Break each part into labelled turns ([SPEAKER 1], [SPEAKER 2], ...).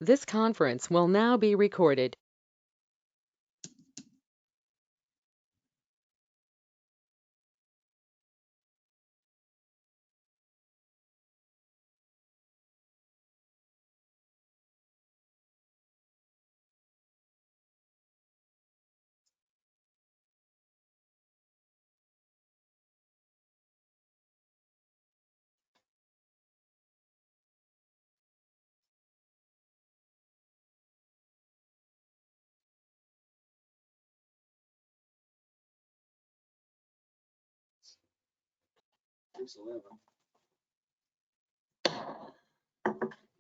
[SPEAKER 1] This conference will now be recorded.
[SPEAKER 2] I'd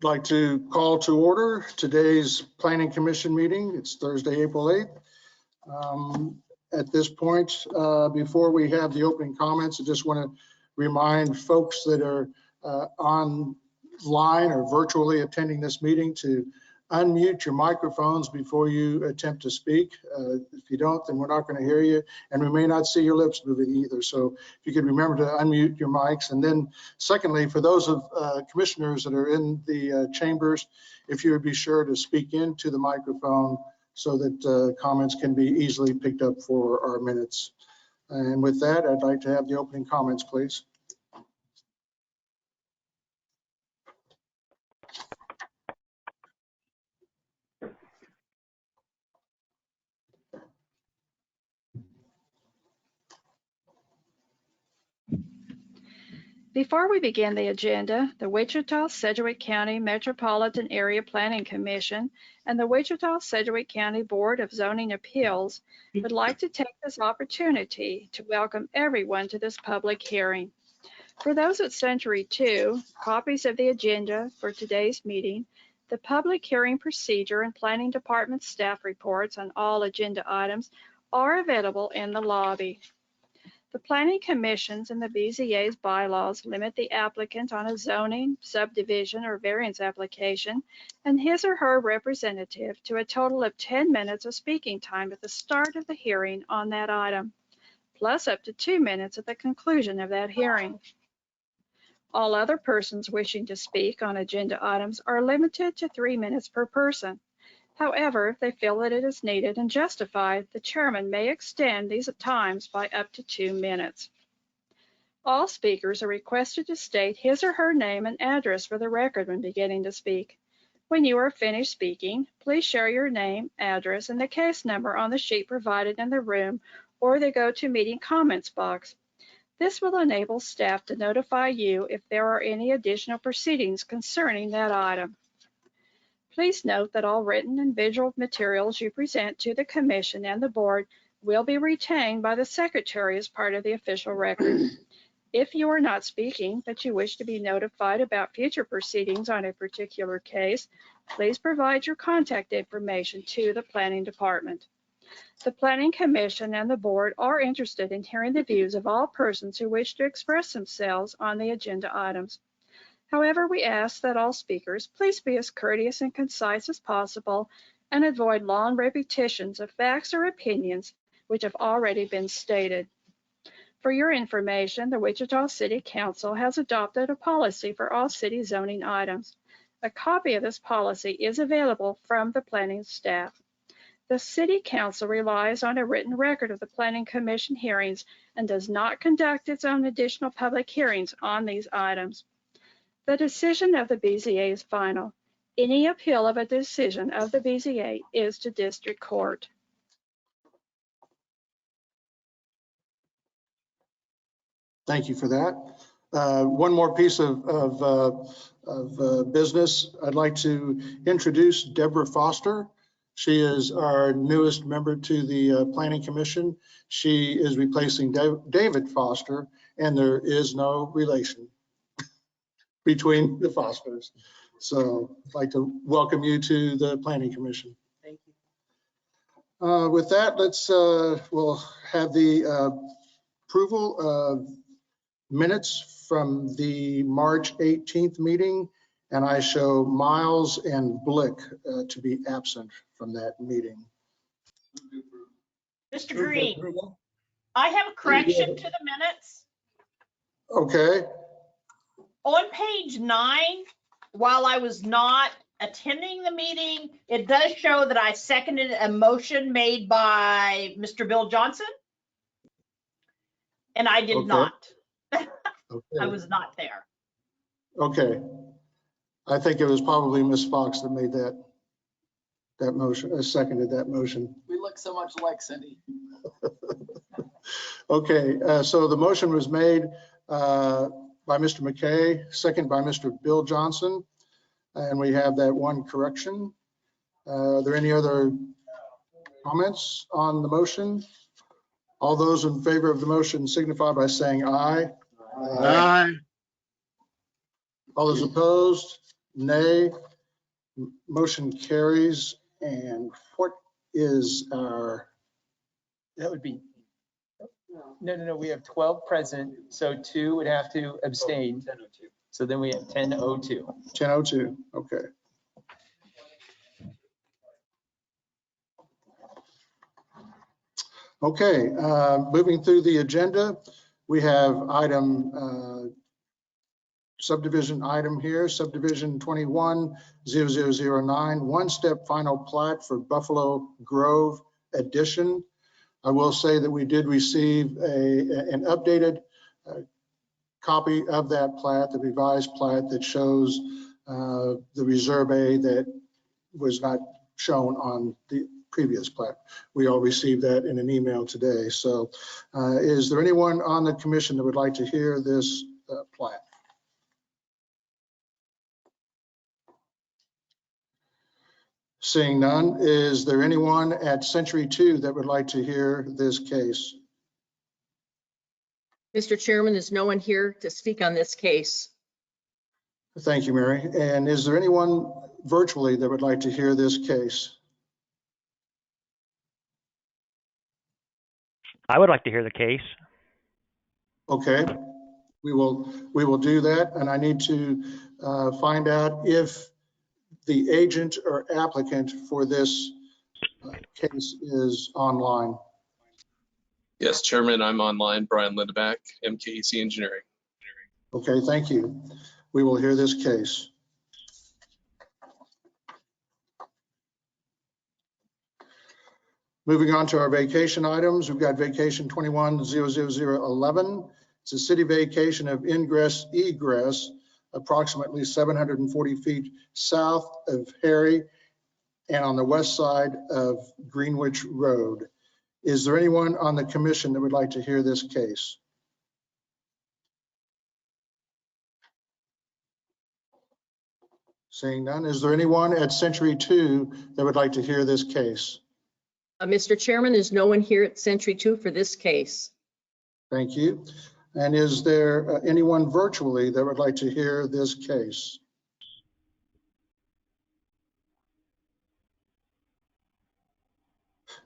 [SPEAKER 2] like to call to order today's Planning Commission meeting. It's Thursday, April 8th. At this point, before we have the opening comments, I just want to remind folks that are online or virtually attending this meeting to unmute your microphones before you attempt to speak. If you don't, then we're not going to hear you, and we may not see your lips moving either. So if you could remember to unmute your mics. And then secondly, for those of commissioners that are in the chambers, if you would be sure to speak into the microphone so that comments can be easily picked up for our minutes. And with that, I'd like to have the opening comments, please.
[SPEAKER 3] Before we begin the agenda, the Wichita-Sedgwick County Metropolitan Area Planning Commission and the Wichita-Sedgwick County Board of Zoning Appeals would like to take this opportunity to welcome everyone to this public hearing. For those at Century 2, copies of the agenda for today's meeting, the public hearing procedure and Planning Department staff reports on all agenda items are available in the lobby. The Planning Commission's and the BZA's bylaws limit the applicant on a zoning, subdivision, or variance application and his or her representative to a total of 10 minutes of speaking time at the start of the hearing on that item, plus up to 2 minutes at the conclusion of that hearing. All other persons wishing to speak on agenda items are limited to 3 minutes per person. However, if they feel that it is needed and justified, the chairman may extend these times by up to 2 minutes. All speakers are requested to state his or her name and address for the record when beginning to speak. When you are finished speaking, please share your name, address, and the case number on the sheet provided in the room or the GoToMeeting comments box. This will enable staff to notify you if there are any additional proceedings concerning that item. Please note that all written and visual materials you present to the Commission and the Board will be retained by the Secretary as part of the official record. If you are not speaking, but you wish to be notified about future proceedings on a particular case, please provide your contact information to the Planning Department. The Planning Commission and the Board are interested in hearing the views of all persons who wish to express themselves on the agenda items. However, we ask that all speakers please be as courteous and concise as possible and avoid long repetitions of facts or opinions which have already been stated. For your information, the Wichita City Council has adopted a policy for all city zoning items. A copy of this policy is available from the planning staff. The City Council relies on a written record of the Planning Commission hearings and does not conduct its own additional public hearings on these items. The decision of the BZA is final. Any appeal of a decision of the BZA is to district court.
[SPEAKER 2] Thank you for that. One more piece of business. I'd like to introduce Deborah Foster. She is our newest member to the Planning Commission. She is replacing David Foster, and there is no relation between the Fosters. So I'd like to welcome you to the Planning Commission.
[SPEAKER 4] Thank you.
[SPEAKER 2] With that, we'll have the approval of minutes from the March 18th meeting, and I show Miles and Blick to be absent from that meeting.
[SPEAKER 4] Mr. Green, I have a correction to the minutes.
[SPEAKER 2] Okay.
[SPEAKER 4] On page 9, while I was not attending the meeting. It does show that I seconded a motion made by Mr. Bill Johnson. And I did
[SPEAKER 2] Okay.
[SPEAKER 4] not. I
[SPEAKER 2] Okay.
[SPEAKER 4] was not there.
[SPEAKER 2] Okay. I think it was probably Ms. Fox that made that motion, seconded that motion.
[SPEAKER 5] We look so much like Cindy.
[SPEAKER 2] Okay, so the motion was made by Mr. McKay, second by Mr. Bill Johnson, and we have that one correction. Are there any other comments on the motion? All those in favor of the motion signify by saying aye.
[SPEAKER 6] Aye.
[SPEAKER 2] All those opposed, nay. Motion carries. And what is our,
[SPEAKER 7] That would be, no, we have 12 present, so 2 would have to abstain. So then we have 10:02.
[SPEAKER 2] 10:02? Okay. Okay, moving through the agenda, we have item subdivision item here, subdivision 21-0009, one-step final plat for Buffalo Grove addition. I will say that we did receive an updated copy of that plat, the revised plat that shows the Reserve A that was not shown on the previous plat. We all received that in an email today. So is there anyone on the commission that would like to hear this plat? Seeing none, is there anyone at Century 2 that would like to hear this case?
[SPEAKER 8] Mr. Chairman, there's no one here to speak on this case.
[SPEAKER 2] Thank you, Mary. And is there anyone virtually that would like to hear this case?
[SPEAKER 9] I would like to hear the case.
[SPEAKER 2] Okay, we will do that. And I need to find out if the agent or applicant for this case is online.
[SPEAKER 10] Yes, Chairman, I'm online. Brian Lindeback, MKEC Engineering.
[SPEAKER 2] Okay, thank you. We will hear this case. Moving on to our vacation items, we've got vacation 21-00011. It's a city vacation of ingress egress, approximately 740 feet south of Harry and on the west side of Greenwich Road. Is there anyone on the commission that would like to hear this case? Seeing none, is there anyone at Century 2 that would like to hear this case?
[SPEAKER 8] Mr. Chairman, there's no one here at Century 2 for this case.
[SPEAKER 2] Thank you. And is there anyone virtually that would like to hear this case?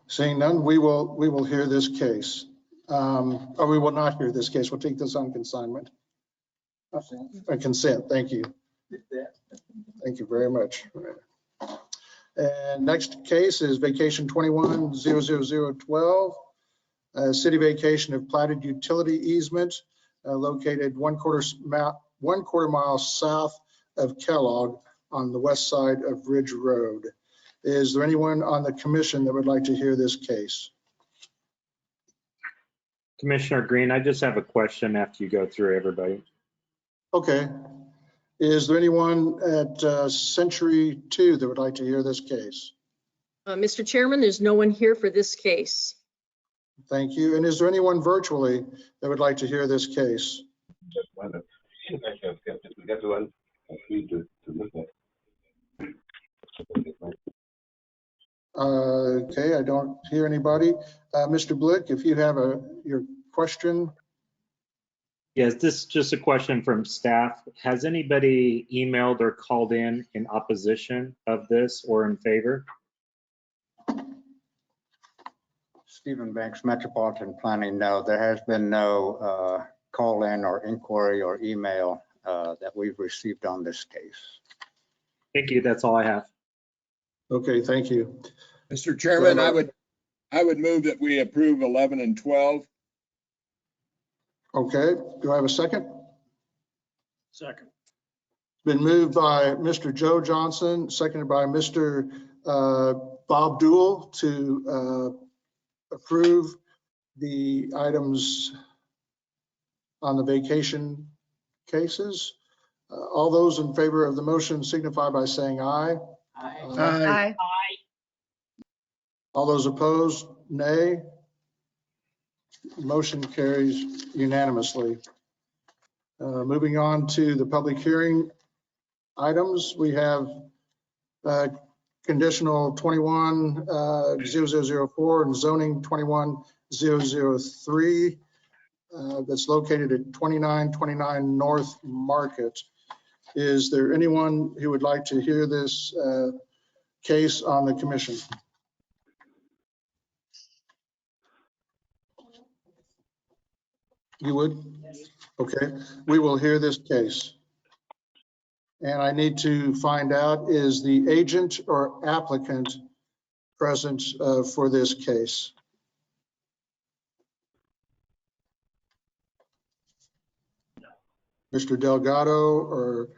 [SPEAKER 2] Seeing none, we will hear this case. Or we will not hear this case. We'll take this on consignment. Consent. Thank you. Thank you very much. And next case is vacation 21-00012. City vacation of platted utility easement located one quarter mile south of Kellogg on the west side of Ridge Road. Is there anyone on the commission that would like to hear this case?
[SPEAKER 11] Commissioner Green, I just have a question after you go through everybody.
[SPEAKER 2] Okay. Is there anyone at Century 2 that would like to hear this case?
[SPEAKER 8] Mr. Chairman, there's no one here for this case.
[SPEAKER 2] Thank you. And is there anyone virtually that would like to hear this case? Okay, I don't hear anybody. Mr. Blick, if you have your question.
[SPEAKER 11] Yes, this is just a question from staff. Has anybody emailed or called in opposition of this or in favor?
[SPEAKER 12] Stephen Banks, Metropolitan Planning. No, there has been no call in or inquiry or email that we've received on this case.
[SPEAKER 11] Thank you. That's all I have.
[SPEAKER 2] Okay, thank you.
[SPEAKER 6] Mr. Chairman, I would move that we approve 11 and 12.
[SPEAKER 2] Okay, do I have a second?
[SPEAKER 6] Second.
[SPEAKER 2] It's Been moved by Mr. Joe Johnson, seconded by Mr. Bob Dool to approve the items on the vacation cases. All those in favor of the motion signify by saying aye.
[SPEAKER 4] Aye.
[SPEAKER 2] All those opposed, nay. Motion carries unanimously. Moving on to the public hearing items, we have conditional 21-0004 and zoning 21-003 that's located at 2929 North Market. Is there anyone who would like to hear this case on the commission? You would? Okay, we will hear this case. And I need to find out, is the agent or applicant present for this case? Mr. Delgado or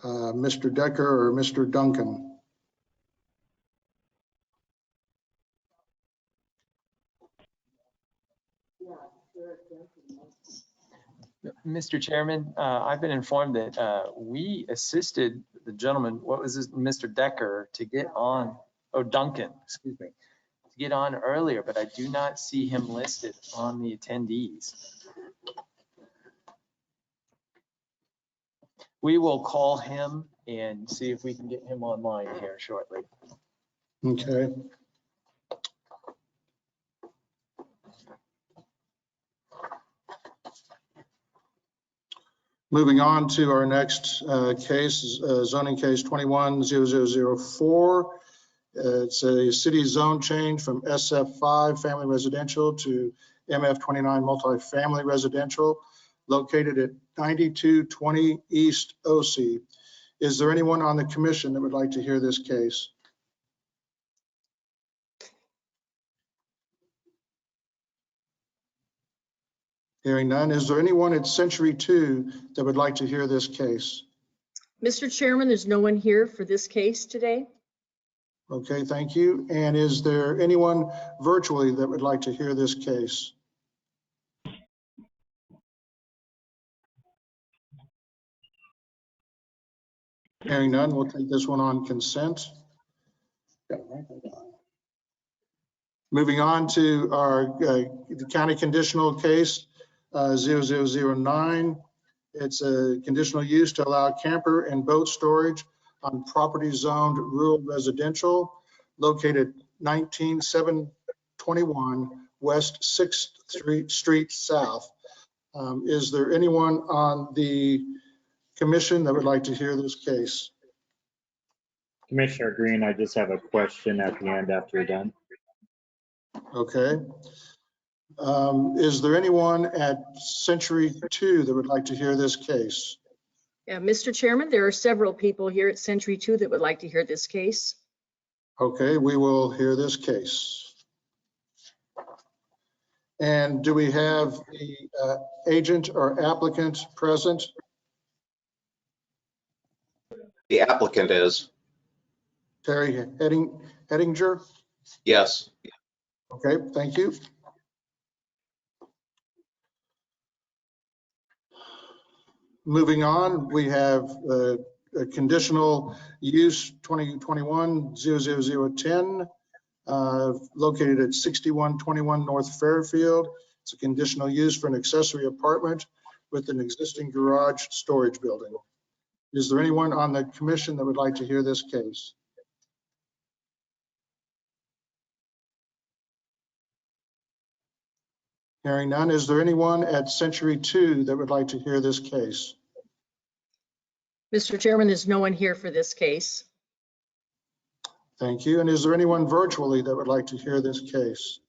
[SPEAKER 2] Mr. Decker or Mr. Duncan?
[SPEAKER 7] Mr. Chairman, I've been informed that we assisted the gentleman, what was this, Mr. Decker, to get on, oh, Duncan, excuse me, to get on earlier, but I do not see him listed on the attendees. We will call him and see if we can get him online here shortly.
[SPEAKER 2] Okay. Moving on to our next case, zoning case 21-0004. It's a city zone change from SF5 family residential to MF29 multifamily residential located at 9220 East OC. Is there anyone on the commission that would like to hear this case? Hearing none, is there anyone at Century 2 that would like to hear this case?
[SPEAKER 8] Mr. Chairman, there's no one here for this case today.
[SPEAKER 2] Okay, thank you. And is there anyone virtually that would like to hear this case? Hearing none, we'll take this one on consent. Moving on to our the county conditional case 0009. It's a conditional use to allow camper and boat storage on property zoned rural residential located 19721 West 6th Street South. Is there anyone on the commission that would like to hear this case?
[SPEAKER 11] Commissioner Green, I just have a question at the end after you're done.
[SPEAKER 2] Okay. Is there anyone at Century 2 that would like to hear this case?
[SPEAKER 8] Yeah, Mr. Chairman, there are several people here at Century 2 that would like to hear this case.
[SPEAKER 2] Okay, we will hear this case. And do we have the agent or applicant present?
[SPEAKER 9] The applicant is.
[SPEAKER 2] Terry Hettinger?
[SPEAKER 9] Yes.
[SPEAKER 2] Okay, thank you. Moving on, we have a conditional use 2021-00010 located at 6121 North Fairfield. It's a conditional use for an accessory apartment with an existing garage storage building. Is there anyone on the commission that would like to hear this case? Hearing none, is there anyone at Century 2 that would like to hear this case?
[SPEAKER 8] Mr. Chairman, there's no one here for this case.
[SPEAKER 2] Thank you. And is there anyone virtually that would like to hear this case?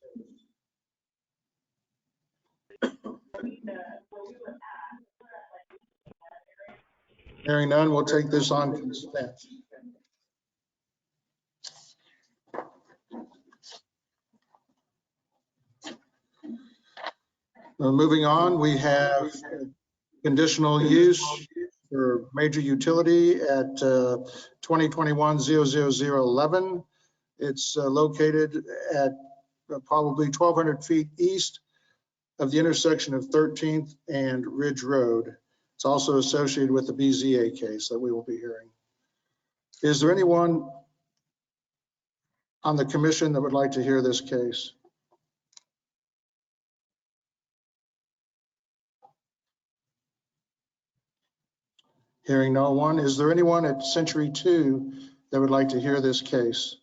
[SPEAKER 2] Hearing none, we'll take this on consent. Moving on, we have conditional use for major utility at 2021-00011. It's located at probably 1,200 feet east of the intersection of 13th and Ridge Road. It's also associated with the BZA case that we will be hearing. Is there anyone on the commission that would like to hear this case? Hearing no one, is there anyone at Century 2 that would like to hear this case?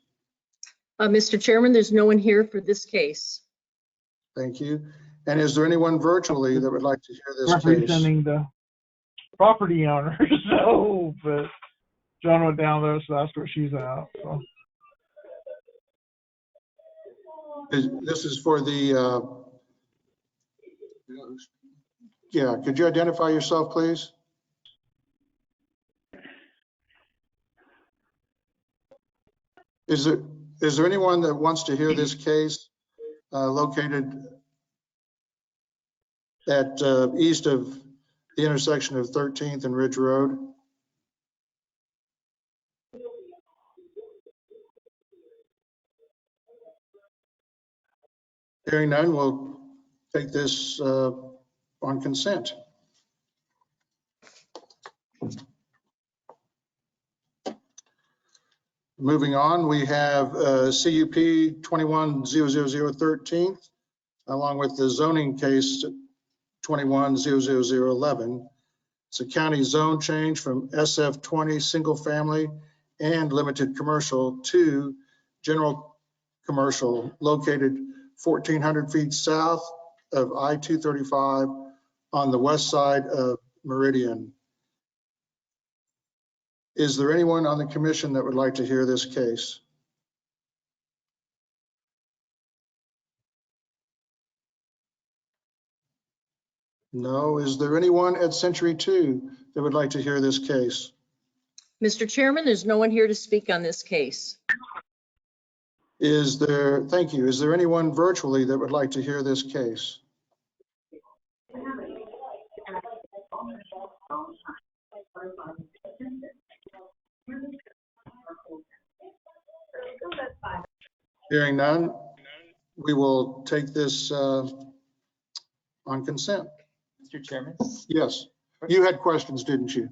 [SPEAKER 8] Mr. Chairman, there's no one here for this case.
[SPEAKER 2] Thank you. And is there anyone virtually that would like to hear this case?
[SPEAKER 13] Representing the property owner, so, but John went down there, so that's where she's at, so.
[SPEAKER 2] This is for the, yeah, could you identify yourself, please? Is there anyone that wants to hear this case located at east of the intersection of 13th and Ridge Road? Hearing none, we'll take this on consent. Moving on, we have CUP 21-00013, along with the zoning case 21-00011. It's a county zone change from SF20 single family and limited commercial to general commercial located 1,400 feet south of I-235 on the west side of Meridian. Is there anyone on the commission that would like to hear this case? No. Is there anyone at Century 2 that would like to hear this case?
[SPEAKER 8] Mr. Chairman, there's no one here to speak on this case.
[SPEAKER 2] Is there, thank you. Is there anyone virtually that would like to hear this case? Hearing none, we will take this on consent.
[SPEAKER 7] Mr. Chairman?
[SPEAKER 2] Yes. You had questions, didn't you?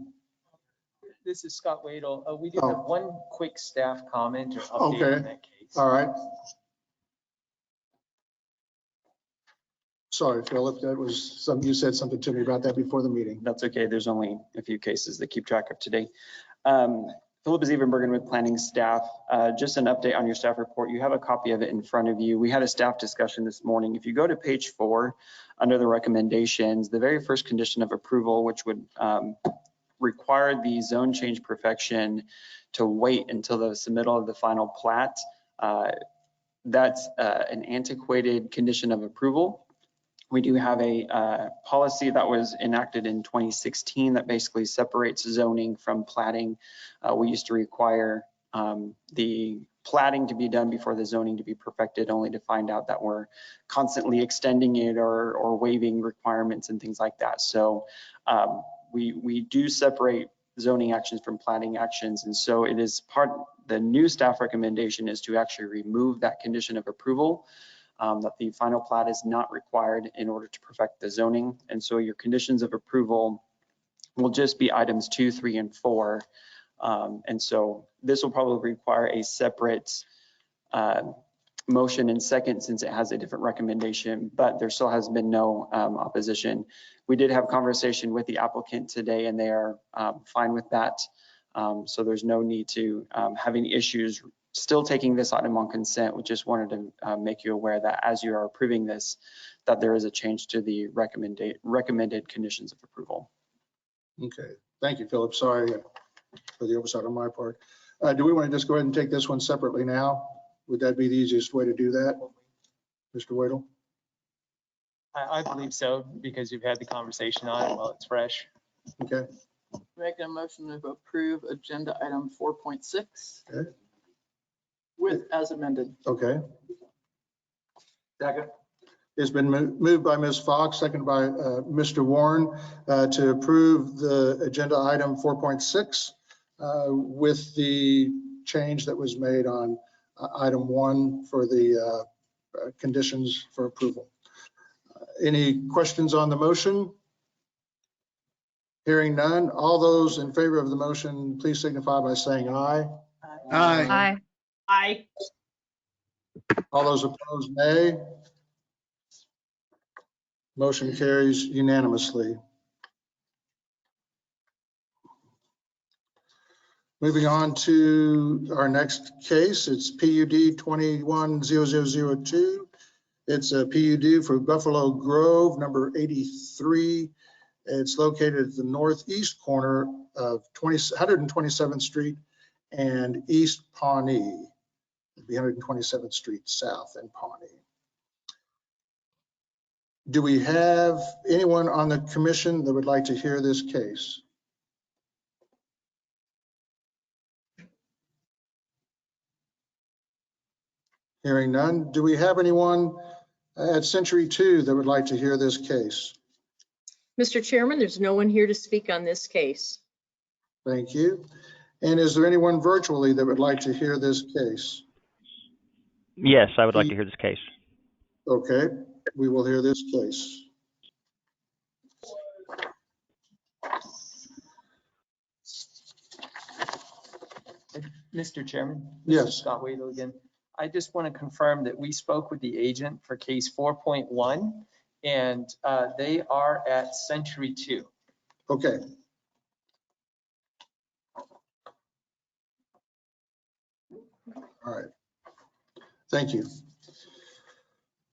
[SPEAKER 7] This is Scott Wadle. We do have one quick staff comment or update on that case.
[SPEAKER 2] All right. Sorry, Philip, that was something, you said something to me about that before the meeting.
[SPEAKER 14] That's okay. There's only a few cases that keep track of today. Philip Zevenbergen with planning staff. Just an update on your staff report. You have a copy of it in front of you. We had a staff discussion this morning. If you go to page 4 under the recommendations, the very first condition of approval, which would require the zone change perfection to wait until the submittal of the final plat. That's an antiquated condition of approval. We do have a policy that was enacted in 2016 that basically separates zoning from platting. We used to require the platting to be done before the zoning to be perfected, only to find out that we're constantly extending it or waiving requirements and things like that. So we do separate zoning actions from platting actions. And so it is the new staff recommendation is to actually remove that condition of approval. That the final plat is not required in order to perfect the zoning. And so your conditions of approval will just be items 2, 3, and 4. And so this will probably require a separate motion and second since it has a different recommendation, but there still has been no opposition. We did have conversation with the applicant today and they are fine with that. So there's no need to have any issues still taking this item on consent. We just wanted to make you aware that as you are approving this, that there is a change to the recommended conditions of approval.
[SPEAKER 2] Okay, thank you, Philip. Sorry for the oversight on my part. Do we want to just go ahead and take this one separately now? Would that be the easiest way to do that, Mr. Wadle?
[SPEAKER 7] I believe so, because you've had the conversation on it while it's fresh.
[SPEAKER 2] Okay.
[SPEAKER 5] Making a motion to approve agenda item 4.6.
[SPEAKER 2] Okay.
[SPEAKER 5] With as amended.
[SPEAKER 2] Okay.
[SPEAKER 5] Second.
[SPEAKER 2] It's been moved by Ms. Fox, seconded by Mr. Warren, to approve the agenda item 4.6 with the change that was made on item 1 for the conditions for approval. Any questions on the motion? Hearing none, all those in favor of the motion, please signify by saying aye.
[SPEAKER 4] Aye. Aye.
[SPEAKER 2] All those opposed, nay. Motion carries unanimously. Moving on to our next case, it's PUD 210002. It's a PUD for Buffalo Grove, number 83. It's located at the northeast corner of 127th Street and East Pawnee, 127th Street South in Pawnee. Do we have anyone on the commission that would like to hear this case? Hearing none. Do we have anyone at Century 2 that would like to hear this case?
[SPEAKER 8] Mr. Chairman, there's no one here to speak on this case.
[SPEAKER 2] Thank you. And is there anyone virtually that would like to hear this case?
[SPEAKER 15] Yes, I would like to hear this case.
[SPEAKER 2] Okay, we will hear this case.
[SPEAKER 7] Mr. Chairman?
[SPEAKER 2] Yes.
[SPEAKER 7] This is Scott Wadle again. I just want to confirm that we spoke with the agent for case 4.1, and they are at Century 2.
[SPEAKER 2] Okay. All right. Thank you.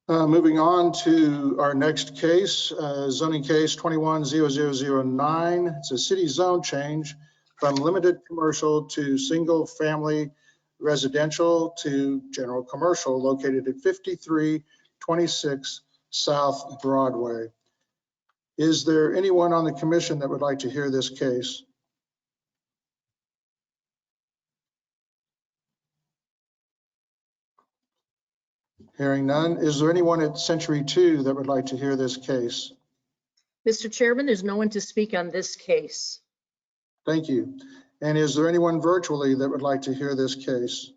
[SPEAKER 2] Moving on to our next case, zoning case 210009. It's a city zone change from limited commercial to single family residential to general commercial located at 5326 South Broadway. Is there anyone on the commission that would like to hear this case? Hearing none. Is there anyone at Century 2 that would like to hear this case?
[SPEAKER 8] Mr. Chairman, there's no one to speak on this case.
[SPEAKER 2] Thank you. And is there anyone virtually that would like to hear this case?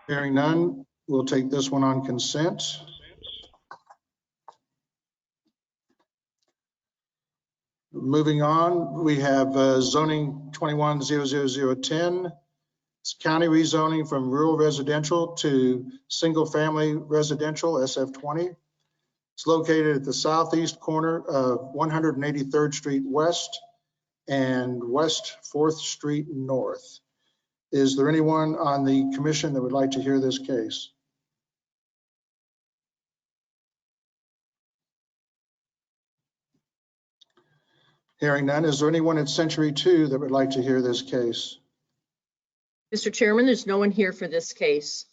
[SPEAKER 2] Hearing none, we'll take this one on consent. Moving on, we have zoning 210010. It's county rezoning from rural residential to single family residential, SF20. It's located at the southeast corner of 183rd Street West and West 4th Street North. Is there anyone on the commission that would like to hear this case? Hearing none, is there anyone at Century 2 that would like to hear this case?
[SPEAKER 8] Mr. Chairman, there's no one here for this case.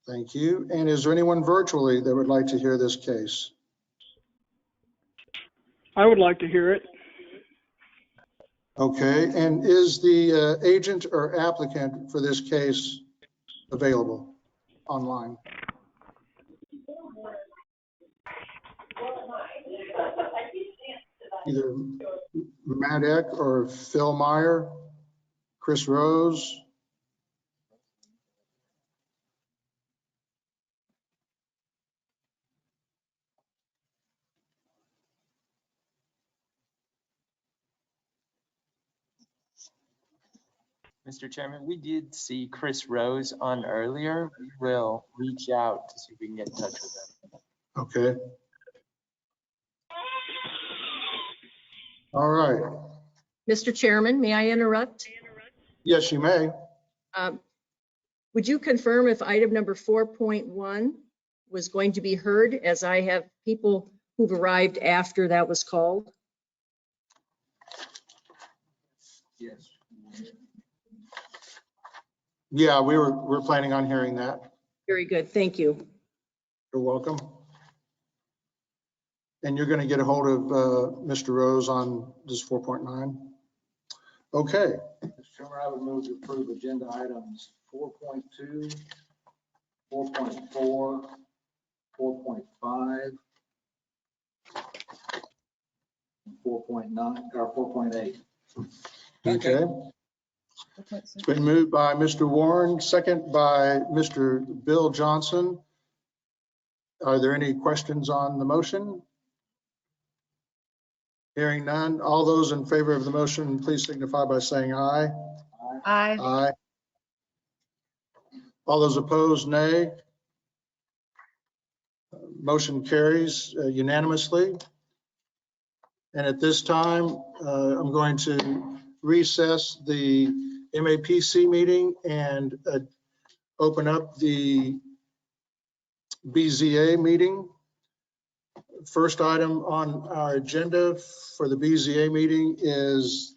[SPEAKER 2] Thank you. And is there anyone virtually that would like to hear this case?
[SPEAKER 13] I would like to hear it.
[SPEAKER 2] Okay, and is the agent or applicant for this case available online? Either Matt Eck or Phil Meyer, Chris Rose.
[SPEAKER 7] Mr. Chairman, we did see Chris Rose on earlier. We will reach out to see if we can get in touch with him.
[SPEAKER 2] Okay. All right.
[SPEAKER 8] Mr. Chairman, may I interrupt?
[SPEAKER 2] Yes, you may.
[SPEAKER 8] Would you confirm if item number 4.1 was going to be heard, as I have people who've arrived after that was called?
[SPEAKER 7] Yes.
[SPEAKER 2] Yeah, we're planning on hearing that.
[SPEAKER 8] Very good, thank you.
[SPEAKER 2] You're welcome. And you're going to get a hold of Mr. Rose on this 4.9? Okay,
[SPEAKER 16] Mr. Chairman, I would move to approve agenda items 4.2, 4.4, 4.5, and 4.9, or 4.8.
[SPEAKER 2] okay. It's been moved by Mr. Warren, second by Mr. Bill Johnson. Are there any questions on the motion? Hearing none. All those in favor of the motion, please signify by saying aye.
[SPEAKER 4] Aye.
[SPEAKER 2] Aye. All those opposed, nay. Motion carries unanimously. And at this time, I'm going to recess the MAPC meeting and open up the BZA meeting. First item on our agenda for the BZA meeting is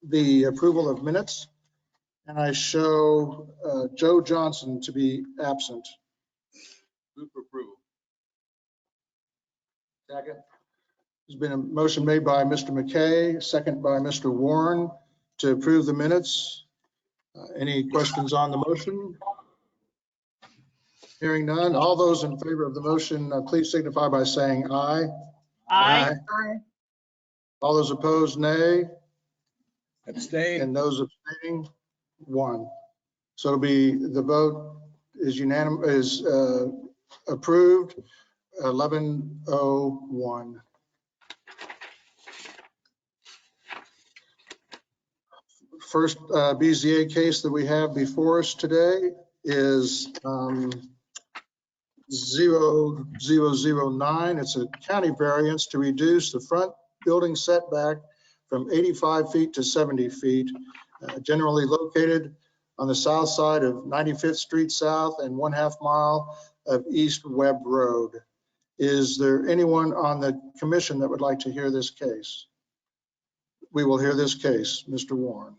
[SPEAKER 2] the approval of minutes. And I show Joe Johnson to be absent.
[SPEAKER 16] Move for approval. Second.
[SPEAKER 2] There's been a motion made by Mr. McKay, second by Mr. Warren to approve the minutes. Any questions on the motion? Hearing none. All those in favor of the motion, please signify by saying aye.
[SPEAKER 4] Aye.
[SPEAKER 2] All those opposed, nay.
[SPEAKER 6] Abstain.
[SPEAKER 2] And those abstaining, 1. So it'll be, the vote is unanimous, is approved, 11:01. First BZA case that we have before us today is 0009. It's a county variance to reduce the front building setback from 85 feet to 70 feet, generally located on the south side of 95th Street South and 1/2 mile of East Webb Road. Is there anyone on the commission that would like to hear this case? We will hear this case. Mr. Warren.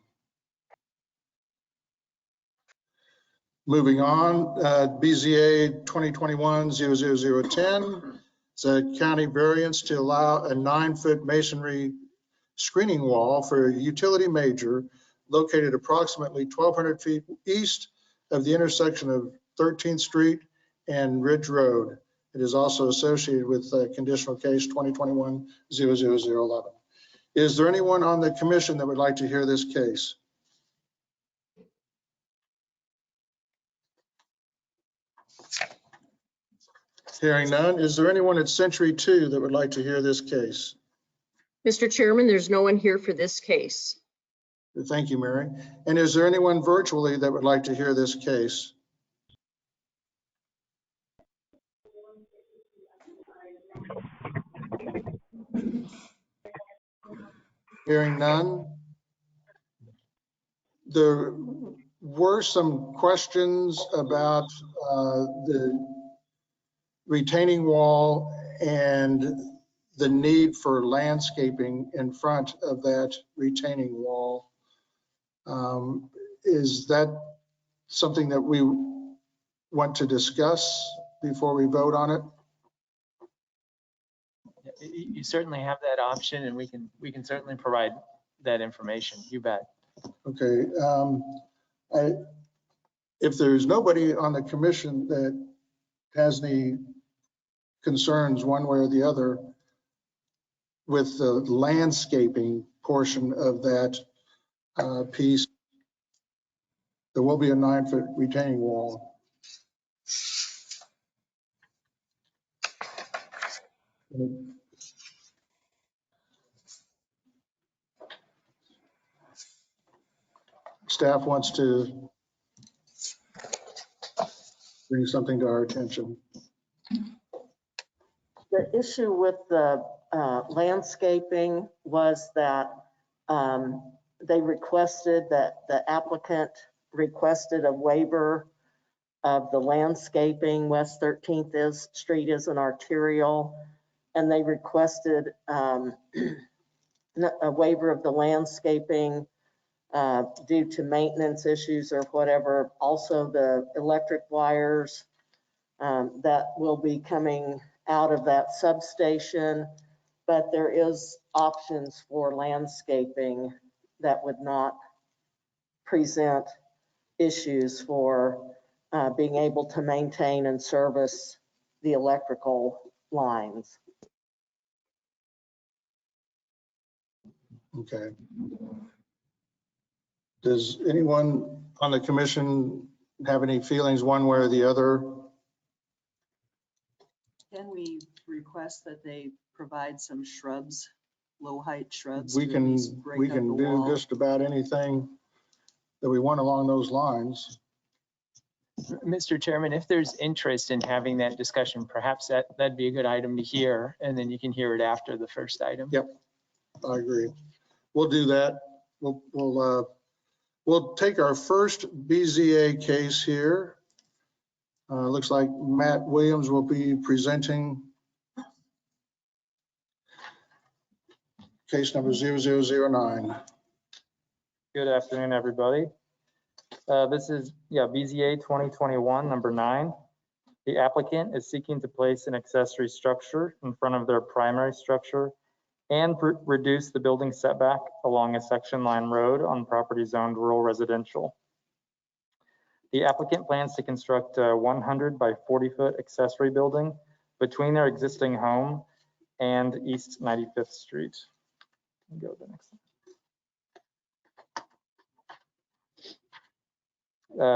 [SPEAKER 2] Moving on, BZA 2021-00010. It's a county variance to allow a 9-foot masonry screening wall for a utility major located approximately 1,200 feet east of the intersection of 13th Street and Ridge Road. It is also associated with conditional case 2021-00011. Is there anyone on the commission that would like to hear this case? Hearing none. Is there anyone at Century 2 that would like to hear this case?
[SPEAKER 8] Mr. Chairman, there's no one here for this case.
[SPEAKER 2] Thank you, Mary. And is there anyone virtually that would like to hear this case? Hearing none. There were some questions about the retaining wall and the need for landscaping in front of that retaining wall. Is that something that we want to discuss before we vote on it?
[SPEAKER 7] You certainly have that option, and we can certainly provide that information. You bet.
[SPEAKER 2] Okay. If there's nobody on the commission that has any concerns one way or the other with the landscaping portion of that piece, there will be a 9-foot retaining wall. Staff wants to bring something to our attention.
[SPEAKER 17] The issue with the landscaping was that they requested that the applicant requested a waiver of the landscaping. West 13th Street is an arterial, and they requested a waiver of the landscaping due to maintenance issues or whatever. Also, the electric wires that will be coming out of that substation but there is options for landscaping that would not present issues for being able to maintain and service the electrical lines.
[SPEAKER 2] Okay. Does anyone on the commission have any feelings one way or the other?
[SPEAKER 18] Can we request that they provide some shrubs, low height shrubs?
[SPEAKER 2] We
[SPEAKER 18] to at
[SPEAKER 2] can
[SPEAKER 18] least break up the
[SPEAKER 2] do
[SPEAKER 18] wall?
[SPEAKER 2] just about anything that we want along those lines.
[SPEAKER 7] Mr. Chairman, if there's interest in having that discussion, perhaps that'd be a good item to hear, and then you can hear it after the first item.
[SPEAKER 2] Yep, I agree. We'll do that. We'll take our first BZA case here. Looks like Matt Williams will be presenting case number 0009.
[SPEAKER 19] Good afternoon, everybody. This is BZA 2021 number 9. The applicant is seeking to place an accessory structure in front of their primary structure and reduce the building setback along a section line road on property zoned rural residential. The applicant plans to construct a 100 by 40 foot accessory building between their existing home and East 95th Street. Go to the next one.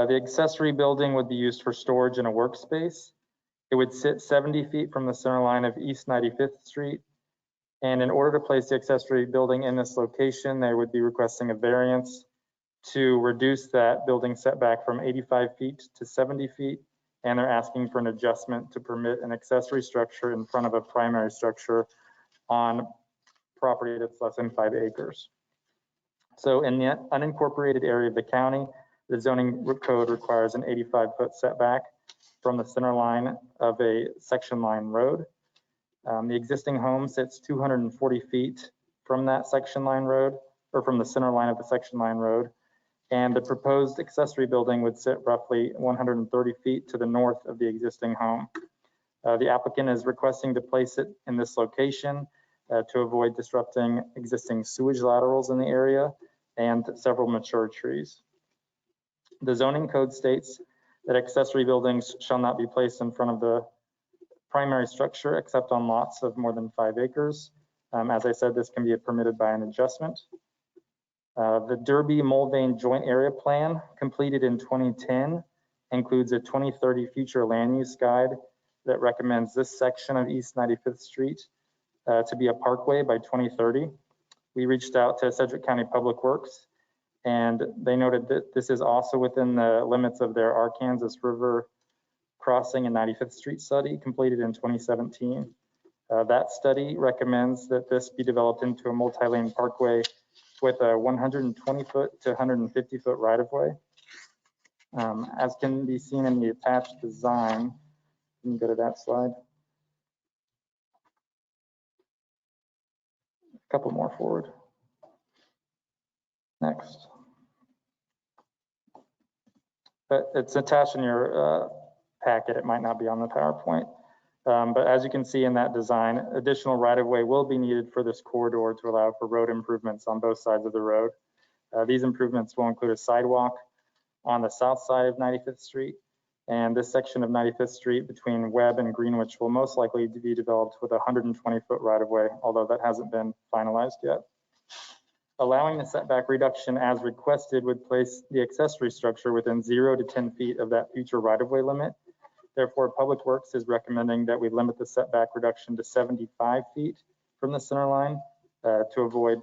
[SPEAKER 19] The accessory building would be used for storage in a workspace. It would sit 70 feet from the center line of East 95th Street. And in order to place the accessory building in this location, they would be requesting a variance to reduce that building setback from 85 feet to 70 feet. And they're asking for an adjustment to permit an accessory structure in front of a primary structure on property that's less than 5 acres. So in the unincorporated area of the county, the zoning code requires an 85-foot setback from the center line of a section line road. The existing home sits 240 feet from that section line road, or from the center line of the section line road. And the proposed accessory building would sit roughly 130 feet to the north of the existing home. The applicant is requesting to place it in this location to avoid disrupting existing sewage laterals in the area and several mature trees. The zoning code states that accessory buildings shall not be placed in front of the primary structure except on lots of more than 5 acres. As I said, this can be permitted by an adjustment. The Derby Mulvane Joint Area Plan, completed in 2010, includes a 2030 future land use guide that recommends this section of East 95th Street to be a parkway by 2030. We reached out to Sedgwick County Public Works, and they noted that this is also within the limits of their Arkansas River Crossing and 95th Street study completed in 2017. That study recommends that this be developed into a multi-lane parkway with a 120 foot to 150 foot right of way. As can be seen in the attached design, you can go to that slide. A couple more forward. Next. But it's attached in your packet. It might not be on the PowerPoint. But as you can see in that design, additional right-of-way will be needed for this corridor to allow for road improvements on both sides of the road. These improvements will include a sidewalk on the south side of 95th Street, and this section of 95th Street between Webb and Greenwich will most likely be developed with a 120-foot right-of-way, although that hasn't been finalized yet. Allowing the setback reduction as requested would place the accessory structure within 0 to 10 feet of that future right-of-way limit. Therefore, Public Works is recommending that we limit the setback reduction to 75 feet from the center line to avoid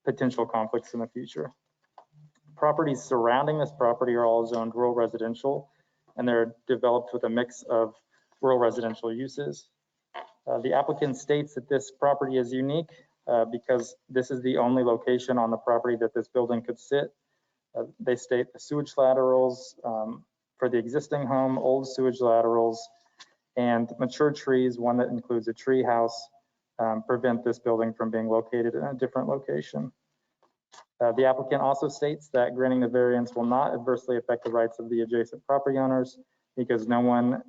[SPEAKER 19] potential conflicts in the future. Properties surrounding this property are all zoned rural residential, and they're developed with a mix of rural residential uses. The applicant states that this property is unique because this is the only location on the property that this building could sit. They state the sewage laterals for the existing home, old sewage laterals, and mature trees, one that includes a tree house, prevent this building from being located in a different location. The applicant also states that granting the variance will not adversely affect the rights of the adjacent property owners because none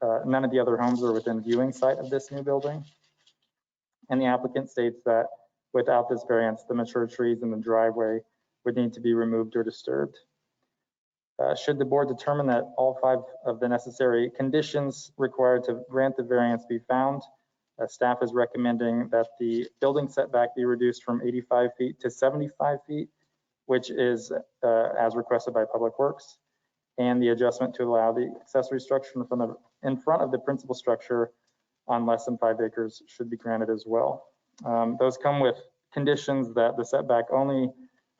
[SPEAKER 19] of the other homes are within viewing sight of this new building. And the applicant states that without this variance, the mature trees in the driveway would need to be removed or disturbed. Should the board determine that all 5 of the necessary conditions required to grant the variance be found, staff is recommending that the building setback be reduced from 85 feet to 75 feet, which is as requested by Public Works, and the adjustment to allow the accessory structure in front of the principal structure on less than 5 acres should be granted as well. Those come with conditions that the setback only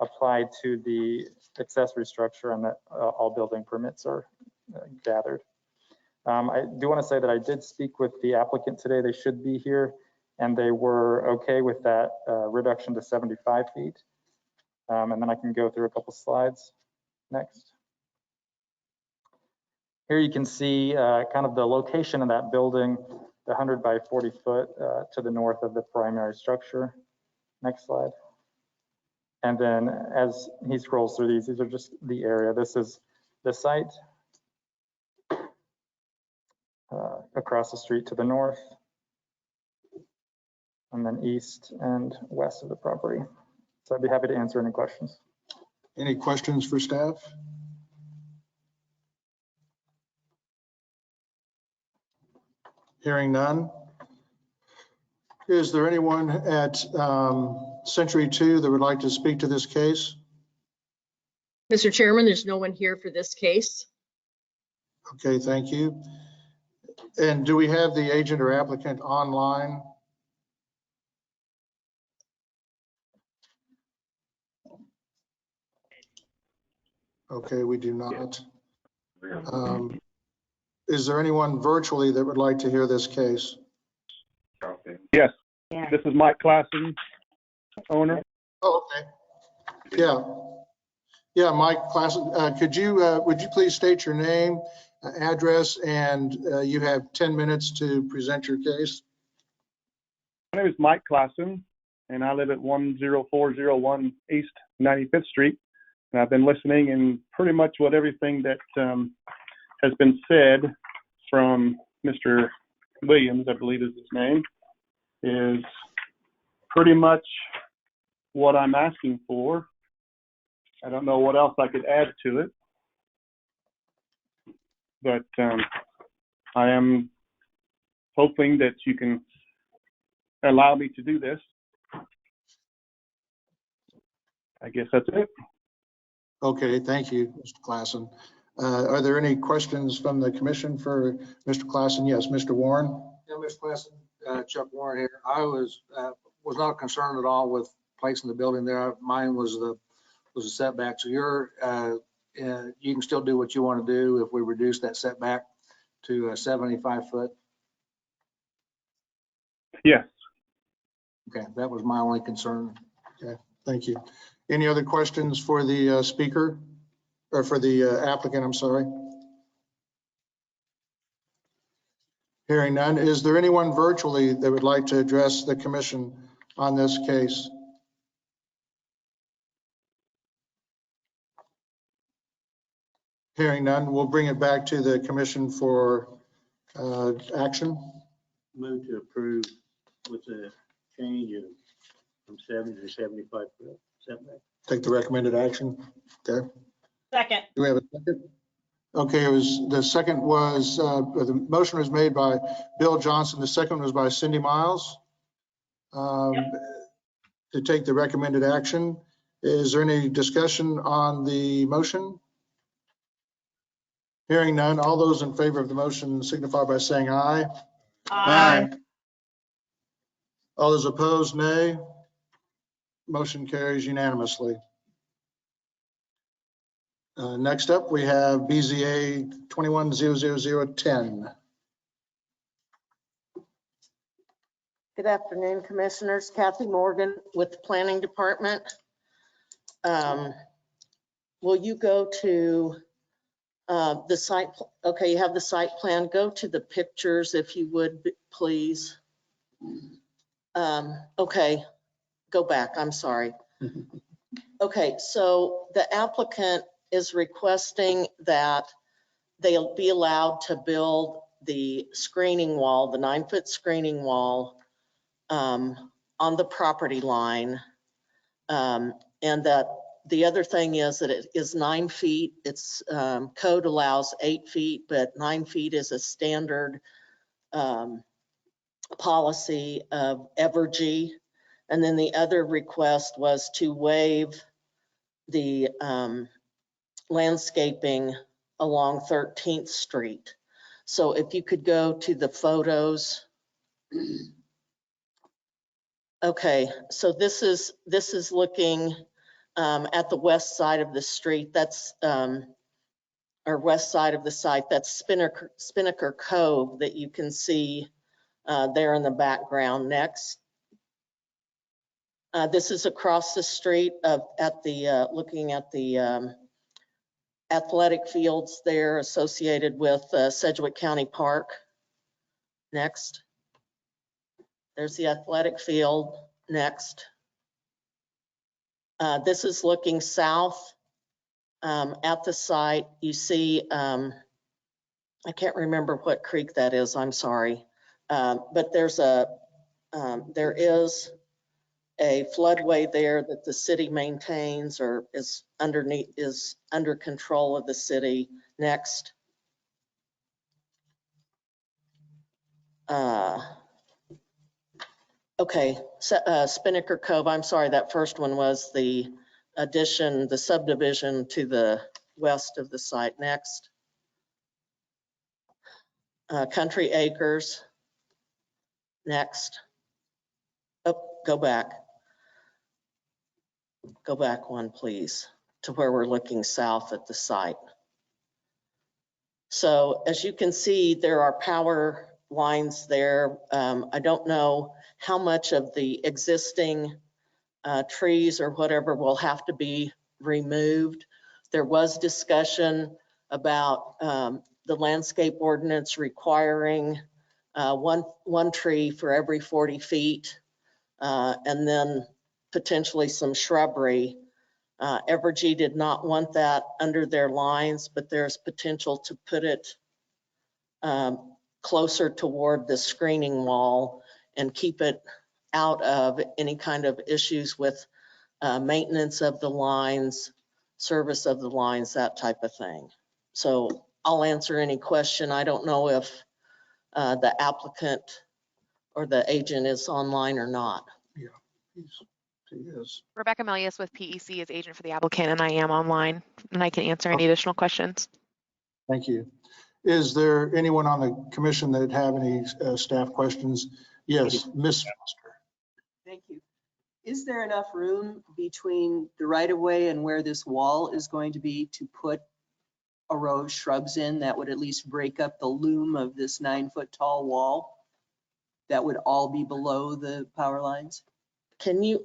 [SPEAKER 19] apply to the accessory structure and that all building permits are gathered. I do want to say that I did speak with the applicant today. They should be here, and they were okay with that reduction to 75 feet. And then I can go through a couple slides. Next. Here you can see kind of the location of that building, the 100 by 40 foot to the north of the primary structure. Next slide. And then as he scrolls through these are just the area. This is the site across the street to the north, and then east and west of the property. So I'd be happy to answer any questions.
[SPEAKER 2] Any questions for staff? Hearing none. Is there anyone at Century 2 that would like to speak to this case?
[SPEAKER 8] Mr. Chairman, there's no one here for this case.
[SPEAKER 2] Okay, thank you. And do we have the agent or applicant online? Okay, we do not. Is there anyone virtually that would like to hear this case?
[SPEAKER 20] Yes, this is Mike Klassen, owner.
[SPEAKER 2] Oh, okay. Yeah, Mike Klassen, would you please state your name, address, and you have 10 minutes to present your case.
[SPEAKER 20] My name is Mike Klassen, and I live at 10401 East 95th Street. And I've been listening, and pretty much what everything that has been said from Mr. Williams, I believe is his name, is pretty much what I'm asking for. I don't know what else I could add to it, but I am hoping that you can allow me to do this. I guess that's it.
[SPEAKER 2] Okay, thank you, Mr. Klassen. Are there any questions from the commission for Mr. Klassen? Yes, Mr. Warren.
[SPEAKER 16] Yeah, Mr. Klassen, Chuck Warren here. I was not concerned at all with placing the building there. Mine was the setback. So you can still do what you want to do if we reduce that setback to 75 foot.
[SPEAKER 20] Yes.
[SPEAKER 16] Okay, that was my only concern.
[SPEAKER 2] Okay, thank you. Any other questions for the speaker or for the applicant? I'm sorry. Hearing none. Is there anyone virtually that would like to address the commission on this case? Hearing none, we'll bring it back to the commission for action.
[SPEAKER 21] Move to approve with a change of from 70 to 75 foot setback.
[SPEAKER 2] Take the recommended action. Okay.
[SPEAKER 4] Second.
[SPEAKER 2] Do we have a second? Okay, the second was, the motion was made by Bill Johnson. The second was by Cindy Miles to take the recommended action. Is there any discussion on the motion? Hearing none, all those in favor of the motion signify by saying aye.
[SPEAKER 4] Aye.
[SPEAKER 2] All those opposed, nay. Motion carries unanimously. Next up, we have BZA 21-00010.
[SPEAKER 17] Good afternoon, commissioners. Kathy Morgan with the Planning Department. Will you go to the site? Okay, you have the site plan. Go to the pictures if you would, please. Okay, go back. I'm sorry. Okay, so the applicant is requesting that they'll be allowed to build the screening wall, the 9-foot screening wall on the property line. And that the other thing is that it is 9 feet. Its code allows 8 feet, but 9 feet is a standard policy of Evergy. And then the other request was to waive the landscaping along 13th Street. So if you could go to the photos. Okay, so this is looking at the west side of the street. That's or west side of the site. That's Spinnaker Cove that you can see there in the background. Next, this is across the street at the looking at the athletic fields there associated with Sedgwick County Park. Next. There's the athletic field. Next. This is looking south at the site. You see, I can't remember what creek that is, I'm sorry. But there is a floodway there that the city maintains or is under control of the city. Next. Okay, Spinnaker Cove, I'm sorry, that first one was the addition, the subdivision to the west of the site. Next. Country Acres. Next. Oh, go back. Go back one, please, to where we're looking south at the site. So as you can see, there are power lines there. I don't know how much of the existing trees or whatever will have to be removed. There was discussion about the landscape ordinance requiring one tree for every 40 feet and then potentially some shrubbery. Evergy did not want that under their lines, but there's potential to put it closer toward the screening wall and keep it out of any kind of issues with maintenance of the lines, service of the lines, that type of thing. So I'll answer any question. I don't know if the applicant or the agent is online or not.
[SPEAKER 2] Yeah, he is.
[SPEAKER 1] Rebecca Melius with PEC is agent for the applicant, and I am online, and I can answer any additional questions.
[SPEAKER 2] Thank you. Is there anyone on the commission that have any staff questions? Yes, Ms. Foster.
[SPEAKER 18] Thank you. Is there enough room between the right of way and where this wall is going to be to put a row of shrubs in that would at least break up the loom of this 9-foot tall wall that would all be below the power lines?
[SPEAKER 17] Can you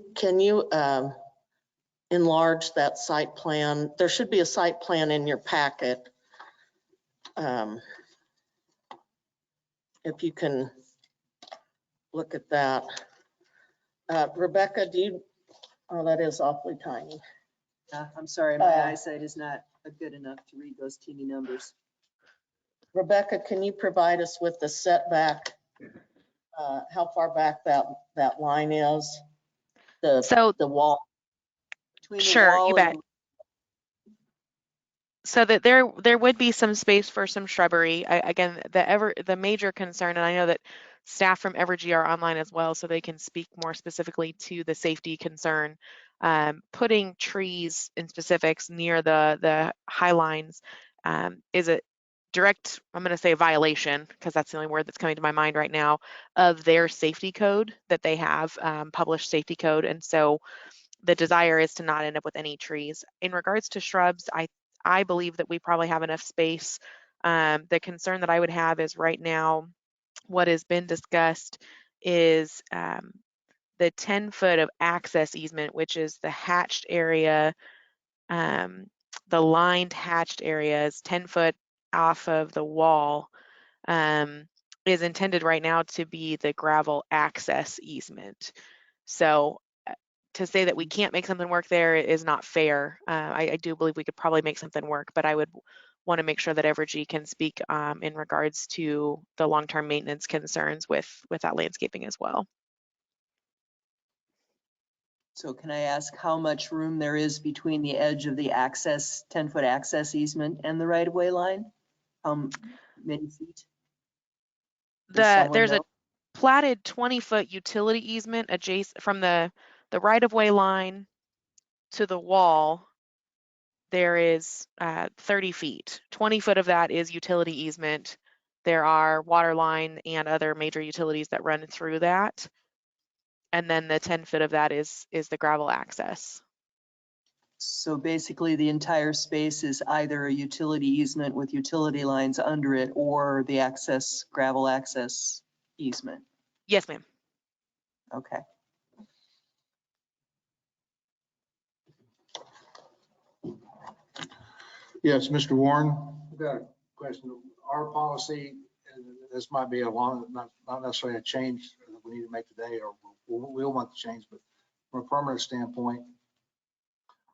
[SPEAKER 17] enlarge that site plan? There should be a site plan in your packet. If you can look at that. Rebecca, oh, that is awfully tiny.
[SPEAKER 18] I'm sorry, my eyesight is not good enough to read those teeny numbers.
[SPEAKER 17] Rebecca, can you provide us with the setback, how far back that line is? The wall.
[SPEAKER 18] Between the
[SPEAKER 1] Sure,
[SPEAKER 18] wall
[SPEAKER 1] you bet. So that there would be some space for some shrubbery. Again, the major concern, and I know that staff from Evergy are online as well, so they can speak more specifically to the safety concern. Putting trees in specifics near the high lines is a direct, I'm going to say violation, because that's the only word that's coming to my mind right now, of their safety code that they have, published safety code. And so the desire is to not end up with any trees. In regards to shrubs, I believe that we probably have enough space. The concern that I would have is right now, what has been discussed is the 10-foot of access easement, which is the hatched area, the lined hatched area is 10 foot off of the wall, is intended right now to be the gravel access easement. So to say that we can't make something work there is not fair. I do believe we could probably make something work, but I would want to make sure that Evergy can speak in regards to the long-term maintenance concerns with that landscaping as well.
[SPEAKER 18] So can I ask how much room there is between the edge of the access, 10-foot access easement and the right-of-way line? Many feet? Does someone
[SPEAKER 1] There's a
[SPEAKER 18] know?
[SPEAKER 1] platted 20-foot utility easement adjacent from the right-of-way line to the wall. There is 30 feet. 20 foot of that is utility easement. There are water line and other major utilities that run through that. And then the 10 foot of that is the gravel access.
[SPEAKER 18] So basically the entire space is either a utility easement with utility lines under it or the access, gravel access easement.
[SPEAKER 1] Yes, ma'am.
[SPEAKER 18] Okay.
[SPEAKER 2] Yes, Mr. Warren.
[SPEAKER 16] I've got a question. Our policy, and this might be a long, not necessarily a change that we need to make today, or we'll want to change, but from a permanent standpoint,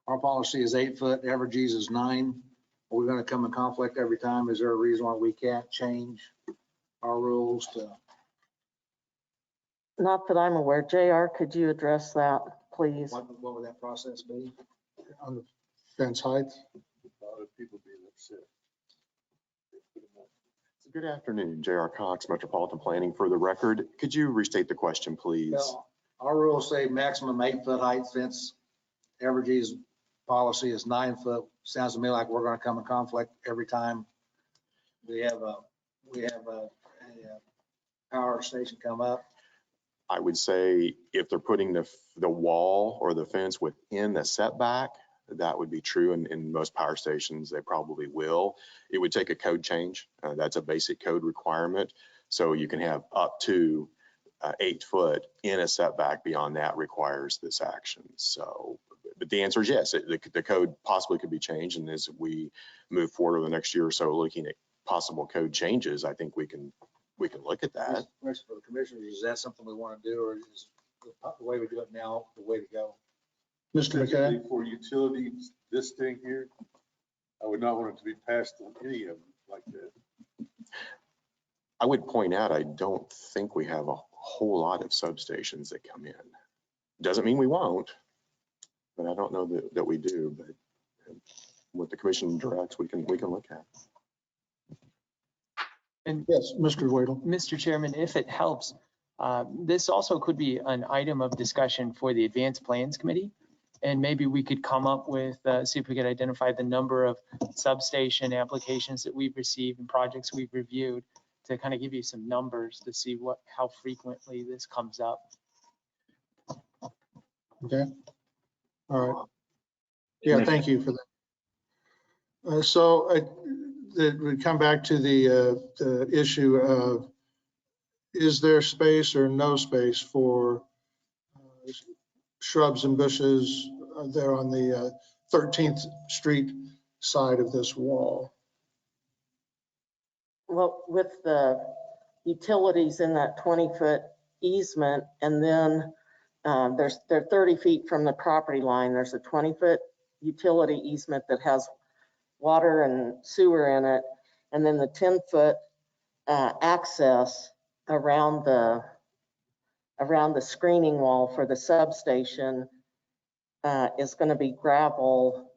[SPEAKER 16] our policy is 8 foot, Evergy's is 9. Are we going to come in conflict every time? Is there a reason why we can't change our rules to?
[SPEAKER 17] Not that I'm aware. JR, could you address that, please?
[SPEAKER 16] What would that process be?
[SPEAKER 2] On the fence height?
[SPEAKER 3] A lot of people being upset. Good afternoon, J.R. Cox, Metropolitan Planning. For the record, could you restate the question, please?
[SPEAKER 16] Well, our rules say maximum 8 foot height fence. Evergy's policy is 9 foot. Sounds to me like we're going to come in conflict every time we have a power station come up.
[SPEAKER 3] I would say if they're putting the wall or the fence within the setback, that would be true. In most power stations, they probably will. It would take a code change. That's a basic code requirement. So you can have up to 8 foot in a setback. Beyond that requires this action. So, but the answer is yes, the code possibly could be changed. And as we move forward over the next year or so, looking at possible code changes, I think we can look at that.
[SPEAKER 16] Question for the commissioners, is that something we want to do, or is the way we do it now the way to go?
[SPEAKER 2] Mr. McKay?
[SPEAKER 21] For utilities, this thing here, I would not want it to be passed on any of them like that.
[SPEAKER 3] I would point out, I don't think we have a whole lot of substations that come in. Doesn't mean we won't, but I don't know that we do. But what the commission directs, we can look at.
[SPEAKER 14] And
[SPEAKER 2] yes, Mr. Wadle.
[SPEAKER 14] Mr. Chairman, if it helps, this also could be an item of discussion for the Advanced Plans Committee. And maybe we could come up with, see if we could identify the number of substation applications that we've received and projects we've reviewed to kind of give you some numbers to see how frequently this comes up.
[SPEAKER 2] Okay. All right. Yeah, thank you for that. We come back to the issue of, is there space or no space for shrubs and bushes there on the 13th Street side of this wall?
[SPEAKER 17] Well, with the utilities in that 20-foot easement, and then they're 30 feet from the property line. There's a 20-foot utility easement that has water and sewer in it, and then the 10-foot access around the screening wall for the substation is going to be gravel.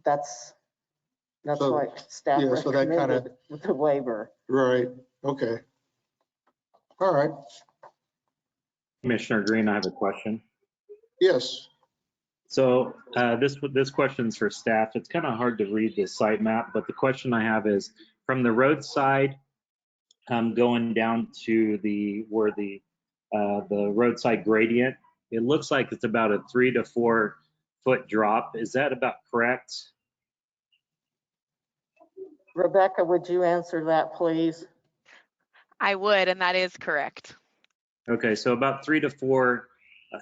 [SPEAKER 17] That's why staff recommended with the waiver.
[SPEAKER 2] Right. Okay. All right.
[SPEAKER 11] Commissioner Green, I have a question.
[SPEAKER 2] Yes.
[SPEAKER 11] So this question's for staff. It's kind of hard to read the site map, but the question I have is from the roadside going down to where the roadside gradient, it looks like it's about a 3 to 4 foot drop. Is that about correct?
[SPEAKER 17] Rebecca, would you answer that, please?
[SPEAKER 1] I would, and that is correct.
[SPEAKER 11] Okay, so about 3 to 4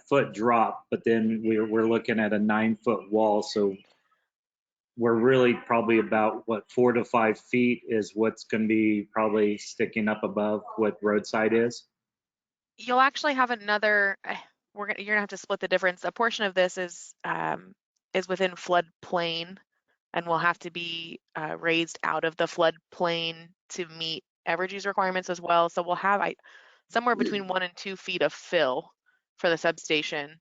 [SPEAKER 11] foot drop, but then we're looking at a 9-foot wall. So we're really probably about 4 to 5 feet is what's going to be probably sticking up above what roadside is.
[SPEAKER 1] You'll actually have another. You're gonna have to split the difference. A portion of this is within floodplain, and will have to be raised out of the floodplain to meet Evergy's requirements as well. So we'll have somewhere between 1 and 2 feet of fill for the substation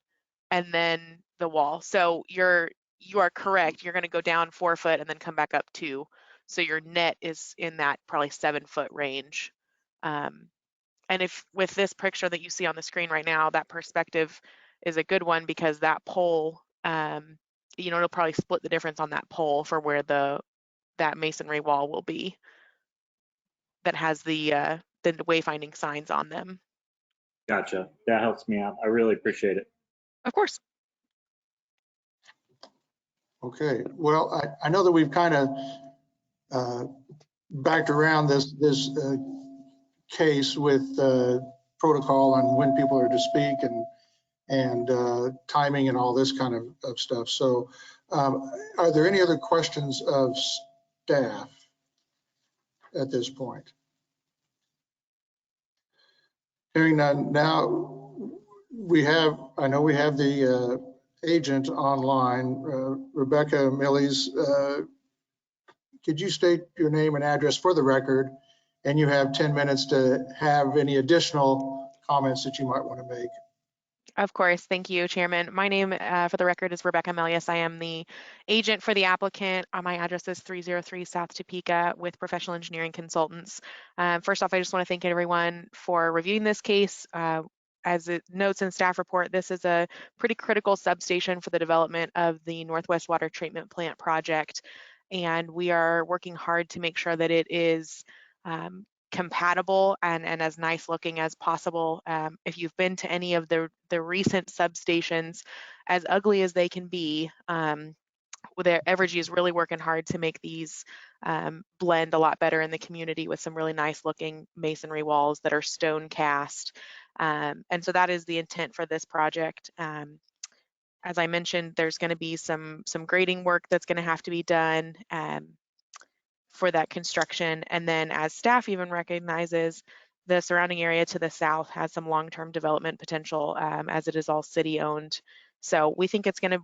[SPEAKER 1] and then the wall. So you are correct. You're going to go down 4 foot and then come back up 2. So your net is in that probably 7 foot range. And if with this picture that you see on the screen right now, that perspective is a good one because that pole, it'll probably split the difference on that pole for where that masonry wall will be that has the wayfinding signs on them.
[SPEAKER 11] Gotcha. That helps me out. I really appreciate it.
[SPEAKER 1] Of course.
[SPEAKER 2] Okay, well, I know that we've kind of backed around this case with protocol on when people are to speak and timing and all this kind of stuff. So are there any other questions of staff at this point? Hearing none, now I know we have the agent online, Rebecca Millies. Could you state your name and address for the record? And you have 10 minutes to have any additional comments that you might want to make.
[SPEAKER 1] Of course. Thank you, Chairman. My name, for the record, is Rebecca Melius. I am the agent for the applicant. My address is 303 South Topeka with Professional Engineering Consultants. First off, I just want to thank everyone for reviewing this case. As it notes in staff report, this is a pretty critical substation for the development of the Northwest Water Treatment Plant project. And we are working hard to make sure that it is compatible and as nice looking as possible. If you've been to any of the recent substations, as ugly as they can be, Evergy is really working hard to make these blend a lot better in the community with some really nice looking masonry walls that are stone cast. And so that is the intent for this project. As I mentioned, there's going to be some grading work that's going to have to be done for that construction. And then as staff even recognizes, the surrounding area to the south has some long-term development potential as it is all city owned. So we think it's going to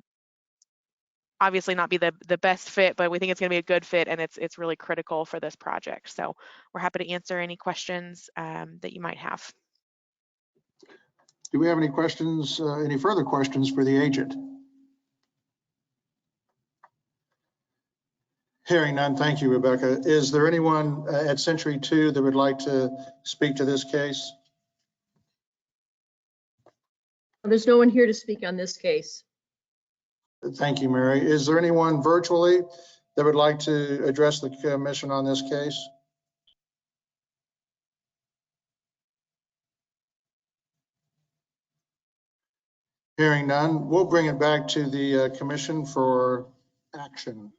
[SPEAKER 1] obviously not be the best fit, but we think it's going to be a good fit, and it's really critical for this project. So we're happy to answer any questions that you might have.
[SPEAKER 2] Do we have any questions, any further questions for the agent? Hearing none, thank you, Rebecca. Is there anyone at Century 2 that would like to speak to this case?
[SPEAKER 8] There's no one here to speak on this case.
[SPEAKER 2] Thank you, Mary. Is there anyone virtually that would like to address the commission on this case? Hearing none, we'll bring it back to the commission for action.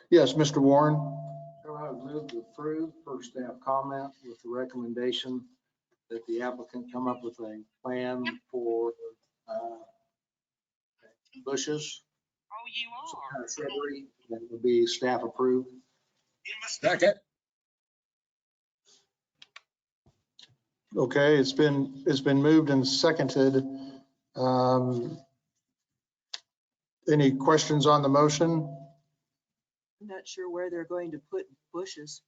[SPEAKER 2] Yes, Mr. Warren.
[SPEAKER 16] I would move to approve per staff comment with the recommendation that the applicant come up with a plan for bushes. Oh, you are. Some kind of shrubbery that would be staff approved.
[SPEAKER 6] Second.
[SPEAKER 2] Okay, it's been moved and seconded. Any questions on the motion?
[SPEAKER 18] I'm not sure where they're going to put bushes.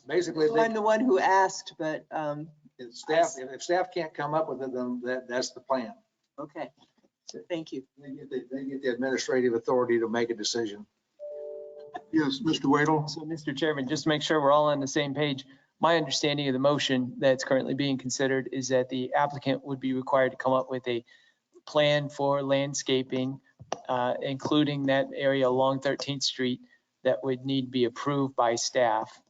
[SPEAKER 16] Basically,
[SPEAKER 18] well, I'm the one who asked, but
[SPEAKER 16] if staff can't come up with it, then that's the plan.
[SPEAKER 18] Okay, so thank you.
[SPEAKER 16] They get the administrative authority to make a decision.
[SPEAKER 2] Yes, Mr. Wadle.
[SPEAKER 7] So, Mr. Chairman, just to make sure we're all on the same page, my understanding of the motion that's currently being considered is that the applicant would be required to come up with a plan for landscaping, including that area along 13th Street that would need to be approved by staff.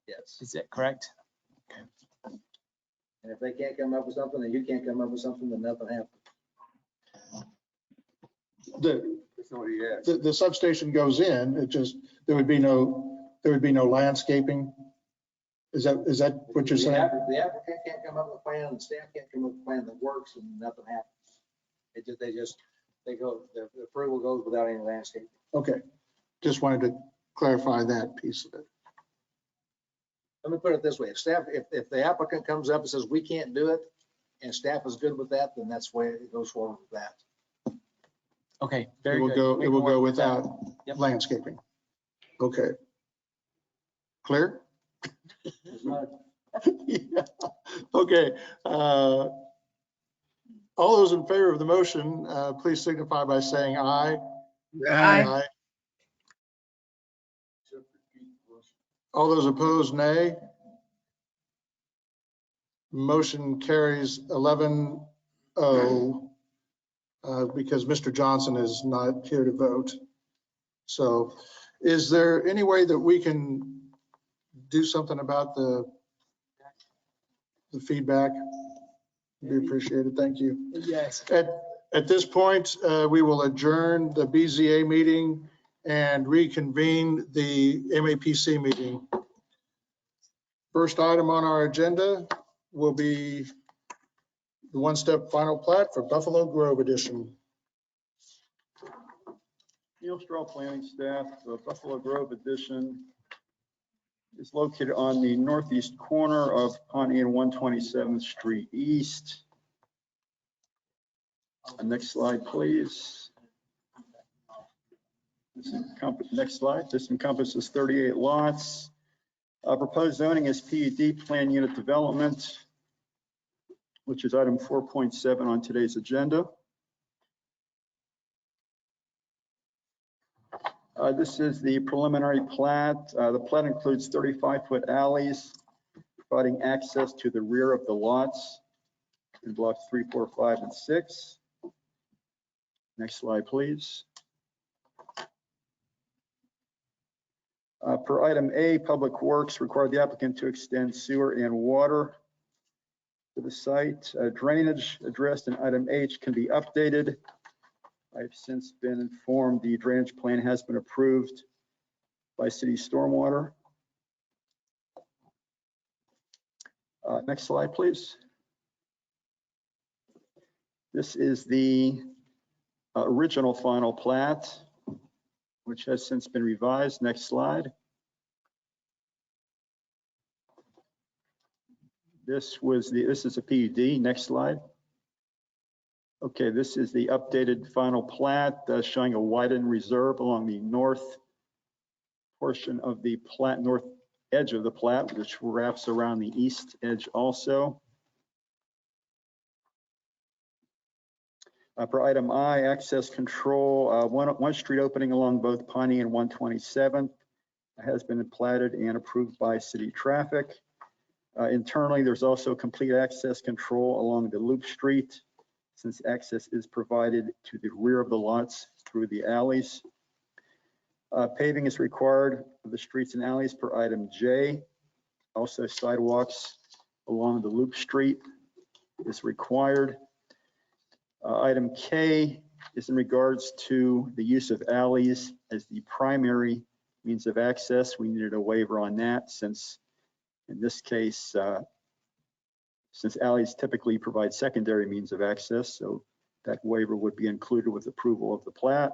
[SPEAKER 16] Yes.
[SPEAKER 7] Is that correct?
[SPEAKER 16] And if they can't come up with something, and you can't come up with something, then nothing happens.
[SPEAKER 2] The substation goes in. It just there would be no landscaping. Is that what you're saying?
[SPEAKER 16] The applicant can't come up with a plan, and the staff can't come up with a plan that works, and nothing happens. The approval goes without any landscaping.
[SPEAKER 2] Okay, just wanted to clarify that piece of it.
[SPEAKER 16] Let me put it this way: if the applicant comes up and says we can't do it, and staff is good with that, then that's the way it goes forward with that.
[SPEAKER 7] Okay, very
[SPEAKER 2] good. It will go without
[SPEAKER 7] Yep.
[SPEAKER 2] landscaping. Okay. Clear? Yeah. Okay. All those in favor of the motion, please signify by saying aye.
[SPEAKER 1] Aye.
[SPEAKER 2] All those opposed, nay. Motion carries 11-0 because Mr. Johnson is not here to vote. So is there any way that we can do something about the feedback? Be appreciated. Thank you.
[SPEAKER 7] Yes.
[SPEAKER 2] At this point, we will adjourn the BZA meeting and reconvene the MAPC meeting. First item on our agenda will be the one-step final plat for Buffalo Grove Edition.
[SPEAKER 10] Neil Straw Planning Staff, Buffalo Grove Edition is located on the northeast corner of Pawnee and 127th Street East. Next slide, please. Next slide. This encompasses 38 lots. Proposed zoning is PUD, Plan Unit Development, which is item 4.7 on today's agenda. This is the preliminary plat. The plat includes 35-foot alleys, providing access to the rear of the lots in blocks 3, 4, 5, and 6. Next slide, please. Per item A, Public Works required the applicant to extend sewer and water to the site. Drainage addressed in item H can be updated. I've since been informed the drainage plan has been approved by city stormwater. Next slide, please. This is the original final plat, which has since been revised. Next slide. This is a PUD. Next slide. Okay, this is the updated final plat showing a widened reserve along the north portion of the plat, north edge of the plat, which wraps around the east edge also. Per item I, access control, one street opening along both Pawnee and 127th has been platted and approved by city traffic. Internally, there's also complete access control along the loop street, since access is provided to the rear of the lots through the alleys. Paving is required for the streets and alleys per item J. Also, sidewalks along the loop street is required. Item K is in regards to the use of alleys as the primary means of access. We needed a waiver on that since, in this case, since alleys typically provide secondary means of access, so that waiver would be included with approval of the plat.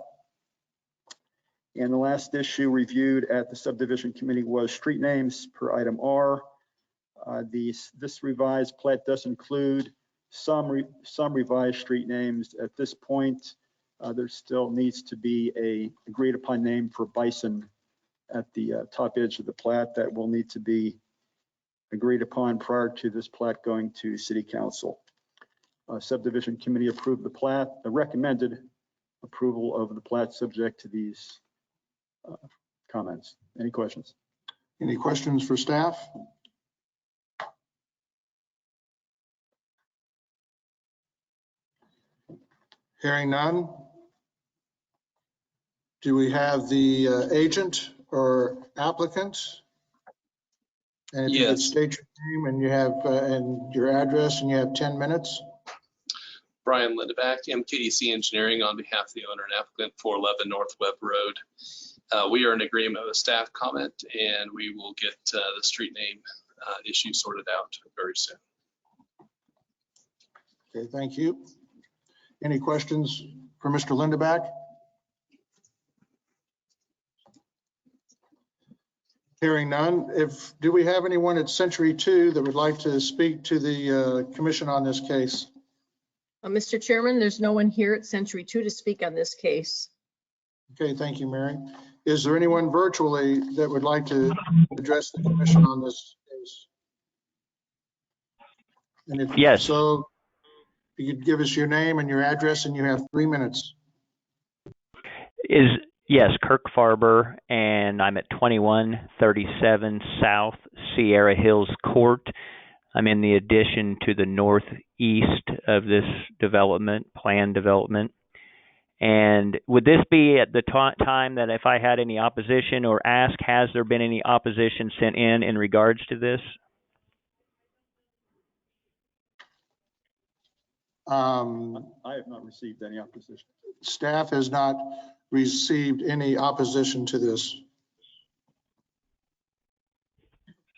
[SPEAKER 10] And the last issue reviewed at the subdivision committee was street names per item R. This revised plat does include some revised street names. At this point, there still needs to be a agreed upon name for Bison at the top edge of the plat that will need to be agreed upon prior to this plat going to city council. Subdivision committee approved the plat, recommended approval of the plat subject to these comments. Any questions?
[SPEAKER 2] Any questions for staff? Hearing none. Do we have the agent or applicant? And if you could state your name and you have and your address, and you have 10 minutes.
[SPEAKER 22] Brian Lindeback, MKDC Engineering, on behalf of the owner and applicant, 411 North Webb Road. We are in agreement with staff comment, and we will get the street name issue sorted out very soon.
[SPEAKER 2] Okay, thank you. Any questions for Mr. Lindeback? Hearing none. Do we have anyone at Century 2 that would like to speak to the commission on this case?
[SPEAKER 8] Mr. Chairman, there's no one here at Century 2 to speak on this case.
[SPEAKER 2] Okay, thank you, Mary. Is there anyone virtually that would like to address the commission on this case? And if
[SPEAKER 15] Yes.
[SPEAKER 2] so, you could give us your name and your address, and you have 3 minutes.
[SPEAKER 15] Yes, Kirk Farber, and I'm at 2137 South Sierra Hills Court. I'm in the addition to the northeast of this development, planned development. And would this be at the time that if I had any opposition or ask, has there been any opposition sent in regards to this?
[SPEAKER 10] I have not received any opposition.
[SPEAKER 2] Staff has not received any opposition to this.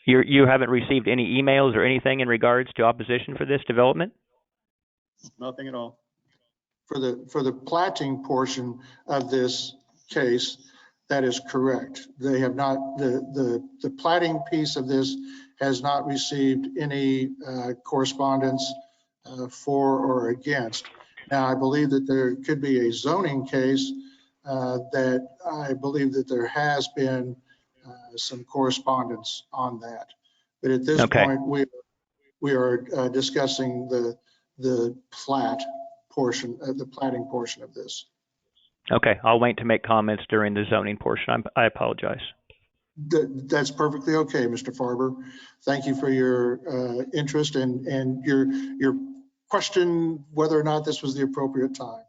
[SPEAKER 15] You haven't received any emails or anything in regards to opposition for this development?
[SPEAKER 10] Nothing at all.
[SPEAKER 2] For the platting portion of this case, that is correct. They have not, the platting piece of this has not received any correspondence for or against. Now, I believe that there could be a zoning case that I believe that there has been some correspondence on that. But at this point, we are discussing the plat portion, the platting portion of this.
[SPEAKER 15] Okay, I'll wait to make comments during the zoning portion. I apologize.
[SPEAKER 2] That's perfectly okay, Mr. Farber. Thank you for your interest and your question whether or not this was the appropriate time.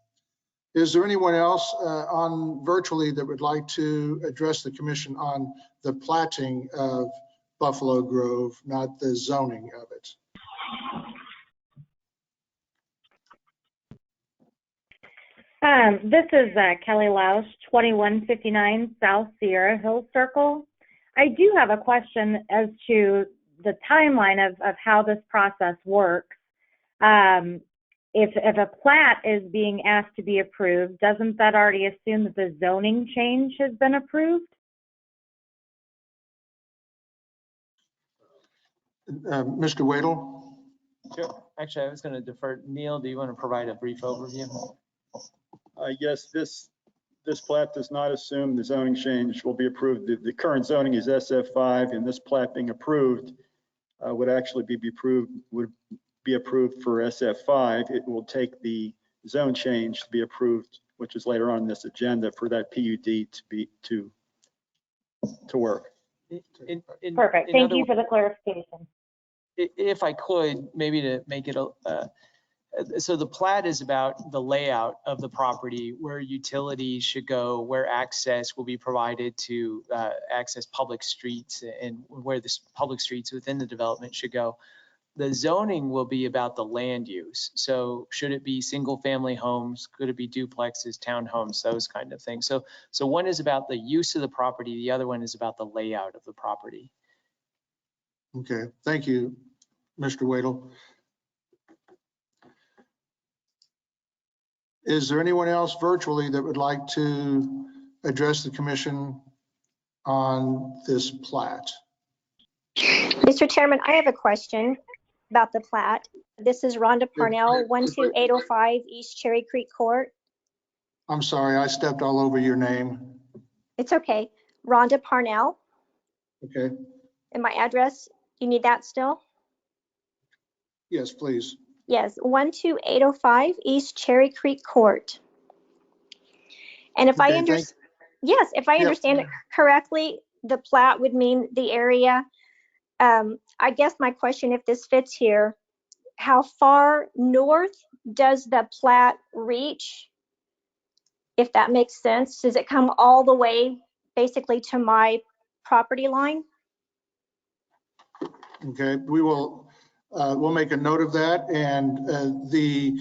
[SPEAKER 2] Is there anyone else on virtually that would like to address the commission on the platting of Buffalo Grove, not the zoning of it?
[SPEAKER 9] This is Kelly Lausch, 2159 South Sierra Hills Circle. I do have a question as to the timeline of how this process works. If a plat is being asked to be approved, doesn't that already assume that the zoning change has been approved?
[SPEAKER 2] Mr. Wadle?
[SPEAKER 7] Sure. Actually, I was going to defer. Neil, do you want to provide a brief overview?
[SPEAKER 10] Yes, this plat does not assume the zoning change will be approved. The current zoning is SF5, and this plat being approved would actually be approved for SF5. It will take the zone change to be approved, which is later on in this agenda, for that PUD to work.
[SPEAKER 9] Perfect. Thank you for the clarification.
[SPEAKER 7] If I could, maybe to make it so the plat is about the layout of the property, where utilities should go, where access will be provided to access public streets, and where the public streets within the development should go. The zoning will be about the land use. So should it be single family homes? Could it be duplexes, townhomes, those kind of things? So one is about the use of the property. The other one is about the layout of the property.
[SPEAKER 2] Okay, thank you, Mr. Wadle. Is there anyone else virtually that would like to address the commission on this plat?
[SPEAKER 12] Mr. Chairman, I have a question about the plat. This is Rhonda Parnell, 12805 East Cherry Creek Court.
[SPEAKER 2] I'm sorry, I stepped all over your name.
[SPEAKER 12] It's okay. Rhonda Parnell.
[SPEAKER 2] Okay.
[SPEAKER 12] And my address, you need that still?
[SPEAKER 2] Yes, please.
[SPEAKER 12] Yes, 12805 East Cherry Creek Court. And if I understand, yes, if I understand it correctly, the plat would mean the area. I guess my question, if this fits here, how far north does the plat reach? If that makes sense, does it come all the way basically to my property line?
[SPEAKER 2] Okay, we will. We'll make a note of that, and the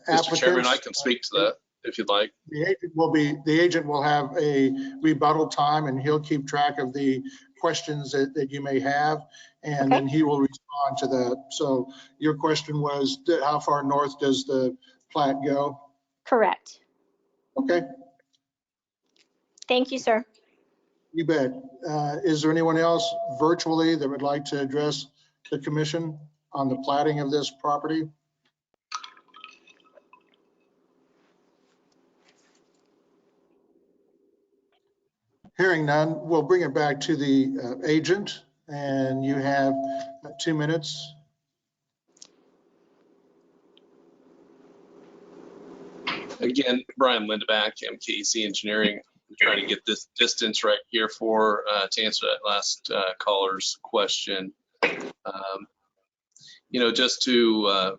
[SPEAKER 22] Mr. Chairman, I can speak to that if you'd like.
[SPEAKER 2] The agent will have a rebuttal time, and he'll keep track of the questions that you may have, and then he will respond to that. So your question was, how far north does the plat go?
[SPEAKER 12] Correct.
[SPEAKER 2] Okay.
[SPEAKER 12] Thank you, sir.
[SPEAKER 2] You bet. Is there anyone else virtually that would like to address the commission on the platting of this property? Hearing none, we'll bring it back to the agent, and you have 2 minutes.
[SPEAKER 22] Again, Brian Lindeback, MKC Engineering. I'm trying to get this distance right here for to answer that last caller's question. You know, just to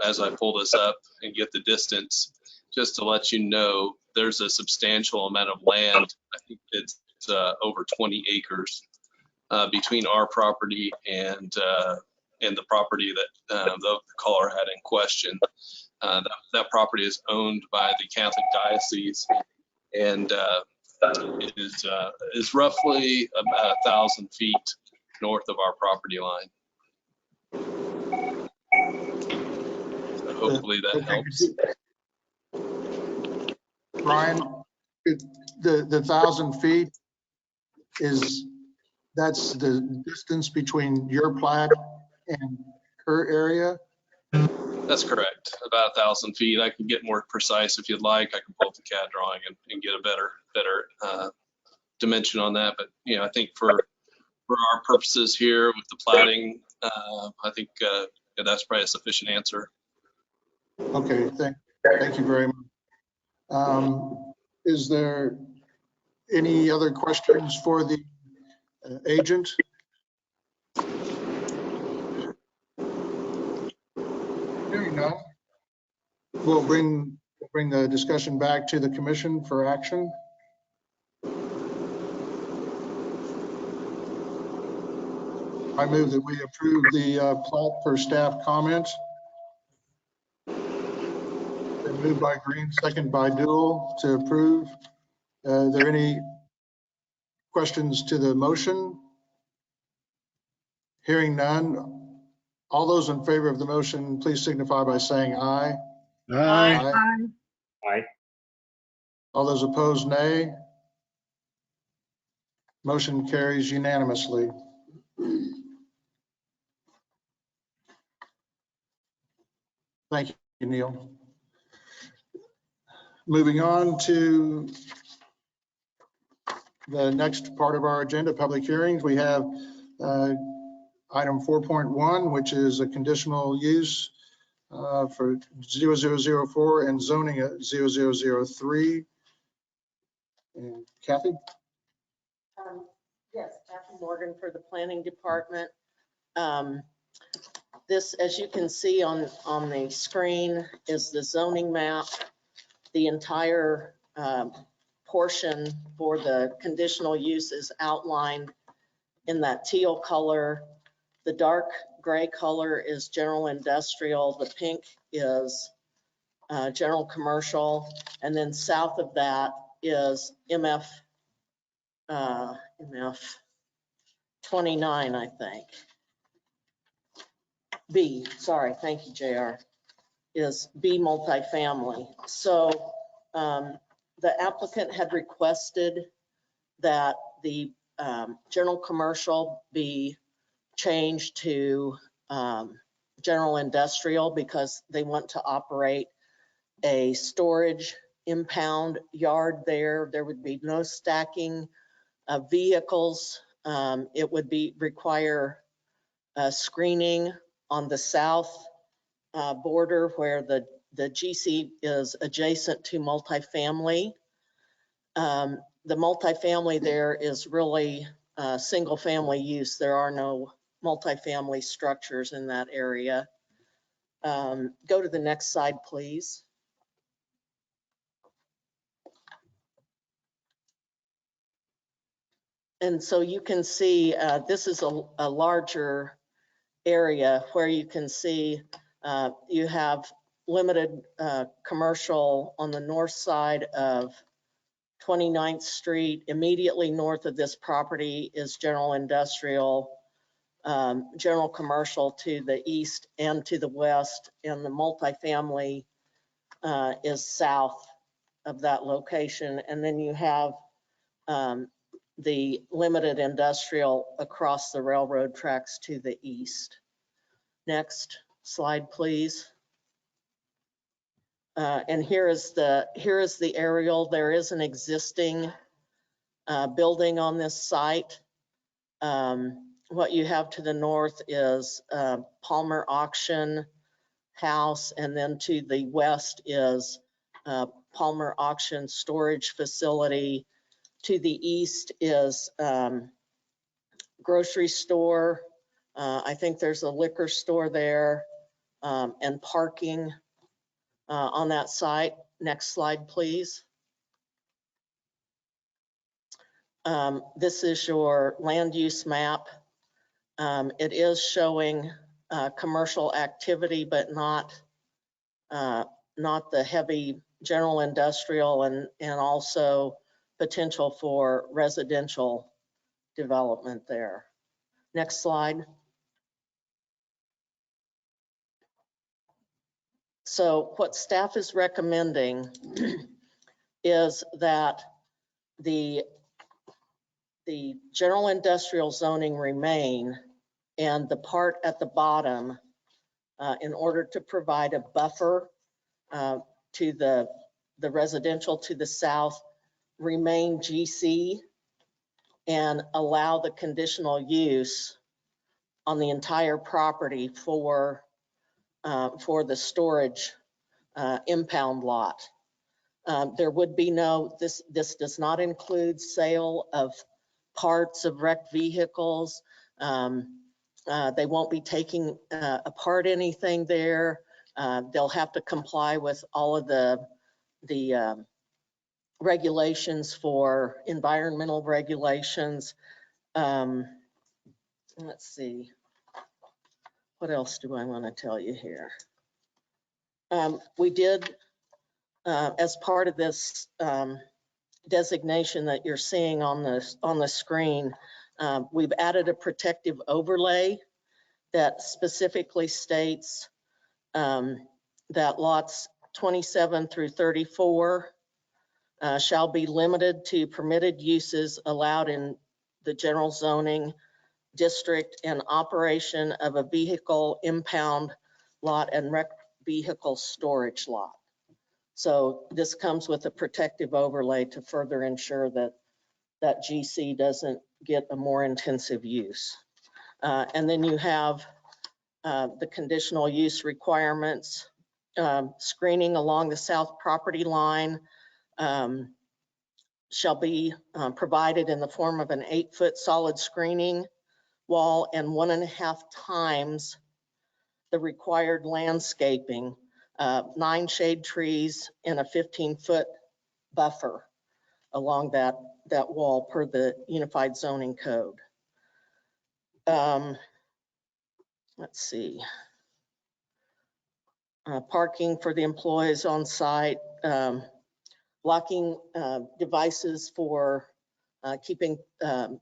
[SPEAKER 22] as I pull this up and get the distance, just to let you know, there's a substantial amount of land. I think it's over 20 acres between our property and the property that the caller had in question. That property is owned by the Catholic Diocese, and it is roughly about 1,000 feet north of our property line. So hopefully that helps.
[SPEAKER 2] Brian, the 1,000 feet that's the distance between your plat and her area?
[SPEAKER 22] That's correct. About 1,000 feet. I can get more precise if you'd like. I can pull up the CAD drawing and get a better dimension on that. But you know, I think for our purposes here with the platting, I think that's probably a sufficient answer.
[SPEAKER 2] Okay, thank you very much. Is there any other questions for the agent? Hearing none, we'll bring the discussion back to the commission for action. I move that we approve the plat per staff comment. Been moved by Green, second by Dool to approve. Are there any questions to the motion? Hearing none, all those in favor of the motion, please signify by saying aye.
[SPEAKER 18] Aye.
[SPEAKER 11] Aye.
[SPEAKER 2] All those opposed, nay. Motion carries unanimously. Thank you, Neil. Moving on to the next part of our agenda, public hearings. We have item 4.1, which is a conditional use for 0004 and zoning at 0003. And Kathy?
[SPEAKER 17] Yes, Kathy Morgan for the Planning Department. This, as you can see on the screen, is the zoning map. The entire portion for the conditional use is outlined in that teal color. The dark gray color is general industrial. The pink is general commercial. And then south of that is MF 29, I think. B, sorry, thank you, JR, is B multifamily. So the applicant had requested that the general commercial be changed to general industrial because they want to operate a storage impound yard there. There would be no stacking of vehicles. It would require screening on the south border where the GC is adjacent to multifamily. The multifamily there is really single family use. There are no multifamily structures in that area. Go to the next slide, please. And so you can see this is a larger area where you can see you have limited commercial on the north side of 29th Street. Immediately north of this property is general industrial, general commercial to the east and to the west, and the multifamily is south of that location. And then you have the limited industrial across the railroad tracks to the east. Next slide, please. And here is the aerial. There is an existing building on this site. What you have to the north is Palmer Auction House, and then to the west is Palmer Auction Storage Facility. To the east is grocery store. I think there's a liquor store there, and parking on that site. Next slide, please. This is your land use map. It is showing commercial activity, but not the heavy general industrial, and also potential for residential development there. Next slide. So what staff is recommending is that the general industrial zoning remain, and the part at the bottom, in order to provide a buffer to the residential to the south, remain GC, and allow the conditional use on the entire property for the storage impound lot. There would be no, this does not include sale of parts of wrecked vehicles. They won't be taking apart anything there. They'll have to comply with all of the regulations for environmental regulations. Let's see. What else do I want to tell you here? We did, as part of this designation that you're seeing on the screen, we've added a protective overlay that specifically states that lots 27 through 34 shall be limited to permitted uses allowed in the general zoning district and operation of a vehicle impound lot and wrecked vehicle storage lot. So this comes with a protective overlay to further ensure that GC doesn't get a more intensive use. And then you have the conditional use requirements. Screening along the south property line shall be provided in the form of an 8-foot solid screening wall and 1.5 times the required landscaping, 9 shade trees and a 15-foot buffer along that wall per the Unified Zoning Code. Let's see. Parking for the employees on site, blocking devices for keeping the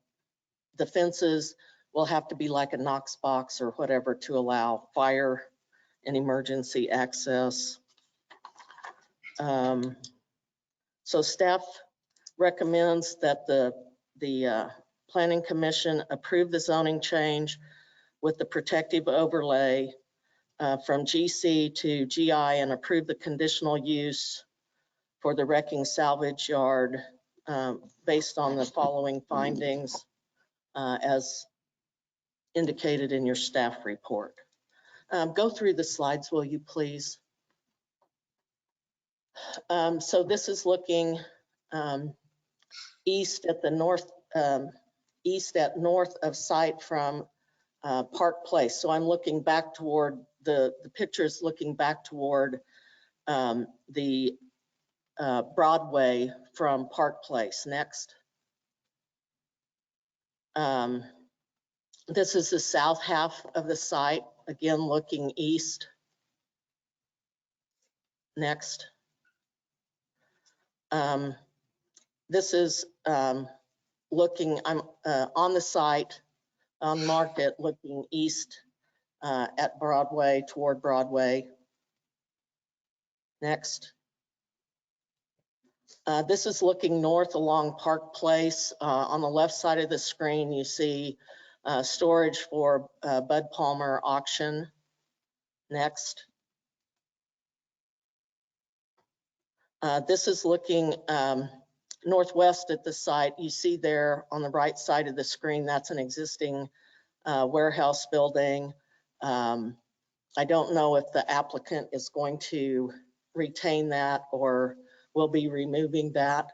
[SPEAKER 17] fences will have to be like a Knox box or whatever to allow fire and emergency access. So staff recommends that the Planning Commission approve the zoning change with the protective overlay from GC to GI, and approve the conditional use for the wrecking salvage yard based on the following findings as indicated in your staff report. Go through the slides, will you please? So this is looking east at the north, north of site from Park Place. So I'm looking back toward the pictures, looking back toward the Broadway from Park Place. Next. This is the south half of the site, again looking east. Next. This is looking, I'm on the site, on Market, looking east at Broadway, toward Broadway. Next. This is looking north along Park Place. On the left side of the screen, you see storage for Bud Palmer auction. Next. This is looking northwest at the site, you see there on the right side of the screen, that's an existing warehouse building. I don't know if the applicant is going to retain that or will be removing that.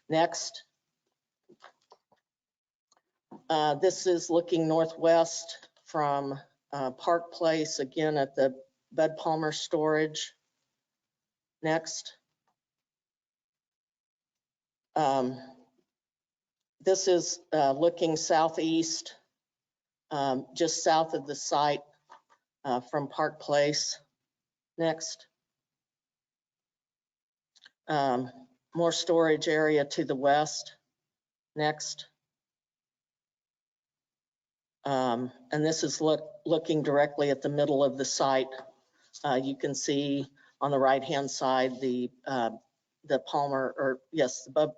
[SPEAKER 17] Next. This is looking northwest from Park Place, again at the Bud Palmer storage. Next. This is looking southeast, just south of the site from Park Place. Next. More storage area to the west. Next. And this is looking directly at the middle of the site. You can see on the right-hand side the Palmer, or yes, the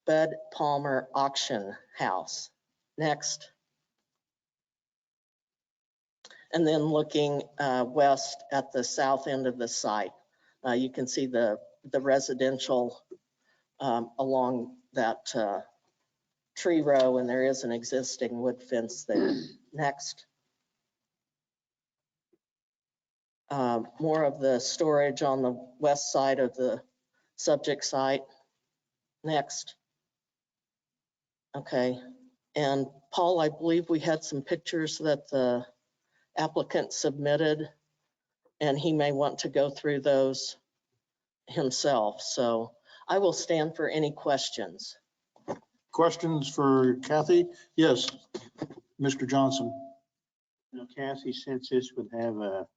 [SPEAKER 17] Bud Palmer auction house. Next. And then looking west at the south end of the site, you can see the residential along that tree row, and there is an existing wood fence there. Next. More of the storage on the west side of the subject site. Next. Okay. And Paul, I believe we had some pictures that the applicant submitted, and he may want to go through those himself. So I will stand for any questions.
[SPEAKER 2] Questions for Kathy? Yes, Mr. Johnson.
[SPEAKER 21] Now, Cassie, since this would have a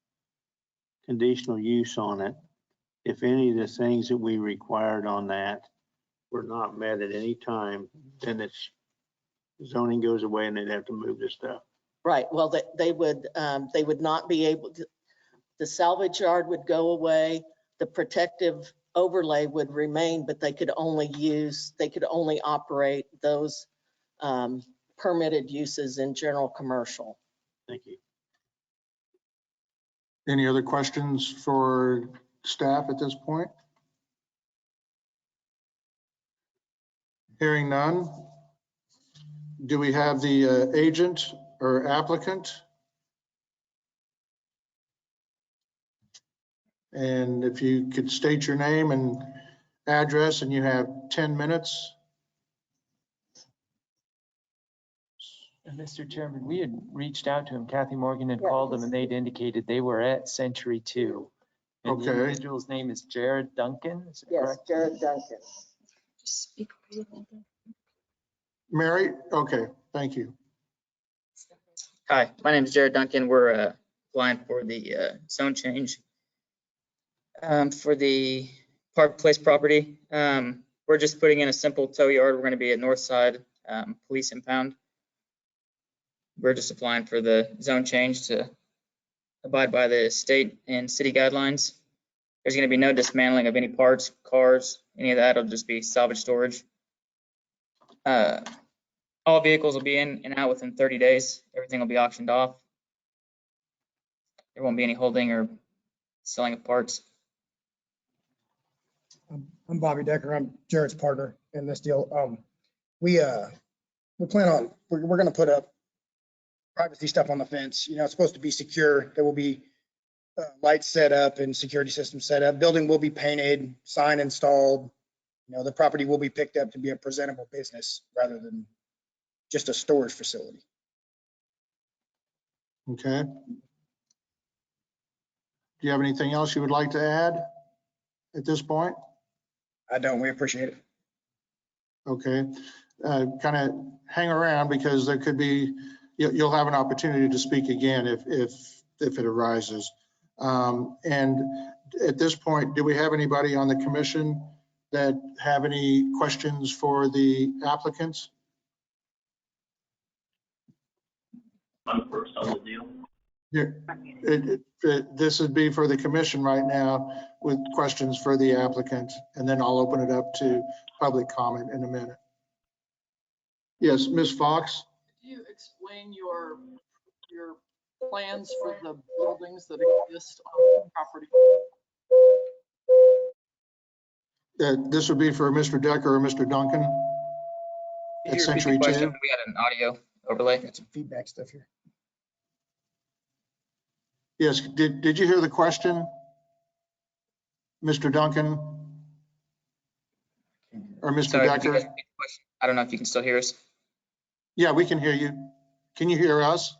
[SPEAKER 21] conditional use on it, if any of the things that we required on that were not met at any time, then it's zoning goes away and they'd have to move this stuff.
[SPEAKER 17] Right. Well, they would not be able to, the salvage yard would go away, the protective overlay would remain, but they could only operate those permitted uses in general commercial.
[SPEAKER 21] Thank you.
[SPEAKER 2] Any other questions for staff at this point? Hearing none. Do we have the agent or applicant? And if you could state your name and address, and you have 10 minutes.
[SPEAKER 7] Mr. Chairman, we had reached out to him. Kathy Morgan had called them, and they'd indicated they were at Century 2. And the individual's name is Jared Duncan. Is it correct?
[SPEAKER 17] Jared Duncan.
[SPEAKER 8] Just speak.
[SPEAKER 2] Mary? Okay, thank you.
[SPEAKER 5] Hi, my name is Jared Duncan. We're applying for the zone change for the Park Place property. We're just putting in a simple tow yard. We're going to be at north side police impound. We're just applying for the zone change to abide by the state and city guidelines. There's going to be no dismantling of any parts, cars, any of that. It'll just be salvage storage. All vehicles will be in and out within 30 days. Everything will be auctioned off. There won't be any holding or selling of parts.
[SPEAKER 13] I'm Bobby Decker. I'm Jared's partner in this deal. We plan on, we're going to put up privacy stuff on the fence. You know, it's supposed to be secure. There will be lights set up and security systems set up. Building will be painted, sign installed. You know, the property will be picked up to be a presentable business rather than just a storage facility.
[SPEAKER 2] Okay. Do you have anything else you would like to add at this point?
[SPEAKER 13] I don't. We appreciate it.
[SPEAKER 2] Okay. Kind of hang around because there could be, you'll have an opportunity to speak again if it arises. And at this point, do we have anybody on the commission that have any questions for the applicants?
[SPEAKER 21] I'm first on the deal.
[SPEAKER 2] This would be for the commission right now with questions for the applicant, and then I'll open it up to public comment in a minute. Yes, Ms. Fox.
[SPEAKER 23] Could you explain your plans for the buildings that exist on the property?
[SPEAKER 2] This would be for Mr. Decker or Mr. Duncan
[SPEAKER 5] Could
[SPEAKER 2] at
[SPEAKER 5] you repeat
[SPEAKER 2] Century
[SPEAKER 5] the question?
[SPEAKER 2] 2.
[SPEAKER 5] We had an audio overlay.
[SPEAKER 13] Got some feedback stuff here.
[SPEAKER 2] Yes, did you hear the question, Mr. Duncan or Mr.
[SPEAKER 5] Sorry, could you guys
[SPEAKER 2] Decker?
[SPEAKER 5] repeat the question? I don't know if you can still hear us.
[SPEAKER 2] Yeah, we can hear you. Can you hear us?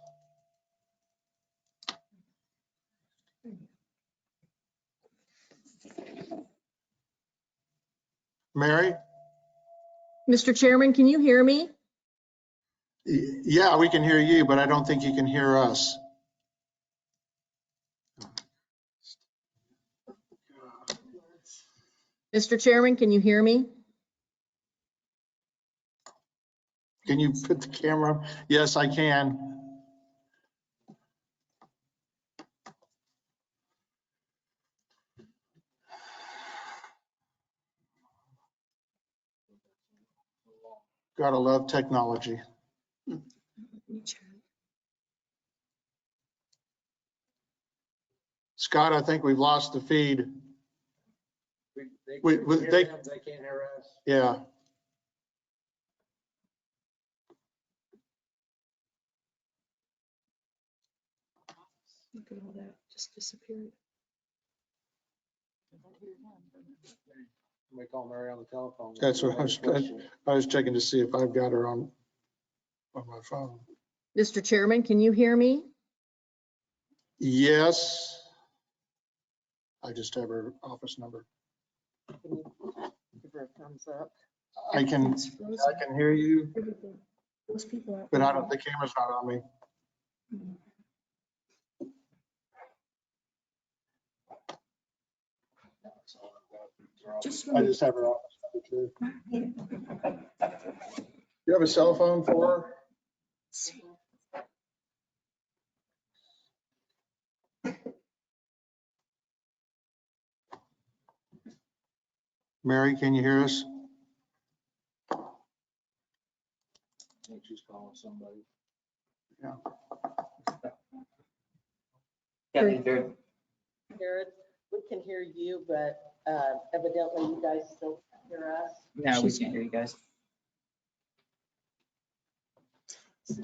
[SPEAKER 2] Mary?
[SPEAKER 8] Mr. Chairman, can you hear me?
[SPEAKER 2] Yeah, we can hear you, but I don't think you can hear us.
[SPEAKER 8] Mr. Chairman, can you hear me?
[SPEAKER 2] Can you put the camera? Yes, I can. Gotta love technology. Scott, I think we've lost the feed.
[SPEAKER 16] They
[SPEAKER 2] We-
[SPEAKER 16] can't
[SPEAKER 2] we-
[SPEAKER 16] hear
[SPEAKER 2] they-
[SPEAKER 16] them, they can't hear us.
[SPEAKER 2] Yeah.
[SPEAKER 8] Look at all that, just disappeared.
[SPEAKER 16] We call Mary on the telephone.
[SPEAKER 2] That's what I was checking to see if I've got her on my phone.
[SPEAKER 8] Mr. Chairman, can you hear me?
[SPEAKER 2] Yes. I just have her office number.
[SPEAKER 17] Can you give her a thumbs up?
[SPEAKER 2] I can hear you,
[SPEAKER 8] Those people are.
[SPEAKER 2] but the camera's not on me. I just have her office number too. You have a cell phone for her? Mary, can you hear us?
[SPEAKER 16] I think she's calling somebody.
[SPEAKER 2] Yeah.
[SPEAKER 5] Jared.
[SPEAKER 17] Jared, we can hear you, but evidently you guys still can't hear us.
[SPEAKER 5] No, we can't hear you guys.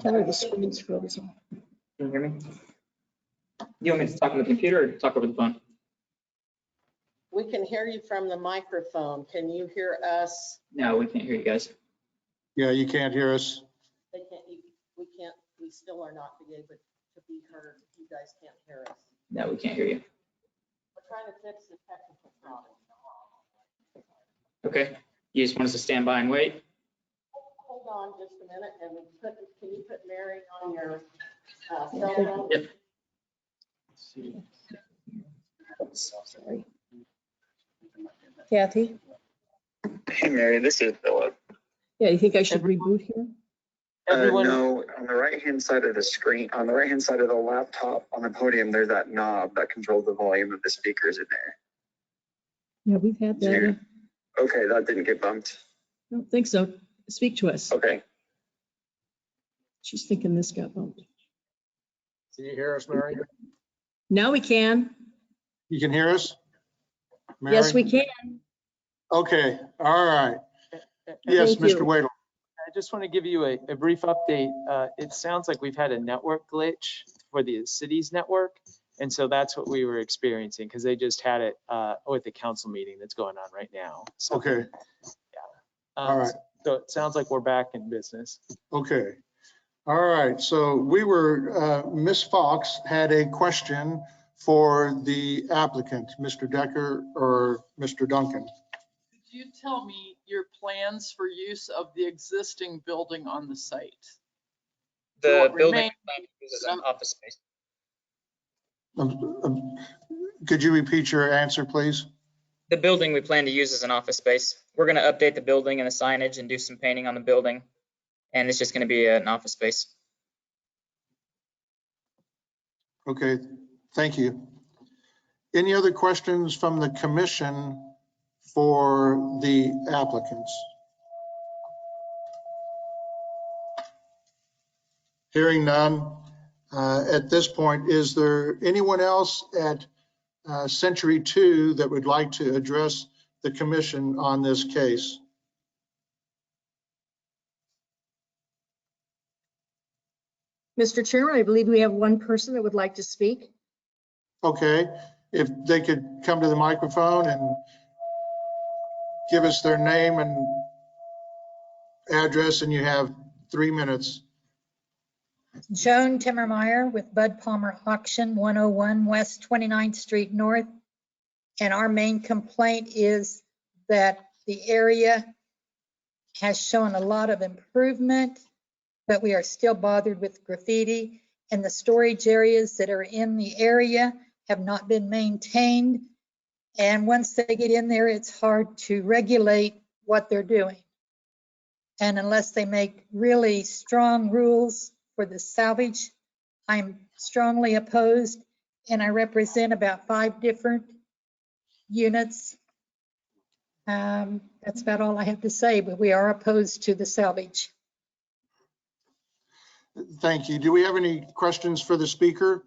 [SPEAKER 8] Tell her the screen's frozen.
[SPEAKER 5] Can you hear me? You want me to talk on the computer or talk over the phone?
[SPEAKER 17] We can hear you from the microphone. Can you hear us?
[SPEAKER 5] No, we can't hear you guys.
[SPEAKER 2] Yeah, you can't hear us.
[SPEAKER 17] They can't, we still are not able to be heard. You guys can't hear us.
[SPEAKER 5] No, we can't hear you.
[SPEAKER 17] We're trying to fix the technical problem.
[SPEAKER 5] Okay. You just want us to stand by and wait?
[SPEAKER 17] Hold on just a minute and can you put Mary on your cell phone?
[SPEAKER 5] Yep.
[SPEAKER 8] Sorry. Kathy?
[SPEAKER 4] Hey, Mary, this is Philip.
[SPEAKER 8] Yeah, you think I should reboot here?
[SPEAKER 4] No, on the right-hand side of the screen, on the right-hand side of the laptop on the podium, there's that knob that controls the volume of the speakers in there.
[SPEAKER 8] Yeah, we've had that.
[SPEAKER 4] Okay, that didn't get bumped.
[SPEAKER 8] I don't think so. Speak to us.
[SPEAKER 4] Okay.
[SPEAKER 8] She's thinking this got bumped.
[SPEAKER 16] Can you hear us, Mary?
[SPEAKER 8] Now we can.
[SPEAKER 2] You can hear us? Mary?
[SPEAKER 8] Yes, we can.
[SPEAKER 2] Okay, all right. Yes,
[SPEAKER 8] Thank you.
[SPEAKER 2] Mr. Wadle.
[SPEAKER 7] I just want to give you a brief update. It sounds like we've had a network glitch for the city's network. And so that's what we were experiencing because they just had it with the council meeting that's going on right now. So,
[SPEAKER 2] Okay.
[SPEAKER 7] yeah.
[SPEAKER 2] All right.
[SPEAKER 7] So it sounds like we're back in business.
[SPEAKER 2] Okay. All right. So Ms. Fox had a question for the applicant, Mr. Decker or Mr. Duncan.
[SPEAKER 23] Could you tell me your plans for use of the existing building on the site?
[SPEAKER 5] The building uses an office space.
[SPEAKER 2] Could you repeat your answer, please?
[SPEAKER 5] The building we plan to use as an office space. We're going to update the building and the signage and do some painting on the building. And it's just going to be an office space.
[SPEAKER 2] Okay, thank you. Any other questions from the commission for the applicants? Hearing none. At this point, is there anyone else at Century 2 that would like to address the commission on this case?
[SPEAKER 8] Mr. Chairman, I believe we have one person that would like to speak.
[SPEAKER 2] Okay, if they could come to the microphone and give us their name and address, and you have 3 minutes.
[SPEAKER 3] Joan Timmermeyer with Bud Palmer Auction, 101 West 29th Street North. And our main complaint is that the area has shown a lot of improvement, but we are still bothered with graffiti, and the storage areas that are in the area have not been maintained. And once they get in there, it's hard to regulate what they're doing. And unless they make really strong rules for the salvage, I'm strongly opposed, and I represent about 5 different units. That's about all I have to say, but we are opposed to the salvage.
[SPEAKER 2] Thank you. Do we have any questions for the speaker?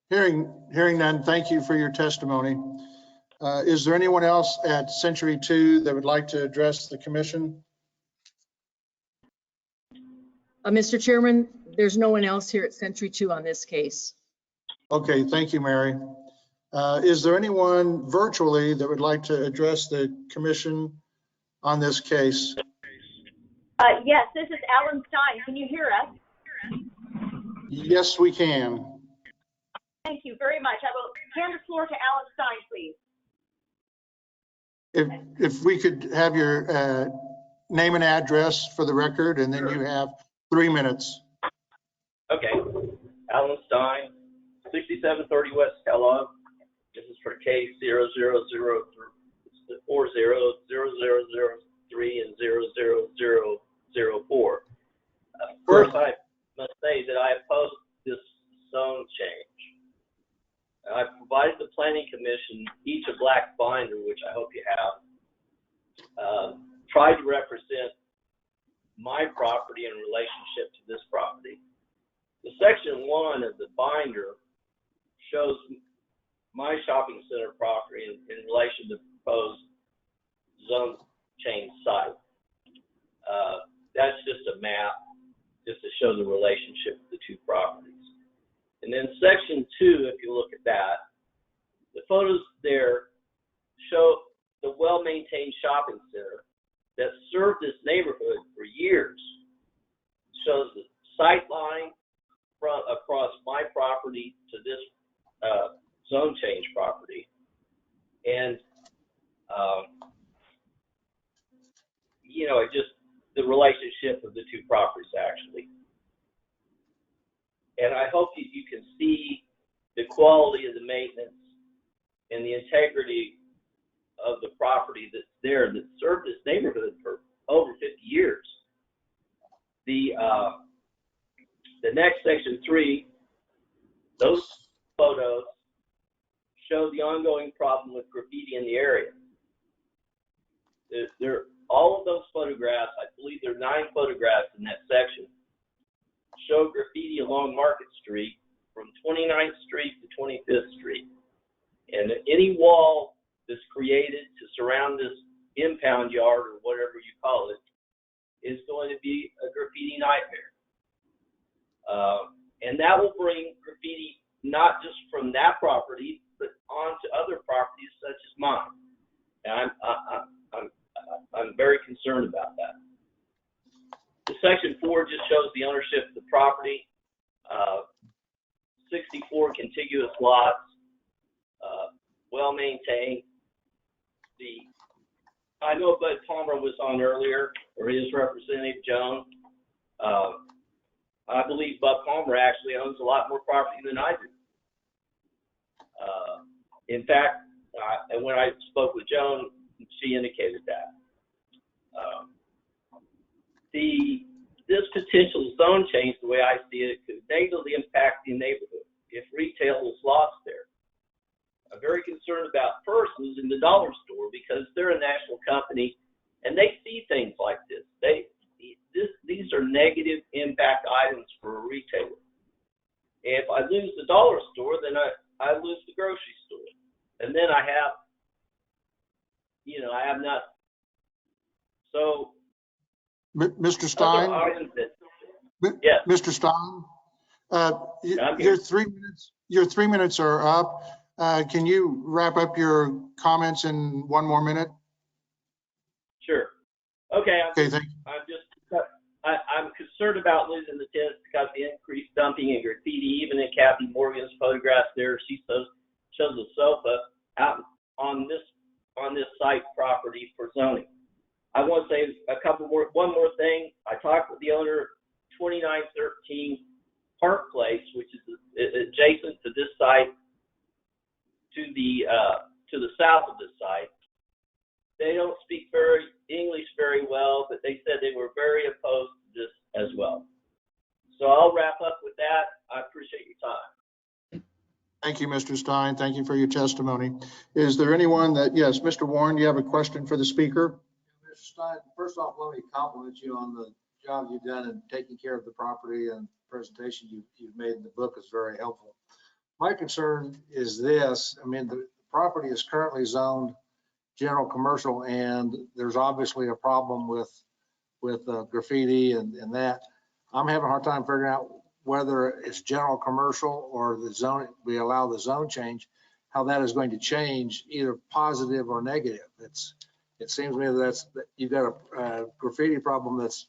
[SPEAKER 2] Hearing none, thank you for your testimony. Is there anyone else at Century 2 that would like to address the commission?
[SPEAKER 8] Mr. Chairman, there's no one else here at Century 2 on this case.
[SPEAKER 2] Okay, thank you, Mary. Is there anyone virtually that would like to address the commission on this case?
[SPEAKER 19] Yes, this is Alan Stein. Can you hear us?
[SPEAKER 2] Yes, we can.
[SPEAKER 19] Thank you very much. I will hand the floor to Alan Stein, please.
[SPEAKER 2] If we could have your name and address for the record, and then you have 3 minutes.
[SPEAKER 20] Okay. Alan Stein, 6730 West Kellogg. This is for case 00003 and 00004. First, I must say that I oppose this zone change. I provided the Planning Commission each a black binder, which I hope you have, tried to represent my property in relationship to this property. The section 1 of the binder shows my shopping center property in relation to proposed zone change site. That's just a map, just to show the relationship of the 2 properties. And then section 2, if you look at that, the photos there show the well-maintained shopping center that served this neighborhood for years. Shows the sight line across my property to this zone change property. And, you know, it just, the relationship of the 2 properties actually. And I hope that you can see the quality of the maintenance and the integrity of the property that's there that served this neighborhood for over 50 years. The next section 3, those photos show the ongoing problem with graffiti in the area. All of those photographs, I believe there are 9 photographs in that section, show graffiti along Market Street from 29th Street to 25th Street. And any wall that's created to surround this impound yard or whatever you call it is going to be a graffiti nightmare. And that will bring graffiti not just from that property, but onto other properties such as mine. And I'm very concerned about that. The section 4 just shows the ownership of the property, 64 contiguous lots, well maintained. I know Bud Palmer was on earlier, or his representative Joan. I believe Bud Palmer actually owns a lot more property than I do. In fact, and when I spoke with Joan, she indicated that. This potential zone change, the way I see it, could negatively impact the neighborhood if retail was lost there. I'm very concerned about persons in the dollar store because they're a national company and they see things like this. These are negative impact items for a retailer. If I lose the dollar store, then I lose the grocery store. And then I have, I have not. So.
[SPEAKER 2] Mr. Stein?
[SPEAKER 20] Yes.
[SPEAKER 2] Mr. Stein? Your 3 minutes are up. Can you wrap up your comments in 1 more minute?
[SPEAKER 20] Sure. Okay.
[SPEAKER 2] Thank you.
[SPEAKER 20] I'm concerned about losing the tenants because of the increased dumping and graffiti. Even in Kathy Morgan's photographs there, she shows a sofa out on this site property for zoning. I want to say one more thing. I talked with the owner, 2913 Park Place, which is adjacent to this site, to the south of this site. They don't speak English very well, but they said they were very opposed to this as well. So I'll wrap up with that. I appreciate your time.
[SPEAKER 2] Thank you, Mr. Stein. Thank you for your testimony. Is there anyone yes, Mr. Warren, you have a question for the speaker?
[SPEAKER 16] Mr. Stein, first off, let me compliment you on the job you've done in taking care of the property, and presentation you've made in the book is very helpful. My concern is this. I mean, the property is currently zoned general commercial, and there's obviously a problem with graffiti and that. I'm having a hard time figuring out whether it's general commercial or the zone, we allow the zone change, how that is going to change, either positive or negative. It seems to me that you've got a graffiti problem that's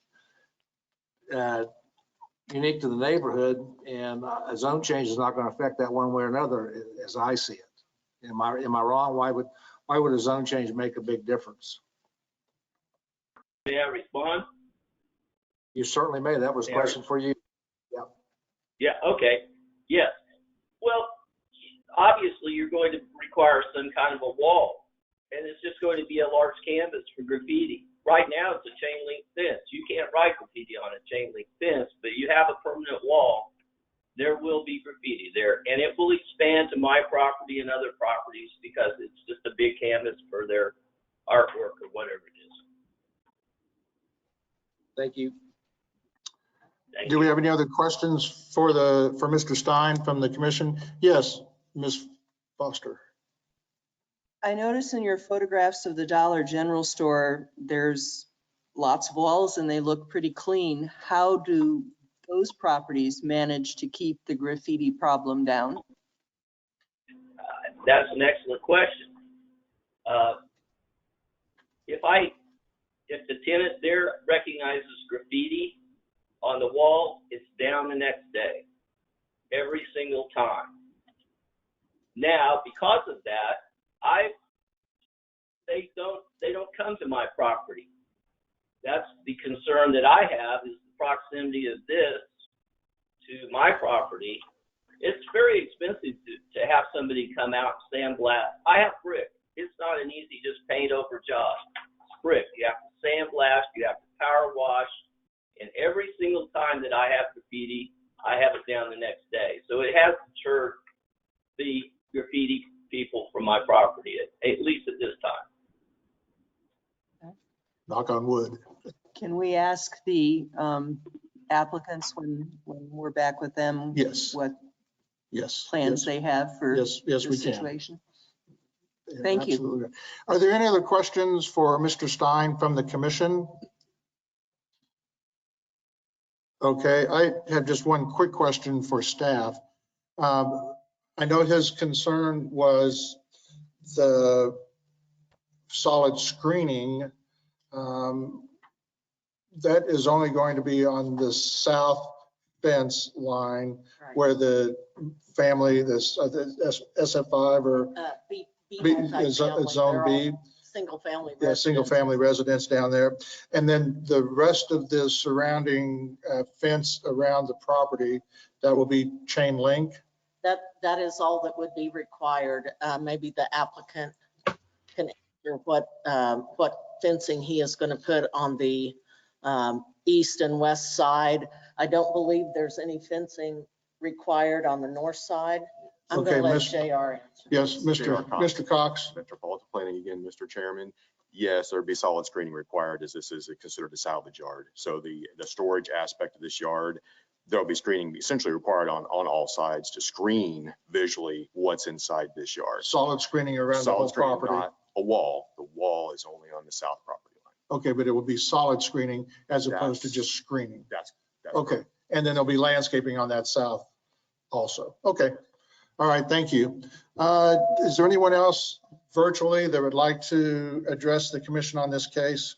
[SPEAKER 16] unique to the neighborhood, and a zone change is not going to affect that one way or another, as I see it. Am I wrong? Why would a zone change make a big difference?
[SPEAKER 20] May I respond?
[SPEAKER 16] You certainly may. That was a question for you. Yeah.
[SPEAKER 20] Yeah. Okay. Yes. Well, obviously you're going to require some kind of a wall, and it's just going to be a large canvas for graffiti. Right now it's a chain link fence. You can't write graffiti on a chain link fence, but you have a permanent wall. There will be graffiti there, and it will expand to my property and other properties because it's just a big canvas for their artwork or whatever it is.
[SPEAKER 16] Thank you.
[SPEAKER 2] Do we have any other questions for Mr. Stein from the commission? Yes, Ms. Foster.
[SPEAKER 18] I notice in your photographs of the Dollar General store, there's lots of walls and they look pretty clean. How do those properties manage to keep the graffiti problem down?
[SPEAKER 20] That's an excellent question. If the tenant there recognizes graffiti on the wall, it's down the next day, every single time. Now, because of that, they don't come to my property. That's the concern that I have, is the proximity of this to my property. It's very expensive to have somebody come out and sandblast. I have brick. It's not an easy just paint over job. It's brick. You have to sandblast, you have to power wash, and every single time that I have graffiti, I have it down the next day. So it has deterred the graffiti people from my property, at least at this time.
[SPEAKER 2] Knock on wood.
[SPEAKER 18] Can we ask the applicants when we're back with them?
[SPEAKER 2] Yes.
[SPEAKER 18] What
[SPEAKER 2] yes
[SPEAKER 18] plans they have for
[SPEAKER 2] yes,
[SPEAKER 18] the
[SPEAKER 2] we
[SPEAKER 18] situation?
[SPEAKER 2] Can.
[SPEAKER 18] Thank
[SPEAKER 2] Absolutely.
[SPEAKER 18] you.
[SPEAKER 2] Are there any other questions for Mr. Stein from the commission? Okay, I have just one quick question for staff. I know his concern was the solid screening. That is only going to be on the south fence line, right, where the family, this SF5 or
[SPEAKER 17] B
[SPEAKER 2] is zone B.
[SPEAKER 17] Single family
[SPEAKER 2] residence. Yeah, single family residence down there. And then the rest of the surrounding fence around the property, that will be chain link.
[SPEAKER 17] That is all that would be required. Maybe the applicant can answer what fencing he is going to put on the east and west side. I don't believe there's any fencing required on the north side. I'm going to let JR answer.
[SPEAKER 2] Yes, Mr. Cox.
[SPEAKER 1] Metropolitan Planning again, Mr. Chairman. Yes, there'd be solid screening required, as this is considered a salvage yard. So the storage aspect of this yard there'll be screening essentially required on all sides to screen visually what's inside this yard.
[SPEAKER 2] Solid screening around the
[SPEAKER 1] Solid
[SPEAKER 2] whole
[SPEAKER 1] screening,
[SPEAKER 2] property.
[SPEAKER 1] not a wall. The wall is only on the south property line.
[SPEAKER 2] Okay, but it will be solid screening as opposed to
[SPEAKER 1] That's-
[SPEAKER 2] just screening.
[SPEAKER 1] That's
[SPEAKER 2] Okay, and then there'll be landscaping on that south also. Okay, all right, thank you. Is there anyone else virtually that would like to address the commission on this case?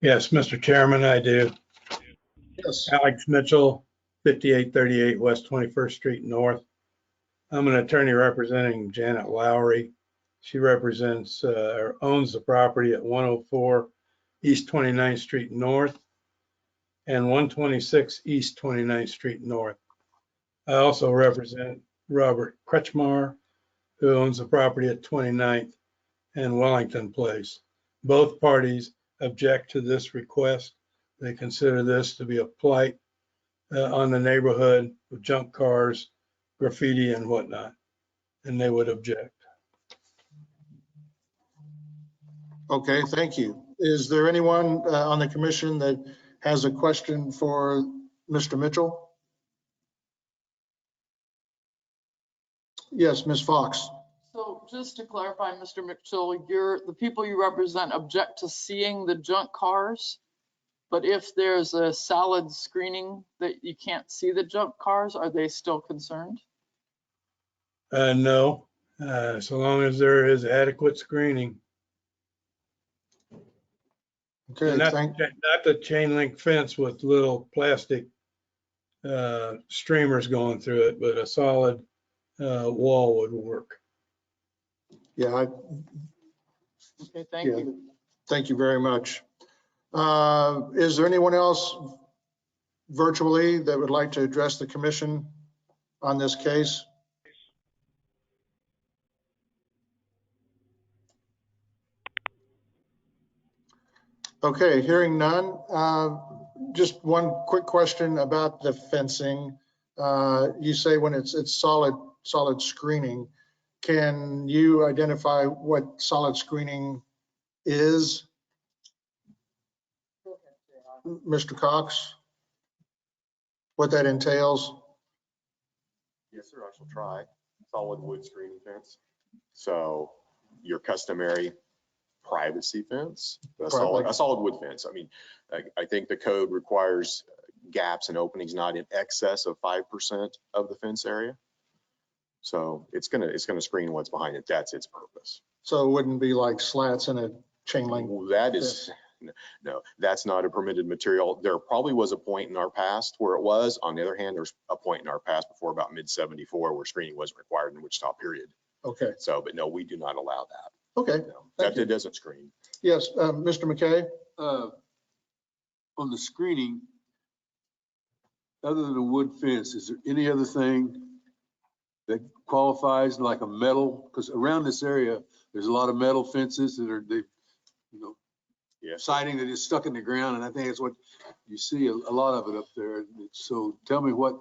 [SPEAKER 6] Yes, Mr. Chairman, I do.
[SPEAKER 2] Yes.
[SPEAKER 6] Alex Mitchell, 5838 West 21st Street North. I'm an attorney representing Janet Lowry. She represents or owns the property at 104 East 29th Street North and 126 East 29th Street North. I also represent Robert Kretschmar, who owns the property at 29th and Wellington Place. Both parties object to this request. They consider this to be a blight on the neighborhood with junk cars, graffiti and whatnot, and they would object.
[SPEAKER 2] Okay, thank you. Is there anyone on the commission that has a question for Mr. Mitchell? Yes, Ms. Fox.
[SPEAKER 23] So just to clarify, Mr. Mitchell, the people you represent object to seeing the junk cars, but if there's a solid screening that you can't see the junk cars, are they still concerned?
[SPEAKER 6] No, so long as there is adequate screening.
[SPEAKER 2] Okay,
[SPEAKER 6] not the chain link fence with little plastic streamers going through it, but a solid wall would work.
[SPEAKER 2] Yeah.
[SPEAKER 23] Okay, thank you.
[SPEAKER 2] Thank you very much. Is there anyone else virtually that would like to address the commission on this case? Okay, hearing none. Just one quick question about the fencing. You say when it's solid screening. Can you identify what solid screening is? Mr. Cox, what that entails?
[SPEAKER 1] Yes, sir, I shall try. Solid wood screening fence. So your customary privacy fence, a solid wood fence. I mean, I think the code requires gaps and openings not in excess of 5% of the fence area. So it's gonna screen what's behind it. That's its purpose.
[SPEAKER 2] So it wouldn't be like slats in a chain link?
[SPEAKER 1] That is, no, that's not a permitted material. There probably was a point in our past where it was. On the other hand, there's a point in our past before about mid-74 where screening wasn't required in Wichita, period.
[SPEAKER 2] Okay.
[SPEAKER 1] So, but no, we do not allow that.
[SPEAKER 2] Okay.
[SPEAKER 1] No, that doesn't screen.
[SPEAKER 2] Yes, Mr. McKay?
[SPEAKER 14] On the screening, other than a wood fence, is there any other thing that qualifies like a metal? Because around this area, there's a lot of metal fences that are, siding that is stuck in the ground, and I think that's what you see a lot of it up there. So tell me what.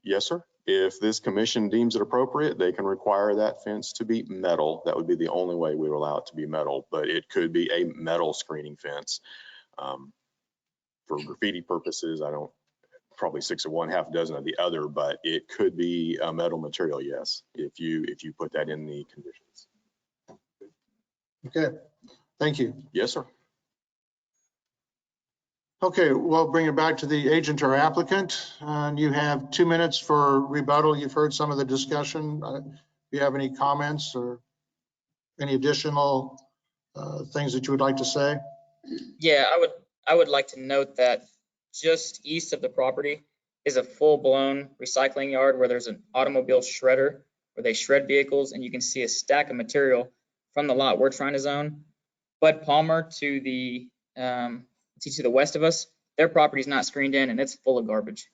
[SPEAKER 1] Yes, sir. If this commission deems it appropriate, they can require that fence to be metal. That would be the only way we would allow it to be metal, but it could be a metal screening fence. For graffiti purposes, I don't, probably 6 of one, half a dozen of the other, but it could be a metal material, yes, if you put that in the conditions.
[SPEAKER 2] Okay, thank you.
[SPEAKER 1] Yes, sir.
[SPEAKER 2] Okay, we'll bring it back to the agent or applicant. And you have 2 minutes for rebuttal. You've heard some of the discussion. Do you have any comments or any additional things that you would like to say?
[SPEAKER 5] Yeah, I would like to note that just east of the property is a full-blown recycling yard where there's an automobile shredder where they shred vehicles, and you can see a stack of material from the lot we're trying to zone. Bud Palmer to the west of us, their property's not screened in and it's full of garbage.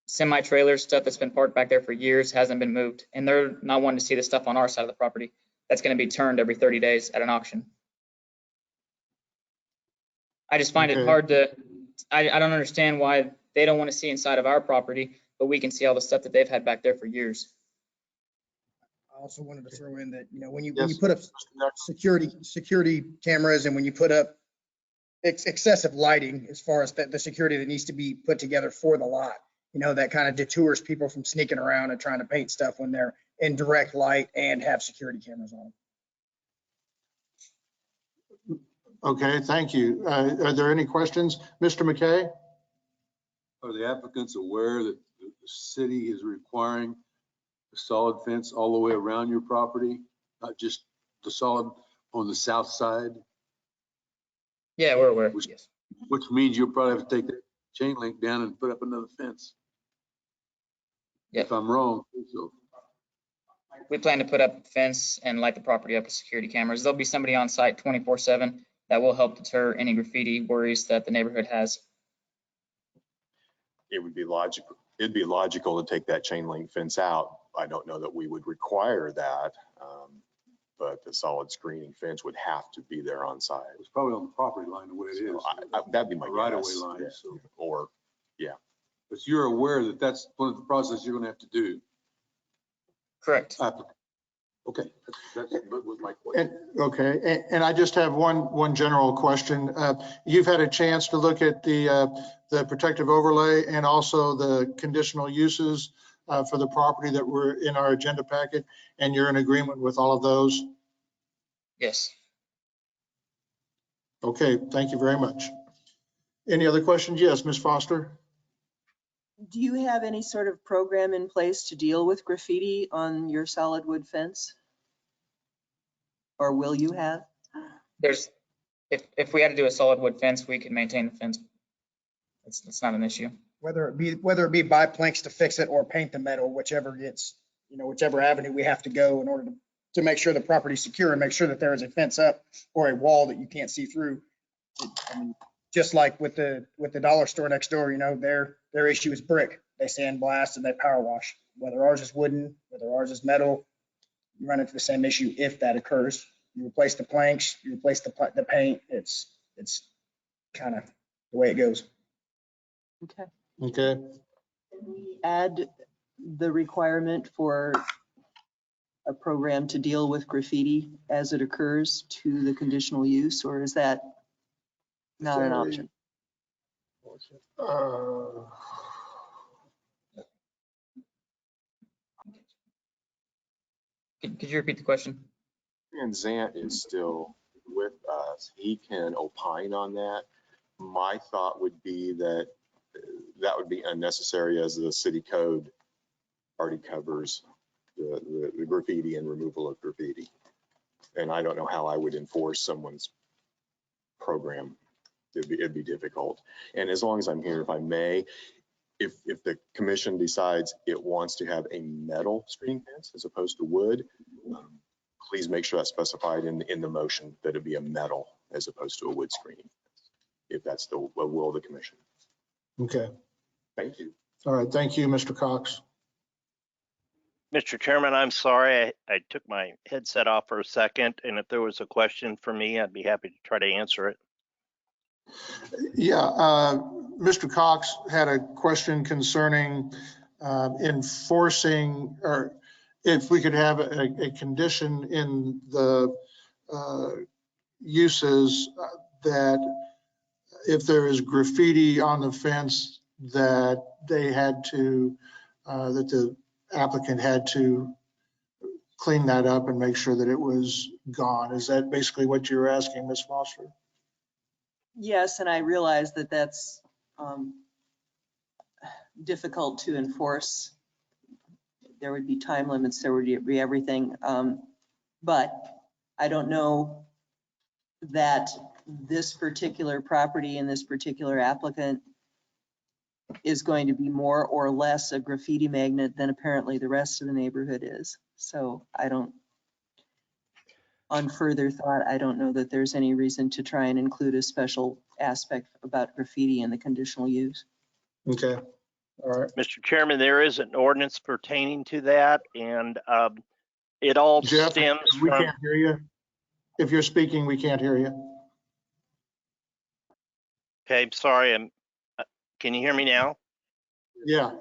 [SPEAKER 5] Semi-trailer stuff that's been parked back there for years hasn't been moved, and they're not wanting to see the stuff on our side of the property that's going to be turned every 30 days at an auction. I just find it hard to, I don't understand why they don't want to see inside of our property, but we can see all the stuff that they've had back there for years.
[SPEAKER 13] I also wanted to throw in that, when you put up security cameras and when you put up excessive lighting as far as the security that needs to be put together for the lot. You know, that kind of detours people from sneaking around and trying to paint stuff when they're in direct light and have security cameras on them.
[SPEAKER 2] Okay, thank you. Are there any questions? Mr. McKay?
[SPEAKER 14] Are the applicants aware that the city is requiring a solid fence all the way around your property, not just the solid on the south side?
[SPEAKER 5] Yeah, we're aware. Yes.
[SPEAKER 14] Which means you'll probably have to take that chain link down and put up another fence.
[SPEAKER 5] Yep.
[SPEAKER 14] If I'm wrong, so.
[SPEAKER 5] We plan to put up a fence and light the property up with security cameras. There'll be somebody on site 24/7 that will help deter any graffiti worries that the neighborhood has.
[SPEAKER 1] It would be logical. It'd be logical to take that chain link fence out. I don't know that we would require that, but the solid screening fence would have to be there on site.
[SPEAKER 14] It's probably on the property line the way it
[SPEAKER 1] So
[SPEAKER 14] is.
[SPEAKER 1] that'd be my
[SPEAKER 14] right of
[SPEAKER 1] guess.
[SPEAKER 14] way line.
[SPEAKER 1] Yeah.
[SPEAKER 14] So.
[SPEAKER 1] Or, yeah.
[SPEAKER 14] But you're aware that that's one of the processes you're going to have to do.
[SPEAKER 5] Correct.
[SPEAKER 14] Okay, that was my question.
[SPEAKER 2] Okay, and I just have one general question. You've had a chance to look at the protective overlay and also the conditional uses for the property that were in our agenda packet, and you're in agreement with all of those?
[SPEAKER 5] Yes.
[SPEAKER 2] Okay, thank you very much. Any other questions? Yes, Ms. Foster?
[SPEAKER 18] Do you have any sort of program in place to deal with graffiti on your solid wood fence? Or will you have?
[SPEAKER 5] There's, if we had to do a solid wood fence, we could maintain the fence. It's not an issue.
[SPEAKER 13] Whether it be buy planks to fix it or paint the metal, whichever gets, whichever avenue we have to go in order to make sure the property's secure and make sure that there is a fence up or a wall that you can't see through. I mean, just like with the dollar store next door, their issue is brick. They sandblast and they power wash. Whether ours is wooden, whether ours is metal, you run into the same issue if that occurs. You replace the planks, you replace the paint. It's kind of the way it goes.
[SPEAKER 18] Okay.
[SPEAKER 2] Okay.
[SPEAKER 18] Can we add the requirement for a program to deal with graffiti as it occurs to the conditional use, or is that not an option?
[SPEAKER 5] Could you repeat the question?
[SPEAKER 1] And Zant is still with us. He can opine on that. My thought would be that that would be unnecessary, as the city code already covers the graffiti and removal of graffiti. And I don't know how I would enforce someone's program. It'd be difficult. And as long as I'm here, if I may, if the commission decides it wants to have a metal screening fence as opposed to wood, please make sure that's specified in the motion that it be a metal as opposed to a wood screening, if that's the will of the commission.
[SPEAKER 2] Okay.
[SPEAKER 1] Thank you.
[SPEAKER 2] All right. Thank you, Mr. Cox.
[SPEAKER 9] Mr. Chairman, I'm sorry. I took my headset off for a second, and if there was a question for me, I'd be happy to try to answer it.
[SPEAKER 2] Yeah, Mr. Cox had a question concerning enforcing, or if we could have a condition in the uses that if there is graffiti on the fence, that they had to, that the applicant had to clean that up and make sure that it was gone. Is that basically what you're asking, Ms. Foster?
[SPEAKER 18] Yes, and I realize that that's difficult to enforce. There would be time limits, there would be everything. But I don't know that this particular property and this particular applicant is going to be more or less a graffiti magnet than apparently the rest of the neighborhood is. So on further thought, I don't know that there's any reason to try and include a special aspect about graffiti in the conditional use.
[SPEAKER 2] Okay. All right.
[SPEAKER 9] Mr. Chairman, there is an ordinance pertaining to that, and it all
[SPEAKER 2] Jeff,
[SPEAKER 9] stems
[SPEAKER 2] we
[SPEAKER 9] from.
[SPEAKER 2] can't hear you. If you're speaking, we can't hear you.
[SPEAKER 9] Okay, sorry. Can you hear me now?
[SPEAKER 2] Yeah.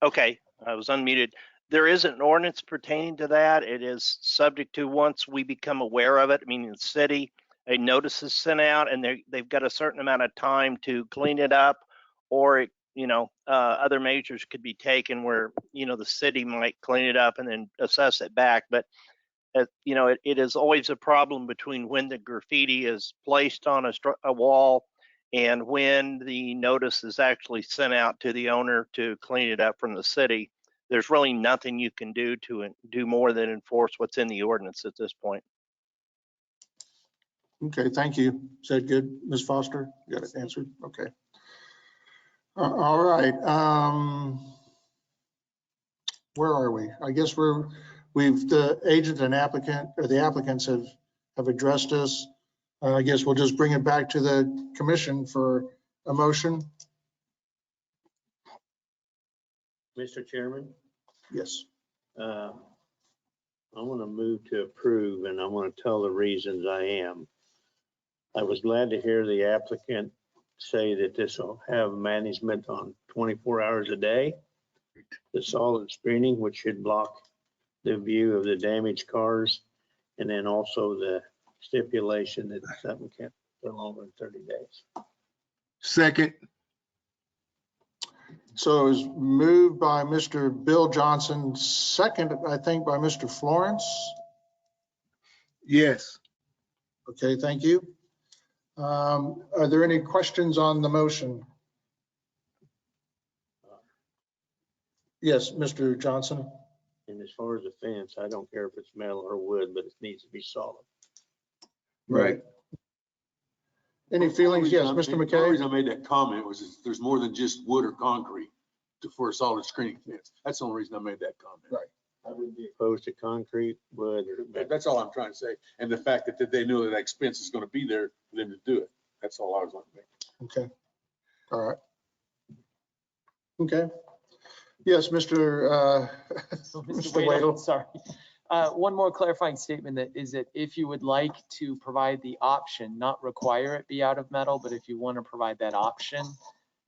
[SPEAKER 9] Okay, I was unmuted. There is an ordinance pertaining to that. It is subject to, once we become aware of it, meaning the city, a notice is sent out and they've got a certain amount of time to clean it up, or other measures could be taken where, the city might clean it up and then assess it back. But, it is always a problem between when the graffiti is placed on a wall and when the notice is actually sent out to the owner to clean it up from the city. There's really nothing you can do to do more than enforce what's in the ordinance at this point.
[SPEAKER 2] Okay, thank you. Is that good, Ms. Foster? You got it answered? Okay. All right. Where are we? I guess the agent and applicant, or the applicants have addressed us. I guess we'll just bring it back to the commission for a motion.
[SPEAKER 21] Mr. Chairman?
[SPEAKER 2] Yes.
[SPEAKER 21] I want to move to approve, and I want to tell the reasons I am. I was glad to hear the applicant say that this will have management on 24 hours a day. The solid screening, which should block the view of the damaged cars, and then also the stipulation that something can't go longer than 30 days.
[SPEAKER 2] Second. So it was moved by Mr. Bill Johnson, second, I think, by Mr. Florence.
[SPEAKER 6] Yes.
[SPEAKER 2] Okay, thank you. Are there any questions on the motion? Yes, Mr. Johnson.
[SPEAKER 21] And as far as the fence, I don't care if it's metal or wood, but it needs to be solid.
[SPEAKER 2] Right. Any feelings? Yes, Mr.
[SPEAKER 14] The only
[SPEAKER 2] McKay?
[SPEAKER 14] reason I made that comment was there's more than just wood or concrete for a solid screening fence. That's the only reason I made that comment.
[SPEAKER 2] Right.
[SPEAKER 21] I wouldn't be opposed to concrete, wood, or.
[SPEAKER 14] That's all I'm trying to say. And the fact that they know that expense is going to be there for them to do it. That's all I was wanting to make.
[SPEAKER 2] Okay. All right. Okay. Yes, Mr. Mr. Wadle.
[SPEAKER 7] Sorry. One more clarifying statement that if you would like to provide the option, not require it be out of metal, but if you want to provide that option,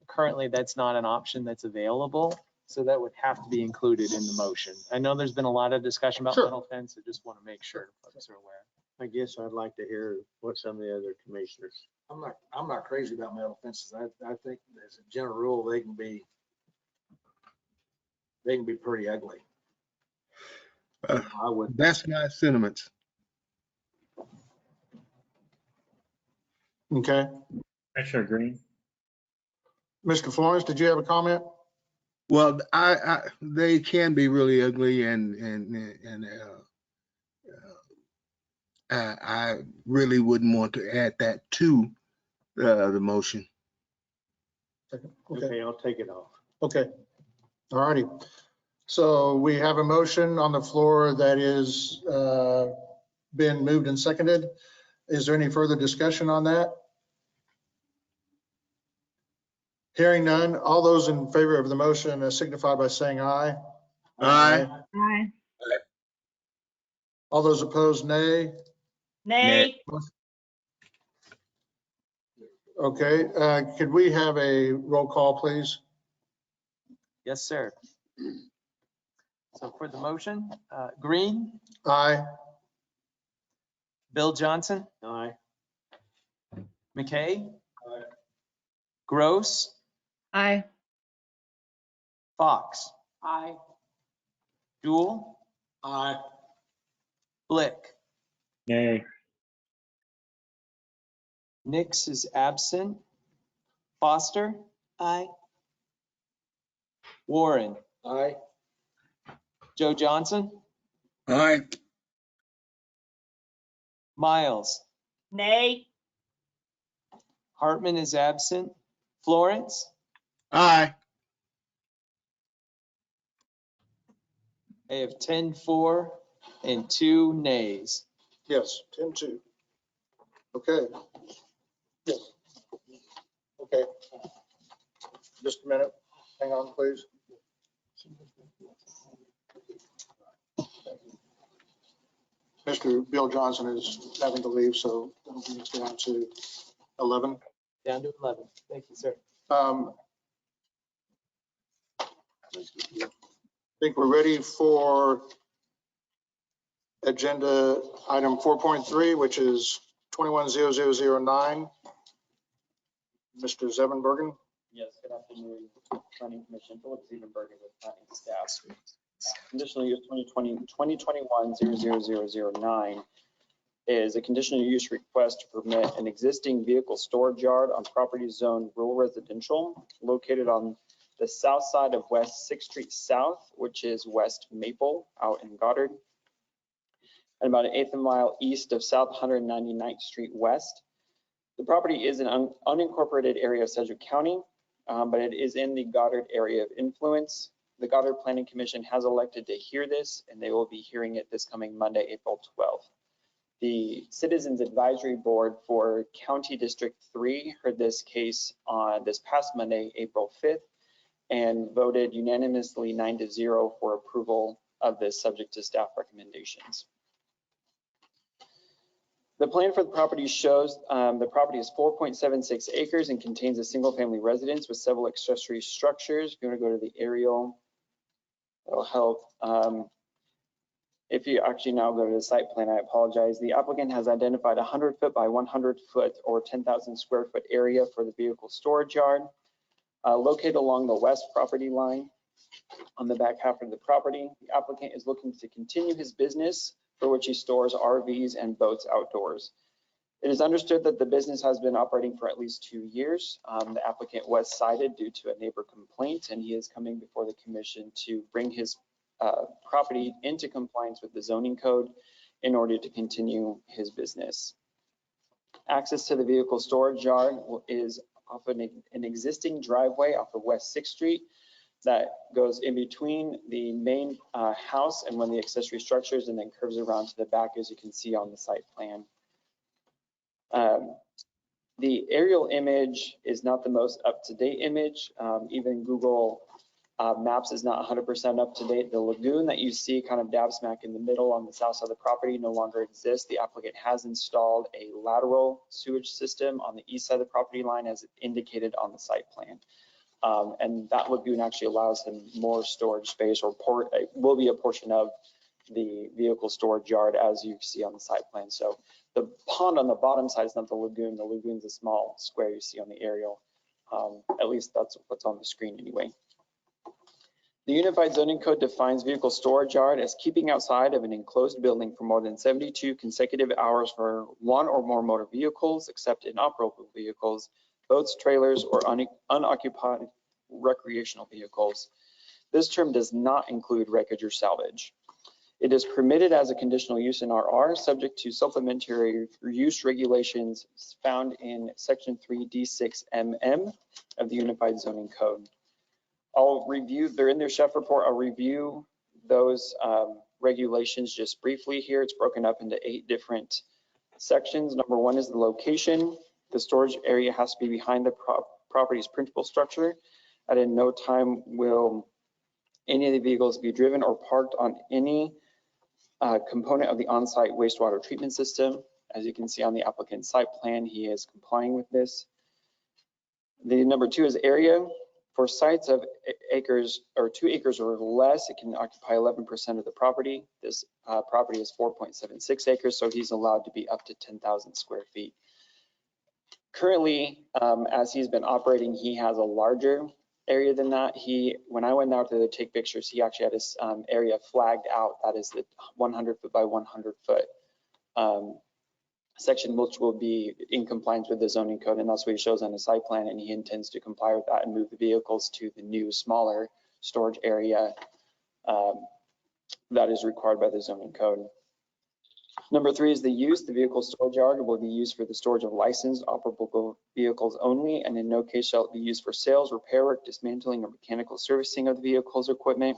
[SPEAKER 7] currently that's not an option that's available. So that would have to be included in the motion. I know there's been a lot of discussion about metal fence. I just want to make sure folks are aware.
[SPEAKER 21] I guess I'd like to hear what some of the other commissioners.
[SPEAKER 16] I'm not crazy about metal fences. I think as a general rule, they can be pretty ugly. I would.
[SPEAKER 6] That's my sentiments.
[SPEAKER 2] Okay.
[SPEAKER 11] Commissioner Green?
[SPEAKER 2] Mr. Florence, did you have a comment?
[SPEAKER 6] Well, they can be really ugly, and I really wouldn't want to add that to the motion.
[SPEAKER 21] Okay, I'll take it off.
[SPEAKER 2] Okay. All righty. So we have a motion on the floor that is been moved and seconded. Is there any further discussion on that? Hearing none, all those in favor of the motion signify by saying aye.
[SPEAKER 6] Aye.
[SPEAKER 19] Aye.
[SPEAKER 2] All those opposed, nay.
[SPEAKER 19] Nay.
[SPEAKER 2] Okay, could we have a roll call, please?
[SPEAKER 7] Yes, sir. So for the motion, Green,
[SPEAKER 2] Aye.
[SPEAKER 7] Bill Johnson,
[SPEAKER 21] Aye.
[SPEAKER 7] McKay, Gross,
[SPEAKER 19] Aye.
[SPEAKER 7] Fox,
[SPEAKER 19] Aye.
[SPEAKER 7] Jewel,
[SPEAKER 16] Aye.
[SPEAKER 7] Blick.
[SPEAKER 11] Nay.
[SPEAKER 7] Nix is absent. Foster,
[SPEAKER 18] Aye.
[SPEAKER 7] Warren,
[SPEAKER 16] Aye.
[SPEAKER 7] Joe Johnson,
[SPEAKER 6] Aye.
[SPEAKER 7] Miles,
[SPEAKER 19] Nay.
[SPEAKER 7] Hartman is absent. Florence,
[SPEAKER 6] Aye.
[SPEAKER 7] I have 10-4 and 2 nays.
[SPEAKER 2] Yes, 10-2. Okay. Yes. Okay. Just a minute. Hang on, please. Mr. Bill Johnson is having to leave, so it'll be down to 11.
[SPEAKER 7] Down to 11. Thank you, sir.
[SPEAKER 2] I think we're ready for agenda item 4.3, which is 210009. Mr. Zevenbergen.
[SPEAKER 10] Yes, good afternoon, Planning Commission. Philip Zevenbergen with Planning Staff. Conditional use 2021-000009 is a conditional use request to permit an existing vehicle storage yard on property zone rural residential located on the south side of West 6th Street South, which is West Maple out in Goddard, and about an eighth of a mile east of South 199th Street West. The property is an unincorporated area of Sedgwick County, but it is in the Goddard area of influence. The Goddard Planning Commission has elected to hear this, and they will be hearing it this coming Monday, April 12th. The Citizens Advisory Board for County District 3 heard this case on this past Monday, April 5th, and voted unanimously 9-0 for approval of this subject to staff recommendations. The plan for the property shows the property is 4.76 acres and contains a single family residence with several accessory structures. If you want to go to the aerial, that'll help. If you actually now go to the site plan, I apologize. The applicant has identified 100 foot by 100 foot or 10,000 square foot area for the vehicle storage yard located along the west property line on the back half of the property. The applicant is looking to continue his business for which he stores RVs and boats outdoors. It is understood that the business has been operating for at least 2 years. The applicant was cited due to a neighbor complaint, and he is coming before the commission to bring his property into compliance with the zoning code in order to continue his business. Access to the vehicle storage yard is off an existing driveway off of West 6th Street that goes in between the main house and one of the accessory structures and then curves around to the back, as you can see on the site plan. The aerial image is not the most up-to-date image. Even Google Maps is not 100% up to date. The lagoon that you see kind of dab smack in the middle on the south side of the property no longer exists. The applicant has installed a lateral sewage system on the east side of the property line as indicated on the site plan. And that lagoon actually allows him more storage space, or will be a portion of the vehicle storage yard as you see on the site plan. So the pond on the bottom side is not the lagoon. The lagoon's a small square you see on the aerial. At least that's what's on the screen anyway. The Unified Zoning Code defines vehicle storage yard as keeping outside of an enclosed building for more than 72 consecutive hours for one or more motor vehicles, except inoperable vehicles, boats, trailers, or unoccupied recreational vehicles. This term does not include wreckage or salvage. It is permitted as a conditional use in RR, subject to supplementary use regulations found in Section 3D6MM of the Unified Zoning Code. I'll review, they're in their chef report. I'll review those regulations just briefly here. It's broken up into 8 different sections. Number 1 is the location. The storage area has to be behind the property's principal structure. And in no time will any of the vehicles be driven or parked on any component of the on-site wastewater treatment system. As you can see on the applicant's site plan, he is complying with this. The number 2 is area. For sites of acres or 2 acres or less, it can occupy 11% of the property. This property is 4.76 acres, so he's allowed to be up to 10,000 square feet. Currently, as he's been operating, he has a larger area than that. When I went out there to take pictures, he actually had his area flagged out. That is the 100 foot by 100 foot section, which will be in compliance with the zoning code, and that's what he shows on the site plan, and he intends to comply with that and move the vehicles to the new smaller storage area that is required by the zoning code. Number 3 is the use. The vehicle storage yard will be used for the storage of licensed operable vehicles only, and in no case shall it be used for sales, repair work, dismantling, or mechanical servicing of the vehicle's equipment,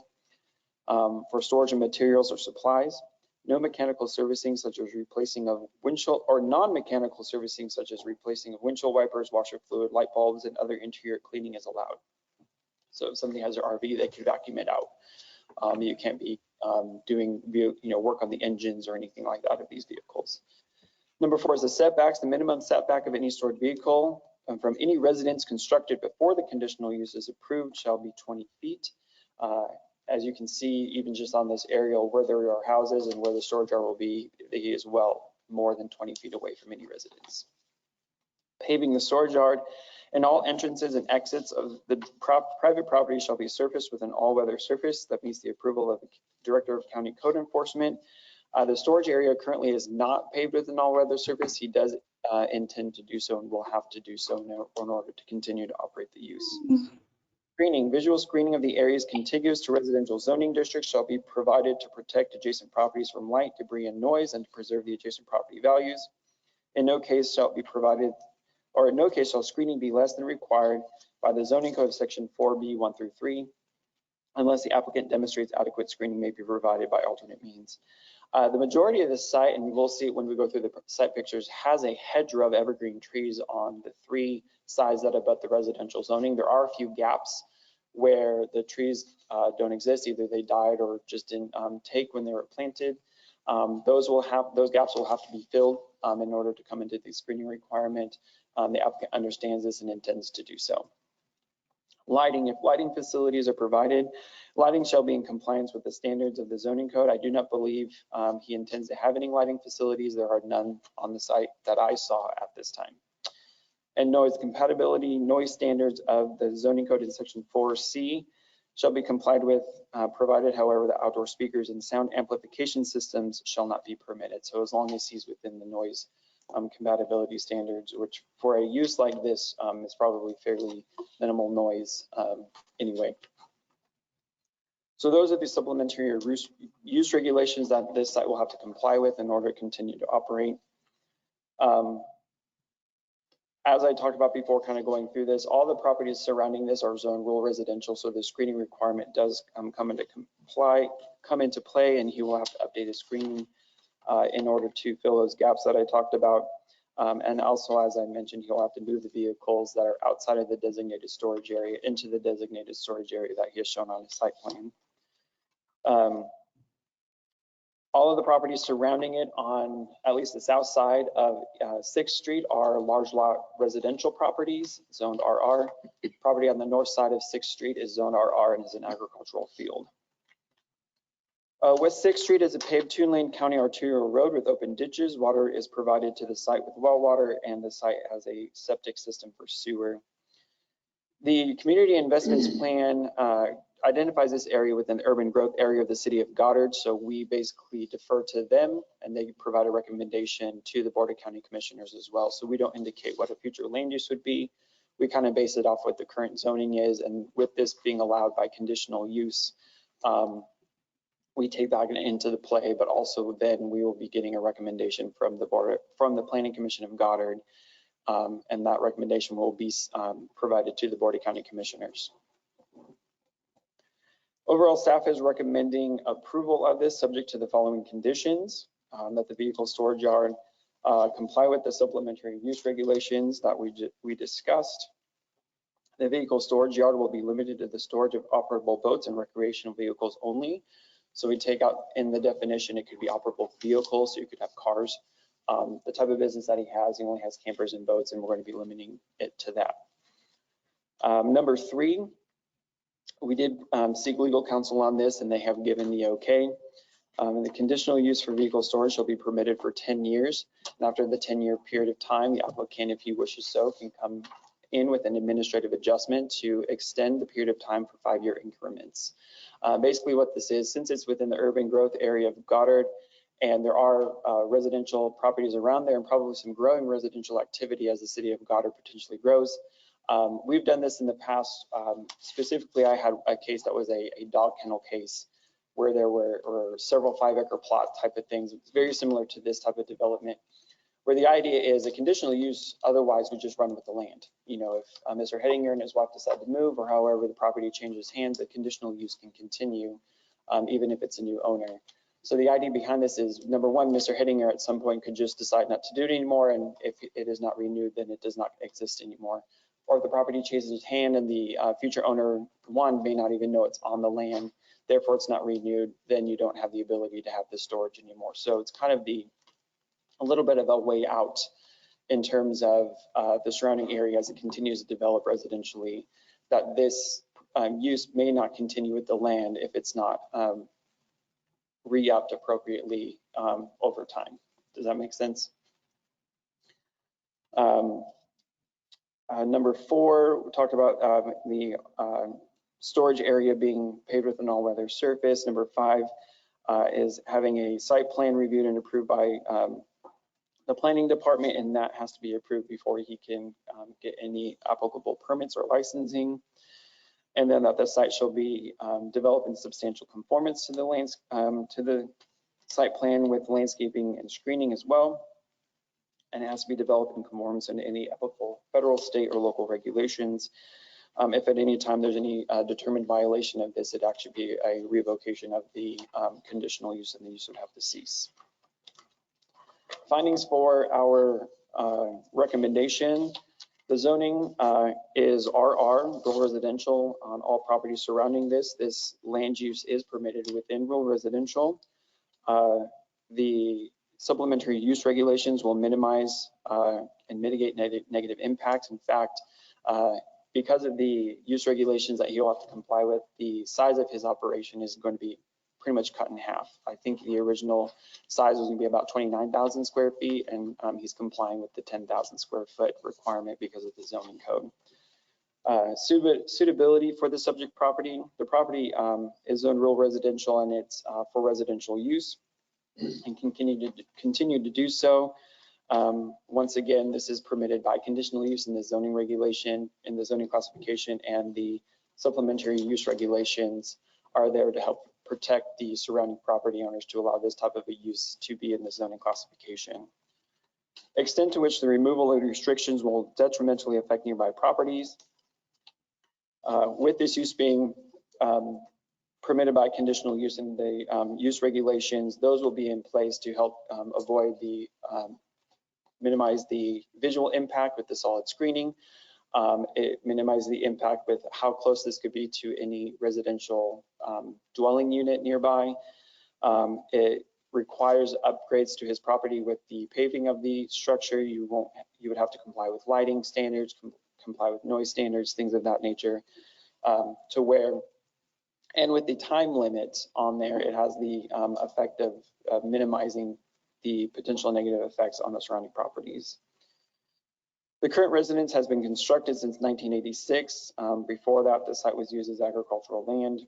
[SPEAKER 10] for storage of materials or supplies. No mechanical servicing such as replacing of windshield, or non-mechanical servicing such as replacing of windshield wipers, washer fluid, light bulbs, and other interior cleaning is allowed. So if somebody has their RV, they can vacuum it out. You can't be doing work on the engines or anything like that of these vehicles. Number 4 is the setbacks. The minimum setback of any stored vehicle from any residence constructed before the conditional use is approved shall be 20 feet. As you can see, even just on this aerial, where there are houses and where the storage yard will be, he is well more than 20 feet away from any residence. Paving the storage yard and all entrances and exits of the private property shall be surfaced with an all-weather surface that meets the approval of the Director of County Code Enforcement. The storage area currently is not paved with an all-weather surface. He does intend to do so and will have to do so in order to continue to operate the use. Screening, visual screening of the areas contiguous to residential zoning districts shall be provided to protect adjacent properties from light, debris, and noise, and to preserve the adjacent property values. In no case shall screening be less than required by the zoning code section 4B 1-3, unless the applicant demonstrates adequate screening may be provided by alternate means. The majority of the site, and we will see it when we go through the site pictures, has a hedgerow of evergreen trees on the 3 sides that abut the residential zoning. There are a few gaps where the trees don't exist. Either they died or just didn't take when they were planted. Those gaps will have to be filled in order to come into the screening requirement. The applicant understands this and intends to do so. Lighting, if lighting facilities are provided, lighting shall be in compliance with the standards of the zoning code. I do not believe he intends to have any lighting facilities. There are none on the site that I saw at this time. And noise compatibility, noise standards of the zoning code in section 4C shall be complied with, provided, however, the outdoor speakers and sound amplification systems shall not be permitted. So as long as he's within the noise compatibility standards, which for a use like this is probably fairly minimal noise anyway. So those are the supplementary use regulations that this site will have to comply with in order to continue to operate. As I talked about before, kind of going through this, all the properties surrounding this are zone rural residential, so the screening requirement does come into play, and he will have to update his screening in order to fill those gaps that I talked about. And also, as I mentioned, he'll have to move the vehicles that are outside of the designated storage area into the designated storage area that he has shown on his site plan. All of the properties surrounding it on at least the south side of 6th Street are large lot residential properties, zoned RR. Property on the north side of 6th Street is zoned RR and is an agricultural field. West 6th Street is a paved 2-lane county arterial road with open ditches. Water is provided to the site with well water, and the site has a septic system for sewer. The community investments plan identifies this area within the urban growth area of the city of Goddard. So we basically defer to them, and they provide a recommendation to the Board of County Commissioners as well. So we don't indicate what a future land use would be. We kind of base it off what the current zoning is, and with this being allowed by conditional use, we take that into the play, but also then we will be getting a recommendation from the Planning Commission of Goddard, and that recommendation will be provided to the Board of County Commissioners. Overall, staff is recommending approval of this subject to the following conditions: that the vehicle storage yard comply with the supplementary use regulations that we discussed. The vehicle storage yard will be limited to the storage of operable boats and recreational vehicles only. So we take out in the definition, it could be operable vehicles, so you could have cars. The type of business that he only has campers and boats, and we're going to be limiting it to that. Number 3, we did seek legal counsel on this, and they have given the okay. The conditional use for vehicle storage shall be permitted for 10 years. And after the 10-year period of time, the applicant, if he wishes so, can come in with an administrative adjustment to extend the period of time for 5-year increments. Basically what this is, since it's within the urban growth area of Goddard, and there are residential properties around there and probably some growing residential activity as the city of Goddard potentially grows. We've done this in the past. Specifically, I had a case that was a dog kennel case where there were several 5-acre plot type of things. It's very similar to this type of development, where the idea is a conditional use otherwise would just run with the land. You know, if Mr. Hettinger and his wife decide to move, or however the property changes hands, the conditional use can continue even if it's a new owner. So the idea behind this is, number 1, Mr. Hettinger at some point could just decide not to do it anymore, and if it is not renewed, then it does not exist anymore. Or if the property changes hand and the future owner, 1, may not even know it's on the land, therefore it's not renewed, then you don't have the ability to have the storage anymore. So it's kind of a little bit of a way out in terms of the surrounding area as it continues to develop residentially, that this use may not continue with the land if it's not re-upped appropriately over time. Does that make sense? Number 4, we talked about the storage area being paved with an all-weather surface. Number 5 is having a site plan reviewed and approved by the planning department, and that has to be approved before he can get any applicable permits or licensing. And then that the site shall be developed in substantial conformance to the site plan with landscaping and screening as well. And it has to be developed in conformance to any applicable federal, state, or local regulations. If at any time there's any determined violation of this, it'd actually be a revocation of the conditional use, and the use would have to cease. Findings for our recommendation. The zoning is RR, rural residential, on all properties surrounding this. This land use is permitted within rural residential. The supplementary use regulations will minimize and mitigate negative impacts. In fact, because of the use regulations that he'll have to comply with, the size of his operation is going to be pretty much cut in half. I think the original size was going to be about 29,000 square feet, and he's complying with the 10,000 square foot requirement because of the zoning code. Suitability for the subject property. The property is zoned rural residential, and it's for residential use and continue to do so. Once again, this is permitted by conditional use in the zoning regulation, in the zoning classification, and the supplementary use regulations are there to help protect the surrounding property owners to allow this type of a use to be in the zoning classification. Extent to which the removal of restrictions will detrimentally affect nearby properties. With this use being permitted by conditional use in the use regulations, those will be in place to help avoid the minimize the visual impact with the solid screening. It minimizes the impact with how close this could be to any residential dwelling unit nearby. It requires upgrades to his property with the paving of the structure. You would have to comply with lighting standards, comply with noise standards, things of that nature, to where, and with the time limit on there, it has the effect of minimizing the potential negative effects on the surrounding properties. The current residence has been constructed since 1986. Before that, the site was used as agricultural land.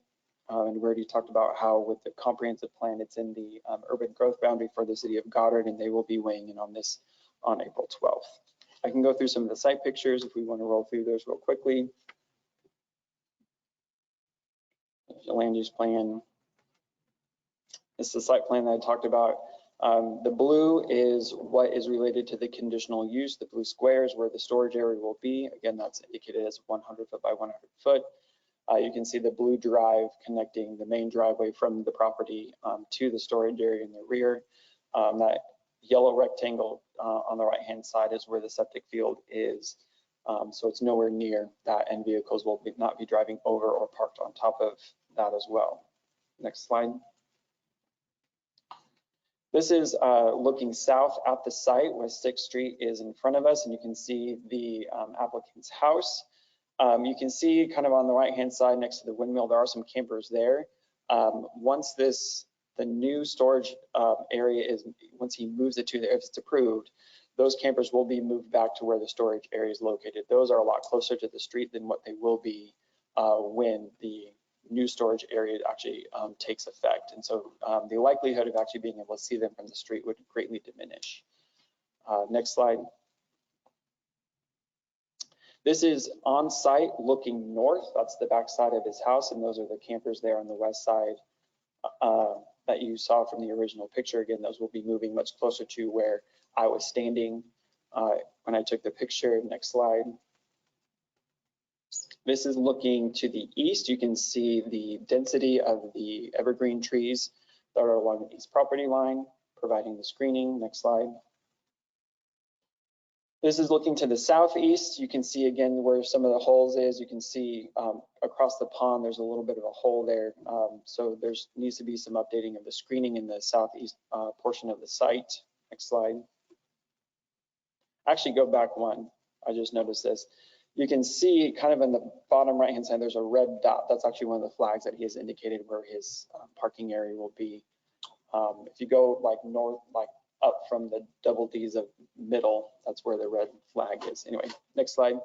[SPEAKER 10] And we already talked about how with the comprehensive plan, it's in the urban growth boundary for the city of Goddard, and they will be weighing in on this on April 12th. I can go through some of the site pictures if we want to roll through those real quickly. The land use plan. This is the site plan that I talked about. The blue is what is related to the conditional use. The blue square is where the storage area will be. Again, that's indicated as 100 foot by 100 foot. You can see the blue drive connecting the main driveway from the property to the storage area in the rear. That yellow rectangle on the right-hand side is where the septic field is. So it's nowhere near that, and vehicles will not be driving over or parked on top of that as well. Next slide. This is looking south at the site where 6th Street is in front of us, and you can see the applicant's house. You can see kind of on the right-hand side next to the windmill, there are some campers there. Once the new storage area is, once he moves it to there, if it's approved, those campers will be moved back to where the storage area is located. Those are a lot closer to the street than what they will be when the new storage area actually takes effect. And so the likelihood of actually being able to see them from the street would greatly diminish. Next slide. This is on site looking north. That's the back side of his house, and those are the campers there on the west side that you saw from the original picture. Again, those will be moving much closer to where I was standing when I took the picture. Next slide. This is looking to the east. You can see the density of the evergreen trees that are along the east property line, providing the screening. Next slide. This is looking to the southeast. You can see again where some of the holes is. You can see across the pond, there's a little bit of a hole there. So there's needs to be some updating of the screening in the southeast portion of the site. Next slide. Actually, go back one. I just noticed this. You can see kind of in the bottom right-hand side, there's a red dot. That's actually one of the flags that he has indicated where his parking area will be. If you go like north, like up from the double D's of middle. That's where the red flag is. Anyway, next slide.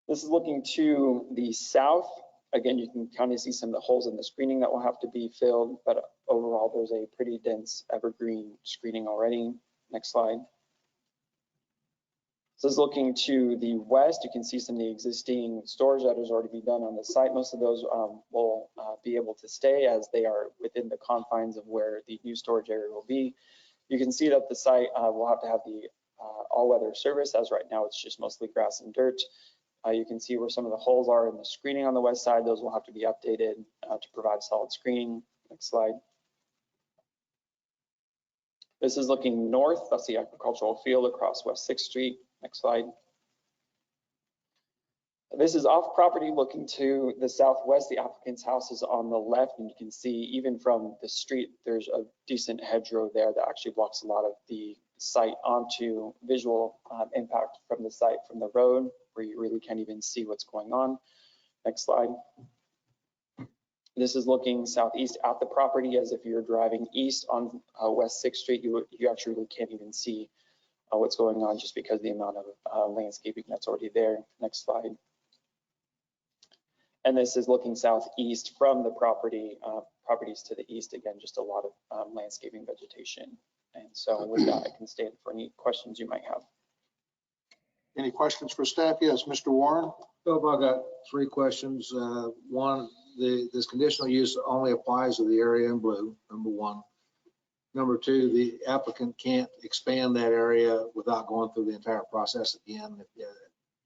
[SPEAKER 10] This is looking to the south. Again, you can kind of see some of the holes in the screening that will have to be filled, but overall there's a pretty dense evergreen screening already. Next slide. This is looking to the west. You can see some of the existing storage that has already been done on the site. Most of those will be able to stay as they are within the confines of where the new storage area will be. You can see that the site will have to have the all-weather service, as right now it's just mostly grass and dirt. You can see where some of the holes are in the screening on the west side. Those will have to be updated to provide solid screening. Next slide. This is looking north. That's the agricultural field across West 6th Street. Next slide. This is off property looking to the southwest. The applicant's house is on the left, and you can see even from the street, there's a decent hedgerow there that actually blocks a lot of the site onto visual impact from the site from the road, where you really can't even see what's going on. Next slide. This is looking southeast at the property, as if you're driving east on West 6th Street, you actually really can't even see what's going on just because of the amount of landscaping that's already there. Next slide. And this is looking southeast from the property, properties to the east. Again, just a lot of landscaping vegetation. And so with that, I can stand for any questions you might have.
[SPEAKER 2] Any questions for staff? Yes, Mr. Warren.
[SPEAKER 16] Philip, I got 3 questions. One, this conditional use only applies to the area in blue, number 1. Number 2, the applicant can't expand that area without going through the entire process again. If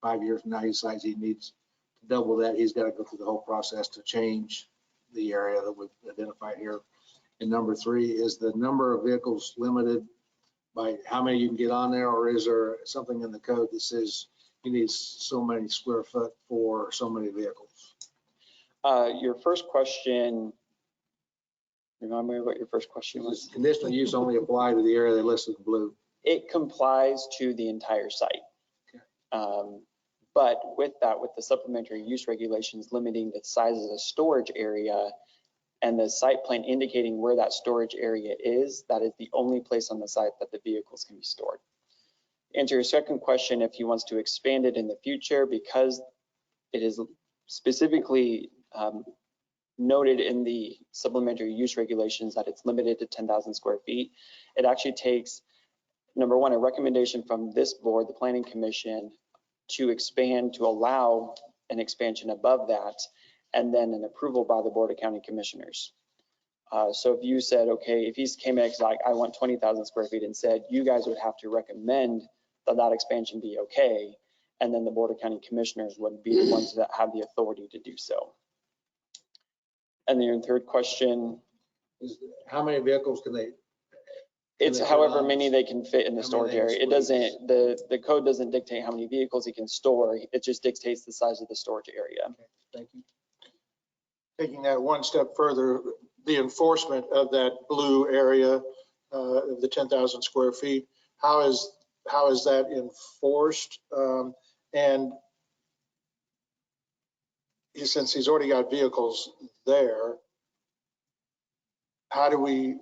[SPEAKER 16] 5 years from now he decides he needs to double that, he's got to go through the whole process to change the area that we've identified here. And number 3, is the number of vehicles limited by how many you can get on there, or is there something in the code that says you need so many square foot for so many vehicles?
[SPEAKER 10] Your first question, remind me what your first question was.
[SPEAKER 16] Conditional use only apply to the area they listed in blue.
[SPEAKER 10] It complies to the entire site. Okay. But with that, with the supplementary use regulations limiting the size of the storage area and the site plan indicating where that storage area is, that is the only place on the site that the vehicles can be stored. Answer your second question, if he wants to expand it in the future, because it is specifically noted in the supplementary use regulations that it's limited to 10,000 square feet, it actually takes, number 1, a recommendation from this board, the Planning Commission, to expand, to allow an expansion above that, and then an approval by the Board of County Commissioners. So if you said, okay, if he came in like, I want 20,000 square feet and said, you guys would have to recommend that that expansion be okay, and then the Board of County Commissioners would be the ones that have the authority to do so. And then your third question
[SPEAKER 16] is how many vehicles can they?
[SPEAKER 10] It's however many they can fit in the storage area. It doesn't, the code doesn't dictate how many vehicles he can store. It just dictates the size of the storage area.
[SPEAKER 16] Okay, thank you.
[SPEAKER 2] Taking that one step further, the enforcement of that blue area of the 10,000 square feet, how is that enforced? And since he's already got vehicles there, how do we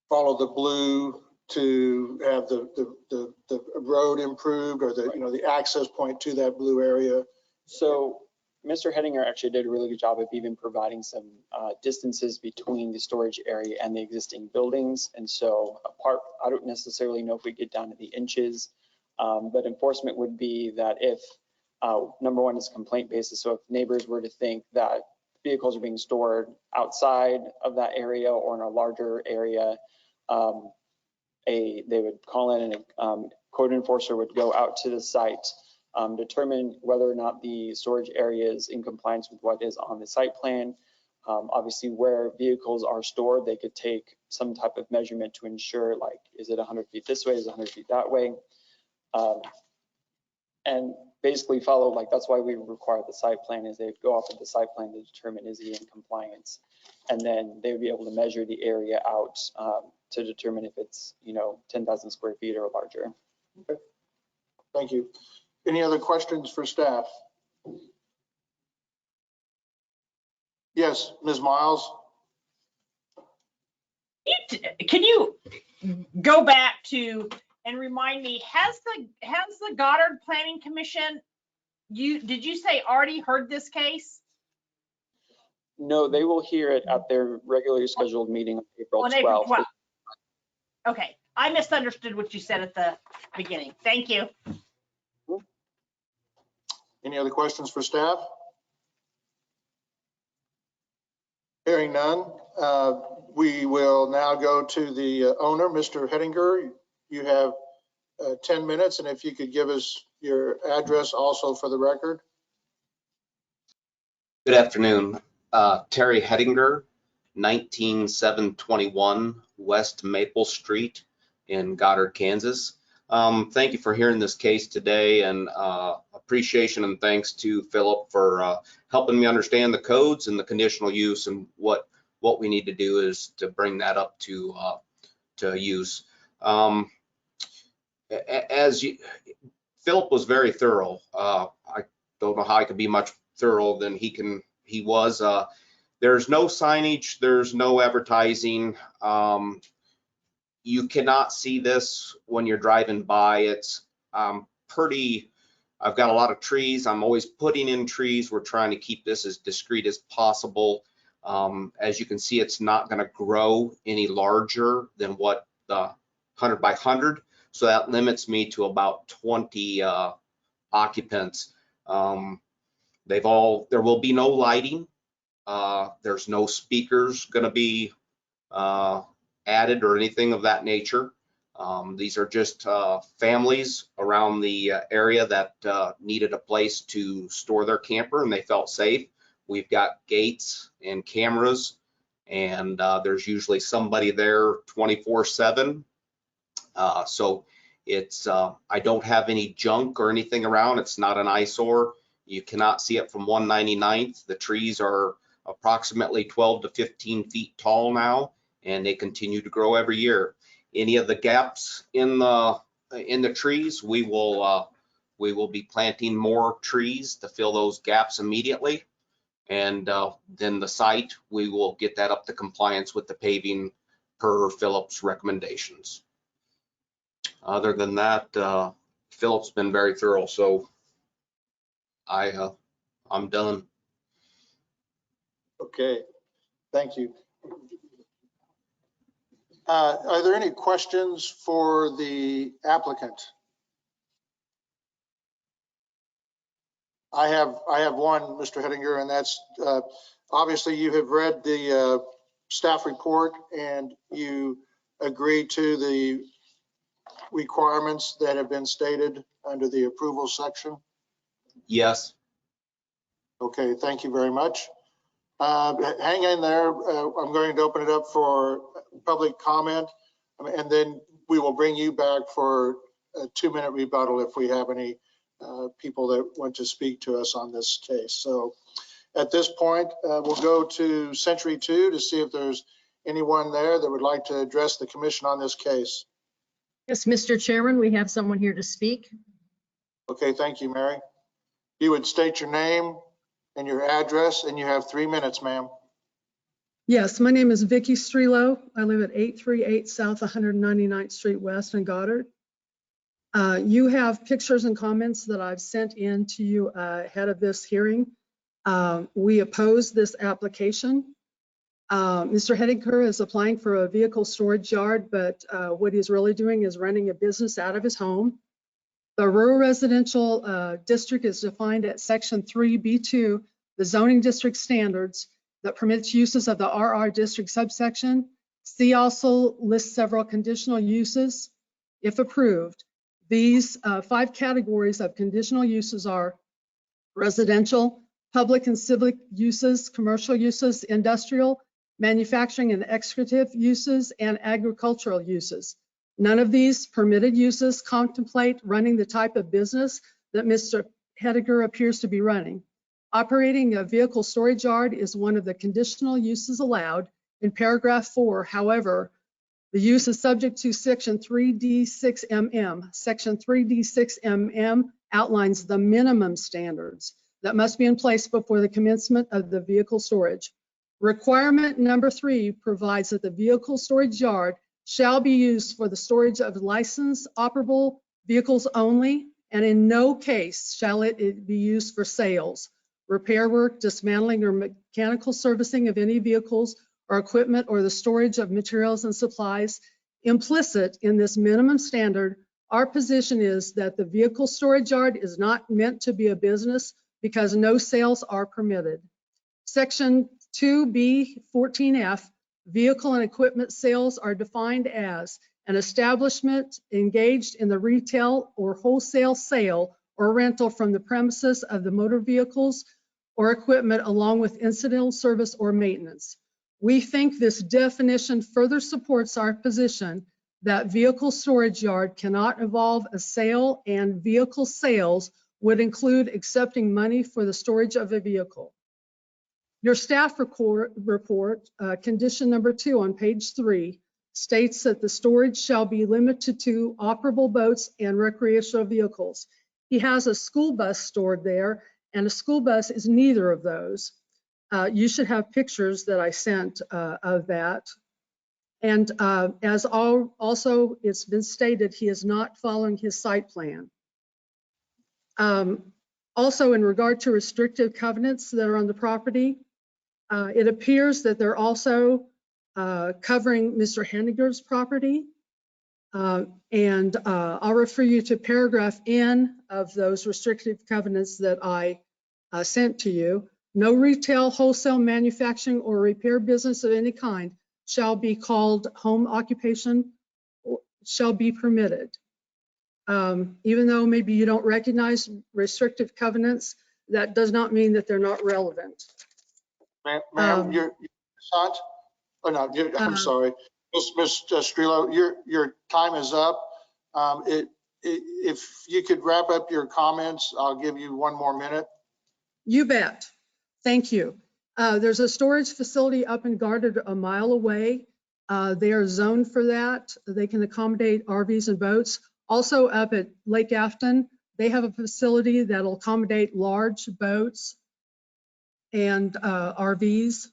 [SPEAKER 2] follow the blue to have the road improved, or the access point to that blue area?
[SPEAKER 10] So Mr. Hettinger actually did a really good job of even providing some distances between the storage area and the existing buildings. And so apart, I don't necessarily know if we get down to the inches, but enforcement would be that if, number 1 is complaint basis. So if neighbors were to think that vehicles are being stored outside of that area or in a larger area, they would call in, and a code enforcer would go out to the site, determine whether or not the storage area is in compliance with what is on the site plan. Obviously, where vehicles are stored, they could take some type of measurement to ensure, like, is it 100 feet this way, is it 100 feet that way? And basically follow, like, that's why we require the site plan, is they'd go off of the site plan to determine is he in compliance. And then they would be able to measure the area out to determine if it's, 10,000 square feet or larger.
[SPEAKER 2] Okay. Thank you. Any other questions for staff? Yes, Ms. Miles.
[SPEAKER 19] You can you go back to and remind me, has the Goddard Planning Commission, did you say already heard this case?
[SPEAKER 10] No, they will hear it at their regularly scheduled meeting on April 12th.
[SPEAKER 19] Okay, I misunderstood what you said at the beginning. Thank you.
[SPEAKER 2] Any other questions for staff? Hearing none, we will now go to the owner, Mr. Hettinger. You have 10 minutes, and if you could give us your address also for the record.
[SPEAKER 12] Good afternoon. Terry Hettinger, 19721 West Maple Street in Goddard, Kansas. Thank you for hearing this case today, and appreciation and thanks to Philip for helping me understand the codes and the conditional use, and what we need to do is to bring that up to use. Philip was very thorough. I don't know how I could be much thorough than he was. There's no signage, there's no advertising. You cannot see this when you're driving by. It's I've got a lot of trees. I'm always putting in trees. We're trying to keep this as discreet as possible. As you can see, it's not going to grow any larger than what the 100 by 100. So that limits me to about 20 occupants. There will be no lighting. There's no speakers going to be added or anything of that nature. These are just families around the area that needed a place to store their camper, and they felt safe. We've got gates and cameras, and there's usually somebody there 24/7. So it's I don't have any junk or anything around. It's not an eyesore. You cannot see it from 199th. The trees are approximately 12 to 15 feet tall now, and they continue to grow every year. Any of the gaps in the trees, we will be planting more trees to fill those gaps immediately, and then the site, we will get that up to compliance with the paving per Philip's recommendations. Other than that, Philip's been very thorough, so I'm done.
[SPEAKER 2] Okay, thank you. Are there any questions for the applicant? I have one, Mr. Hettinger, and that's obviously you have read the staff report and you agree to the requirements that have been stated under the approval section?
[SPEAKER 12] Yes.
[SPEAKER 2] Okay, thank you very much. Hang in there. I'm going to open it up for public comment, and then we will bring you back for a 2-minute rebuttal if we have any people that want to speak to us on this case. So at this point, we'll go to Century 2 to see if there's anyone there that would like to address the commission on this case.
[SPEAKER 8] Yes, Mr. Chairman, we have someone here to speak.
[SPEAKER 2] Okay, thank you, Mary. You would state your name and your address, and you have 3 minutes, ma'am.
[SPEAKER 15] Yes, my name is Vicki Strelo. I live at 838 South 199th Street West in Goddard. You have pictures and comments that I've sent in to you ahead of this hearing. We oppose this application. Mr. Hettinger is applying for a vehicle storage yard, but what he's really doing is running a business out of his home. The rural residential district is defined at section 3B2, the zoning district standards that permits uses of the RR district subsection. C also lists several conditional uses if approved. These 5 categories of conditional uses are residential, public and civic uses, commercial uses, industrial, manufacturing and excretive uses, and agricultural uses. None of these permitted uses contemplate running the type of business that Mr. Hettinger appears to be running. Operating a vehicle storage yard is one of the conditional uses allowed in paragraph 4. However, the use is subject to section 3D6MM. Section 3D6MM outlines the minimum standards that must be in place before the commencement of the vehicle storage. Requirement number 3 provides that the vehicle storage yard shall be used for the storage of licensed operable vehicles only, and in no case shall it be used for sales, repair work, dismantling, or mechanical servicing of any vehicles or equipment, or the storage of materials and supplies. Implicit in this minimum standard, our position is that the vehicle storage yard is not meant to be a business because no sales are permitted. Section 2B14F, vehicle and equipment sales are defined as an establishment engaged in the retail or wholesale sale or rental from the premises of the motor vehicles or equipment along with incidental service or maintenance. We think this definition further supports our position that vehicle storage yard cannot involve a sale, and vehicle sales would include accepting money for the storage of a vehicle. Your staff report, condition number 2 on page 3, states that the storage shall be limited to operable boats and recreational vehicles. He has a school bus stored there, and a school bus is neither of those. You should have pictures that I sent of that. And as also it's been stated, he is not following his site plan. Also, in regard to restrictive covenants that are on the property, it appears that they're also covering Mr. Henniger's property. And I'll refer you to paragraph N of those restrictive covenants that I sent to you. No retail, wholesale, manufacturing, or repair business of any kind shall be called home occupation or shall be permitted. Even though maybe you don't recognize restrictive covenants, that does not mean that they're not relevant.
[SPEAKER 2] Ma'am, your son? Oh, no, I'm sorry. Ms. Strelo, your time is up. If you could wrap up your comments, I'll give you 1 more minute.
[SPEAKER 15] You bet. Thank you. There's a storage facility up and guarded a mile away. They are zoned for that. They can accommodate RVs and boats. Also up at Lake Afton, they have a facility that'll accommodate large boats and RVs.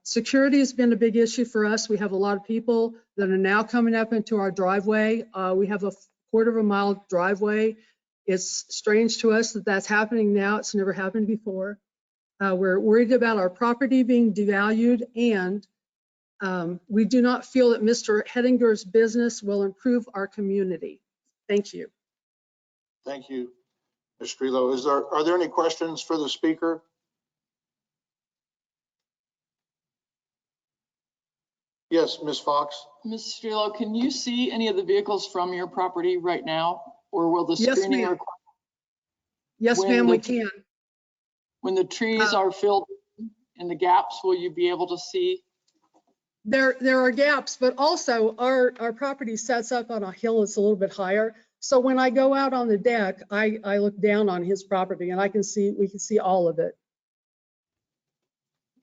[SPEAKER 15] Security has been a big issue for us. We have a lot of people that are now coming up into our driveway. We have a 1/4 mile driveway. It's strange to us that that's happening now. It's never happened before. We're worried about our property being devalued, and we do not feel that Mr. Hettinger's business will improve our community. Thank you.
[SPEAKER 2] Thank you, Ms. Strelo. Are there any questions for the speaker? Yes, Ms. Fox.
[SPEAKER 23] Ms. Strelo, can you see any of the vehicles from your property right now? Or will the screening require?
[SPEAKER 15] Yes, ma'am, we can.
[SPEAKER 23] When the trees are filled in the gaps, will you be able to see?
[SPEAKER 15] There are gaps, but also our property sets up on a hill that's a little bit higher. So when I go out on the deck, I look down on his property and we can see all of it.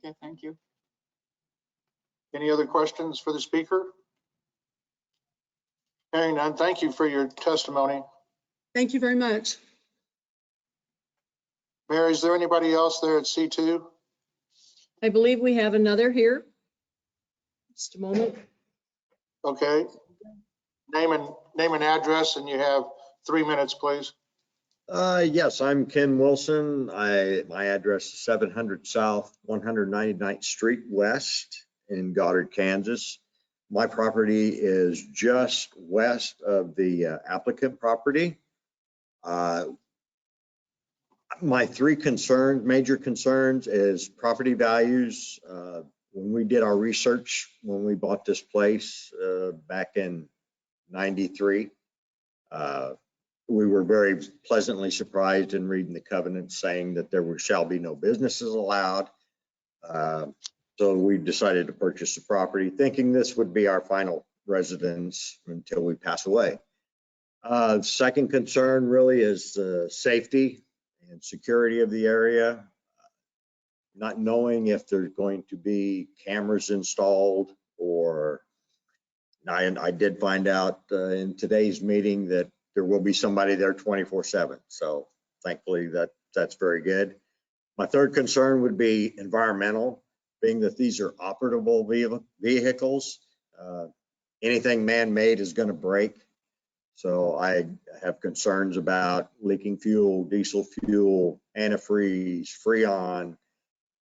[SPEAKER 23] Okay, thank you.
[SPEAKER 2] Any other questions for the speaker? Hearing none, thank you for your testimony.
[SPEAKER 15] Thank you very much.
[SPEAKER 2] Mary, is there anybody else there at C2?
[SPEAKER 8] I believe we have another here. Just a moment.
[SPEAKER 2] Okay. Name and address, and you have 3 minutes, please.
[SPEAKER 3] Yes, I'm Ken Wilson. My address is 700 South 199th Street West in Goddard, Kansas. My property is just west of the applicant property. My 3 major concerns is property values. When we did our research, when we bought this place back in '93, we were very pleasantly surprised in reading the covenant saying that there shall be no businesses allowed. So we decided to purchase the property thinking this would be our final residence until we pass away. Second concern really is safety and security of the area. Not knowing if there's going to be cameras installed, or I did find out in today's meeting that there will be somebody there 24/7. So thankfully that's very good. My third concern would be environmental. being that these are operable vehicles, anything man-made is going to break. So I have concerns about leaking fuel, diesel fuel, antifreeze, Freon,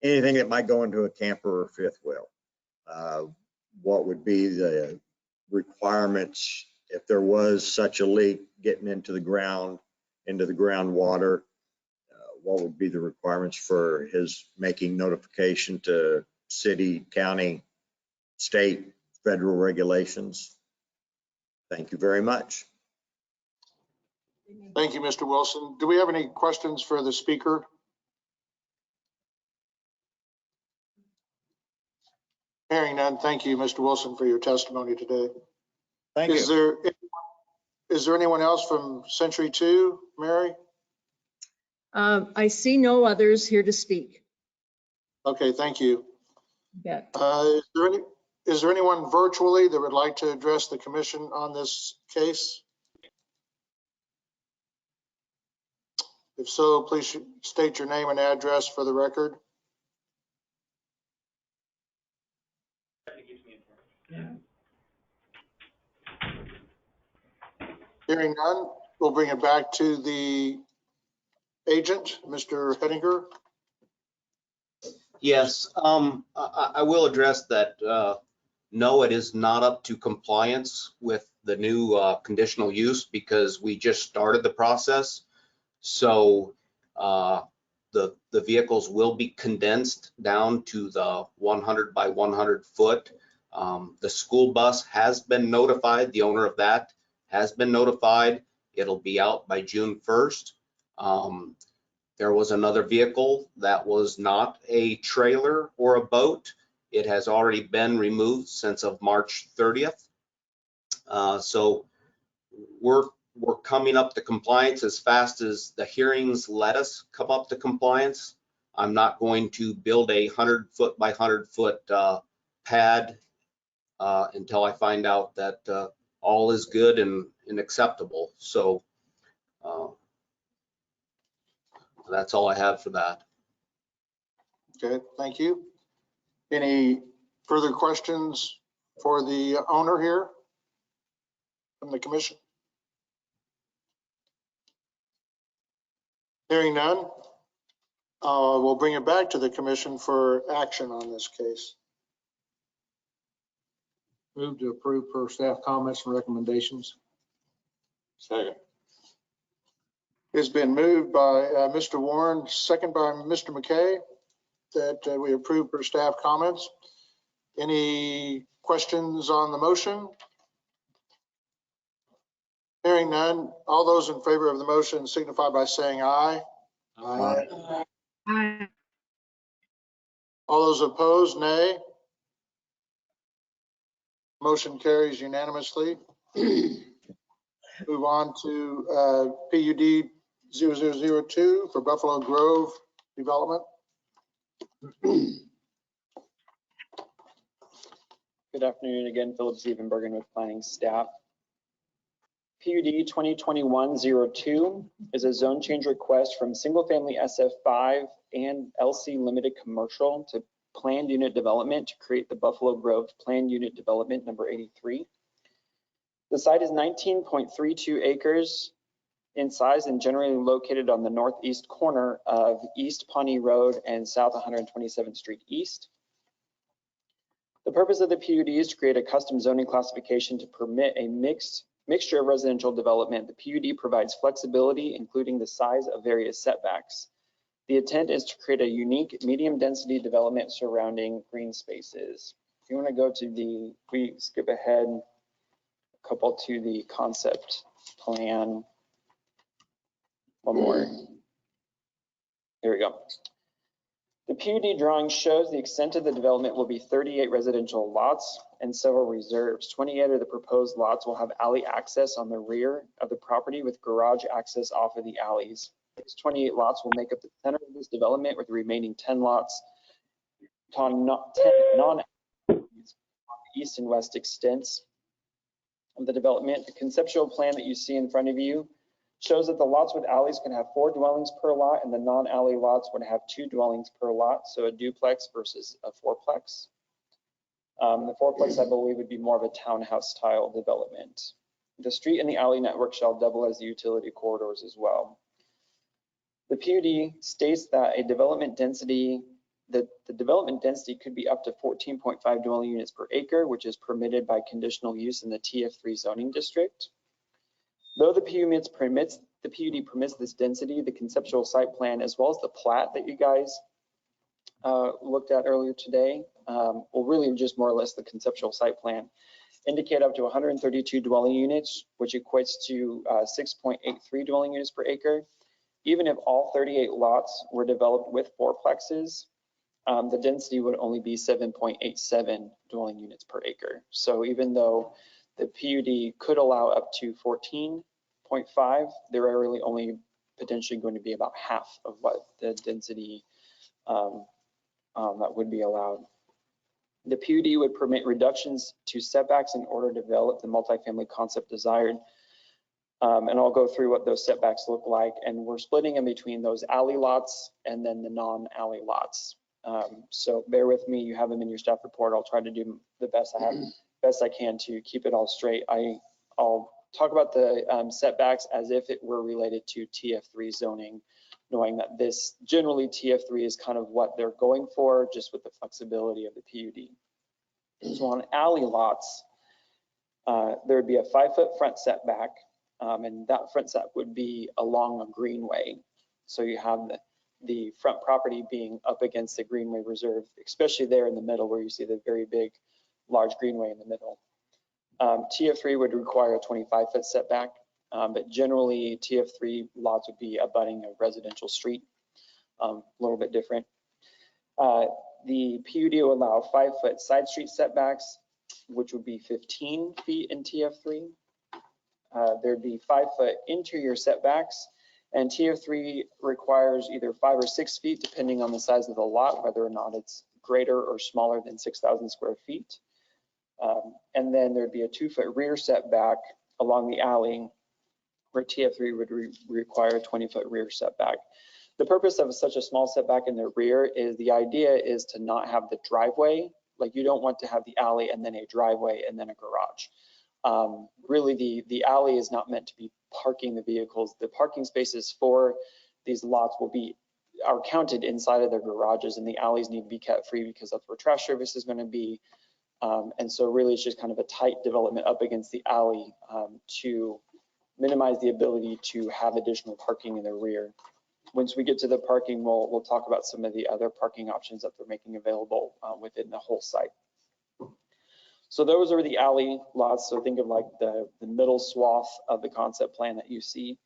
[SPEAKER 3] anything that might go into a camper or fifth wheel. What would be the requirements if there was such a leak getting into the groundwater? What would be the requirements for his making notification to city, county, state, federal regulations? Thank you very much.
[SPEAKER 2] Thank you, Mr. Wilson. Do we have any questions for the speaker? Hearing none, thank you, Mr. Wilson, for your testimony today.
[SPEAKER 3] Thank
[SPEAKER 2] Is
[SPEAKER 3] you.
[SPEAKER 2] there anyone else from Century 2, Mary?
[SPEAKER 8] I see no others here to speak.
[SPEAKER 2] Okay, thank you.
[SPEAKER 8] Yeah.
[SPEAKER 2] Is there anyone virtually that would like to address the commission on this case? If so, please state your name and address for the record. Hearing none, we'll bring it back to the agent, Mr. Hettinger.
[SPEAKER 12] Yes, I will address that. No, it is not up to compliance with the new conditional use because we just started the process. So the vehicles will be condensed down to the 100 by 100 foot. The school bus has been notified. The owner of that has been notified. It'll be out by June 1st. There was another vehicle that was not a trailer or a boat. It has already been removed since of March 30th. So we're coming up to compliance as fast as the hearings let us come up to compliance. I'm not going to build a 100 foot by 100 foot pad until I find out that all is good and acceptable. So that's all I have for that.
[SPEAKER 2] Okay, thank you. Any further questions for the owner here from the commission? Hearing none, we'll bring it back to the commission for action on this case. Move to approve per staff comments and recommendations. Second. It's been moved by Mr. Warren, second by Mr. McKay, that we approve per staff comments. Any questions on the motion? Hearing none, all those in favor of the motion signify by saying aye. Aye.
[SPEAKER 15] Aye.
[SPEAKER 2] All those opposed, nay. Motion carries unanimously. Move on to PUD 0002 for Buffalo Grove development.
[SPEAKER 10] Good afternoon again, Philip Zevenbergen with planning staff. PUD 2021-02 is a zone change request from single family SF5 and LC limited commercial to planned unit development to create the Buffalo Grove planned unit development number 83. The site is 19.32 acres in size and generally located on the northeast corner of East Pawnee Road and South 127th Street East. The purpose of the PUD is to create a custom zoning classification to permit a mixture of residential development. The PUD provides flexibility, including the size of various setbacks. The intent is to create a unique medium density development surrounding green spaces. If you want to go to we skip ahead a couple to the concept plan. One more. Here we go. The PUD drawing shows the extent of the development will be 38 residential lots and several reserves. 28 of the proposed lots will have alley access on the rear of the property with garage access off of the alleys. These 28 lots will make up the center of this development, with the remaining 10 lots on the east and west extents of the development. The conceptual plan that you see in front of you shows that the lots with alleys can have 4 dwellings per lot, and the non-alley lots would have 2 dwellings per lot, so a duplex versus a fourplex. The fourplex, I believe, would be more of a townhouse style development. The street and the alley network shall double as the utility corridors as well. The PUD states that a development density, the development density could be up to 14.5 dwelling units per acre, which is permitted by conditional use in the TF3 zoning district. Though the PUD permits this density, the conceptual site plan, as well as the plat that you guys looked at earlier today, well, really just more or less the conceptual site plan, indicate up to 132 dwelling units, which equates to 6.83 dwelling units per acre. Even if all 38 lots were developed with fourplexes, the density would only be 7.87 dwelling units per acre. So even though the PUD could allow up to 14.5, there are really only potentially going to be about half of what the density that would be allowed. The PUD would permit reductions to setbacks in order to develop the multifamily concept desired. And I'll go through what those setbacks look like. And we're splitting in between those alley lots and then the non-alley lots. So bear with me, you have them in your staff report. I'll try to do the best I can to keep it all straight. I'll talk about the setbacks as if it were related to TF3 zoning, knowing that this generally TF3 is kind of what they're going for, just with the flexibility of the PUD. So on alley lots, there would be a 5-foot front setback, and that front setback would be along a greenway. So you have the front property being up against the greenway reserve, especially there in the middle where you see the very big, large greenway in the middle. TF3 would require a 25-foot setback, but generally TF3 lots would be abutting a residential street, a little bit different. The PUD will allow 5-foot side street setbacks, which would be 15 feet in TF3. There'd be 5-foot interior setbacks, and TF3 requires either 5 or 6 feet, depending on the size of the lot, whether or not it's greater or smaller than 6,000 square feet. And then there'd be a 2-foot rear setback along the alley, where TF3 would require a 20-foot rear setback. The purpose of such a small setback in the rear is the idea is to not have the driveway. Like you don't want to have the alley and then a driveway and then a garage. Really, the alley is not meant to be parking the vehicles. The parking spaces for these lots are counted inside of their garages, and the alleys need to be kept free because that's where trash service is going to be. And so really it's just kind of a tight development up against the alley to minimize the ability to have additional parking in the rear. Once we get to the parking, we'll talk about some of the other parking options that they're making available within the whole site. So those are the alley lots. So think of like the middle swath of the concept plan that you see.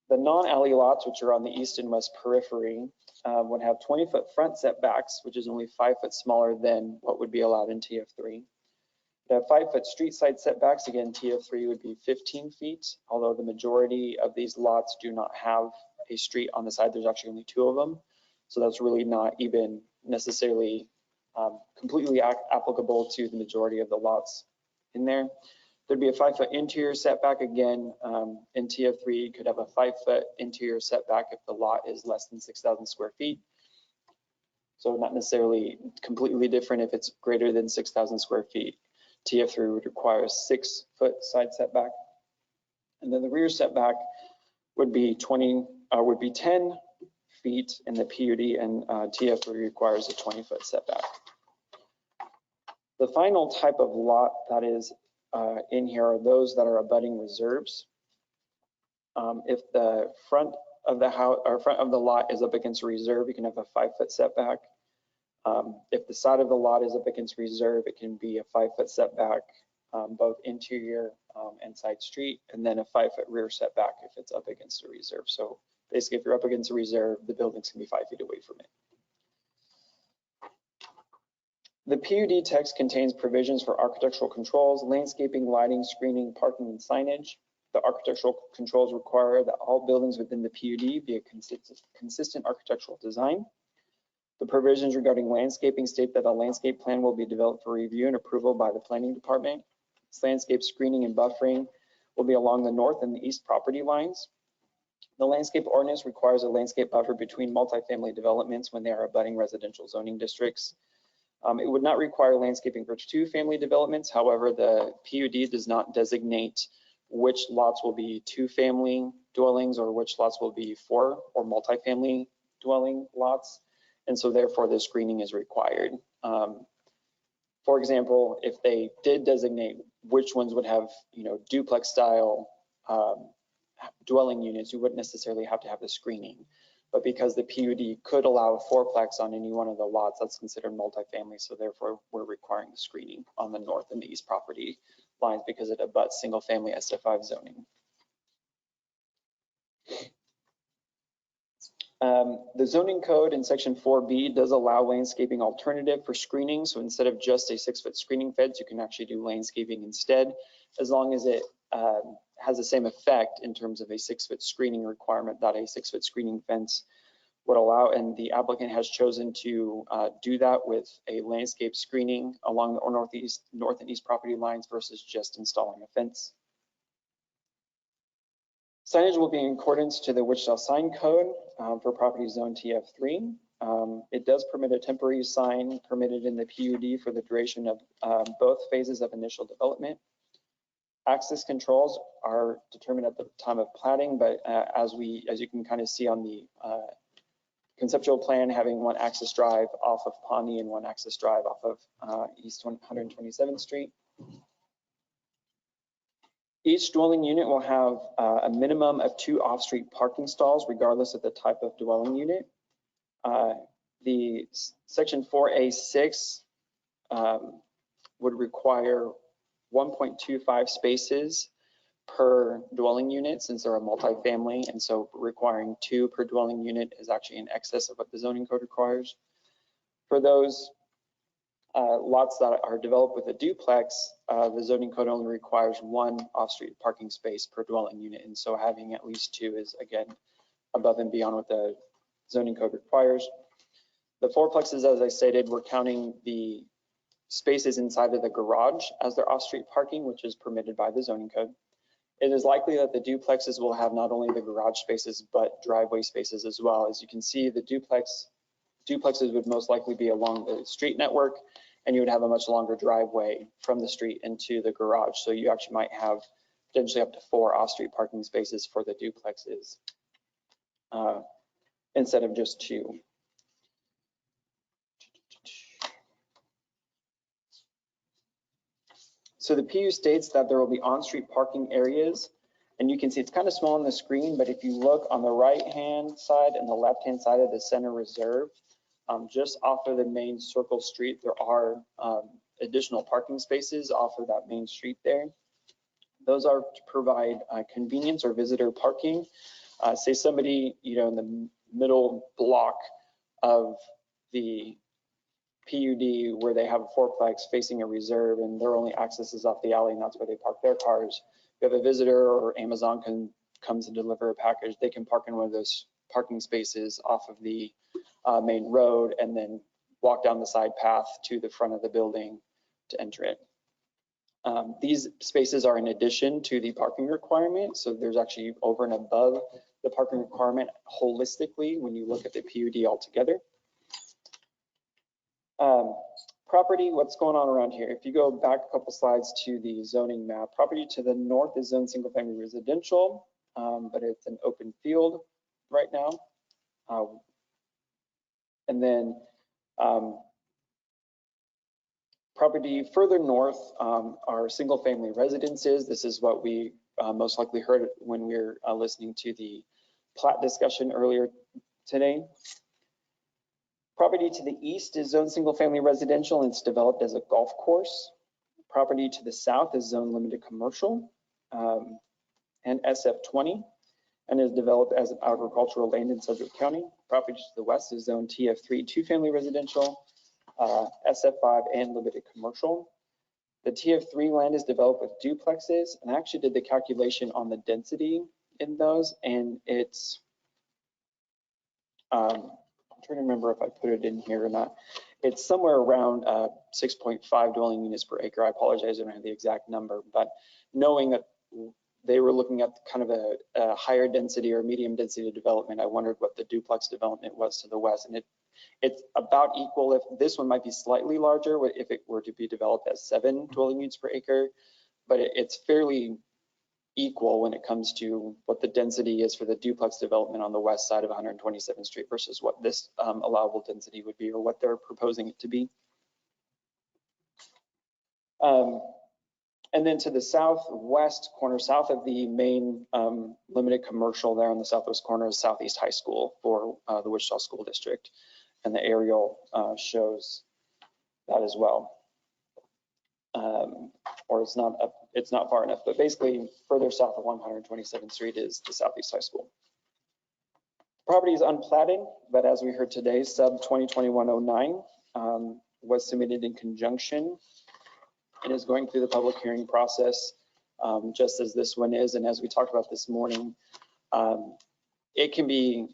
[SPEAKER 10] The non-alley lots, which are on the east and west periphery, would have 20-foot front setbacks, which is only 5 foot smaller than what would be allowed in TF3. They have 5-foot street side setbacks. Again, TF3 would be 15 feet, although the majority of these lots do not have a street on the side. There's actually only 2 of them. So that's really not even necessarily completely applicable to the majority of the lots in there. There'd be a 5-foot interior setback. Again, in TF3, you could have a 5-foot interior setback if the lot is less than 6,000 square feet. So not necessarily completely different if it's greater than 6,000 square feet. TF3 would require a 6-foot side setback. And then the rear setback would be 10 feet in the PUD, and TF3 requires a 20-foot setback. The final type of lot that is in here are those that are abutting reserves. If the front of the house or front of the lot is up against a reserve, you can have a 5-foot setback. If the side of the lot is up against reserve, it can be a 5-foot setback, both interior and side street, and then a 5-foot rear setback if it's up against a reserve. So basically, if you're up against a reserve, the buildings can be 5 feet away from it. The PUD text contains provisions for architectural controls, landscaping, lighting, screening, parking, and signage. The architectural controls require that all buildings within the PUD be a consistent architectural design. The provisions regarding landscaping state that a landscape plan will be developed for review and approval by the planning department. This landscape screening and buffering will be along the north and the east property lines. The landscape ordinance requires a landscape buffer between multifamily developments when they are abutting residential zoning districts. It would not require landscaping for 2-family developments. However, the PUD does not designate which lots will be 2-family dwellings or which lots will be 4 or multifamily dwelling lots. And so therefore the screening is required. For example, if they did designate which ones would have, duplex style dwelling units, you wouldn't necessarily have to have the screening. But because the PUD could allow a 4-plex on any one of the lots, that's considered multifamily. So therefore, we're requiring the screening on the north and the east property lines because it abuts single-family SF5 zoning. The zoning code in section 4B does allow landscaping alternative for screening. So instead of just a 6-foot screening fence, you can actually do landscaping instead, as long as it has the same effect in terms of a 6-foot screening requirement that a 6-foot screening fence would allow. And the applicant has chosen to do that with a landscape screening along the north and east property lines versus just installing a fence. Signage will be in accordance to the Wichita sign code for property zone TF3. It does permit a temporary sign permitted in the PUD for the duration of both phases of initial development. Access controls are determined at the time of platting, but as you can kind of see on the conceptual plan, having one access drive off of Pawnee and one access drive off of East 127th Street. Each dwelling unit will have a minimum of 2 off-street parking stalls, regardless of the type of dwelling unit. The section 4A6 would require 1.25 spaces per dwelling unit since they're a multifamily, and so requiring 2 per dwelling unit is actually in excess of what the zoning code requires. For those lots that are developed with a duplex, the zoning code only requires 1 off-street parking space per dwelling unit, and so having at least 2 is again above and beyond what the zoning code requires. The 4-plexes, as I stated, we're counting the spaces inside of the garage as their off-street parking, which is permitted by the zoning code. It is likely that the duplexes will have not only the garage spaces, but driveway spaces as well. As you can see, the duplexes would most likely be along the street network, and you would have a much longer driveway from the street into the garage. So you actually might have potentially up to 4 off-street parking spaces for the duplexes instead of just 2. So the PU states that there will be on-street parking areas, and you can see it's kind of small on the screen, but if you look on the right-hand side and the left-hand side of the center reserve, just off of the main circle street, there are additional parking spaces off of that main street there. Those are to provide convenience or visitor parking. Say somebody, in the middle block of the PUD where they have a 4-plex facing a reserve and their only access is off the alley, and that's where they park their cars. If you have a visitor or Amazon comes and deliver a package, they can park in one of those parking spaces off of the main road and then walk down the side path to the front of the building to enter it. These spaces are in addition to the parking requirement, so there's actually over and above the parking requirement holistically when you look at the PUD altogether. Property, what's going on around here? If you go back a couple slides to the zoning map, property to the north is zoned single-family residential, but it's an open field right now. And then property further north are single-family residences. This is what we most likely heard when we were listening to the plat discussion earlier today. Property to the east is zoned single-family residential, and it's developed as a golf course. Property to the south is zoned limited commercial and SF20, and is developed as an agricultural land in Sedgwick County. Property to the west is zoned TF3, 2-family residential, SF5, and limited commercial. The TF3 land is developed with duplexes, and I actually did the calculation on the density in those, and it's I'm trying to remember if I put it in here or not. It's somewhere around 6.5 dwelling units per acre. I apologize, I don't have the exact number, but knowing that they were looking at kind of a higher density or medium density development. I wondered what the duplex development was to the west, and it's about equal. If this one might be slightly larger if it were to be developed as 7 dwelling units per acre, but it's fairly equal when it comes to what the density is for the duplex development on the west side of 127th Street versus what this allowable density would be, or what they're proposing it to be. And then to the southwest corner, south of the main limited commercial there on the southwest corner is Southeast High School for the Wichita School District. And the aerial shows that as well. Or it's not far enough, but basically further south of 127th Street is the Southeast High School. The property is unplatted, but as we heard today, sub 2021-09 was submitted in conjunction and is going through the public hearing process, just as this one is. And as we talked about this morning, it can be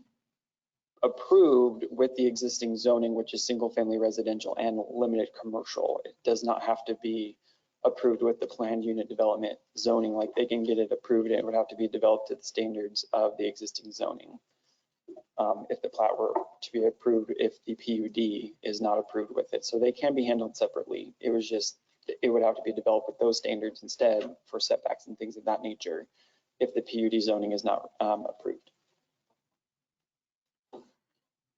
[SPEAKER 10] approved with the existing zoning, which is single family residential and limited commercial. It does not have to be approved with the planned unit development zoning. Like, they can get it approved, and it would have to be developed to the standards of the existing zoning. If the plat were to be approved, if the PUD is not approved with it. So they can be handled separately. It would have to be developed with those standards instead for setbacks and things of that nature if the PUD zoning is not approved.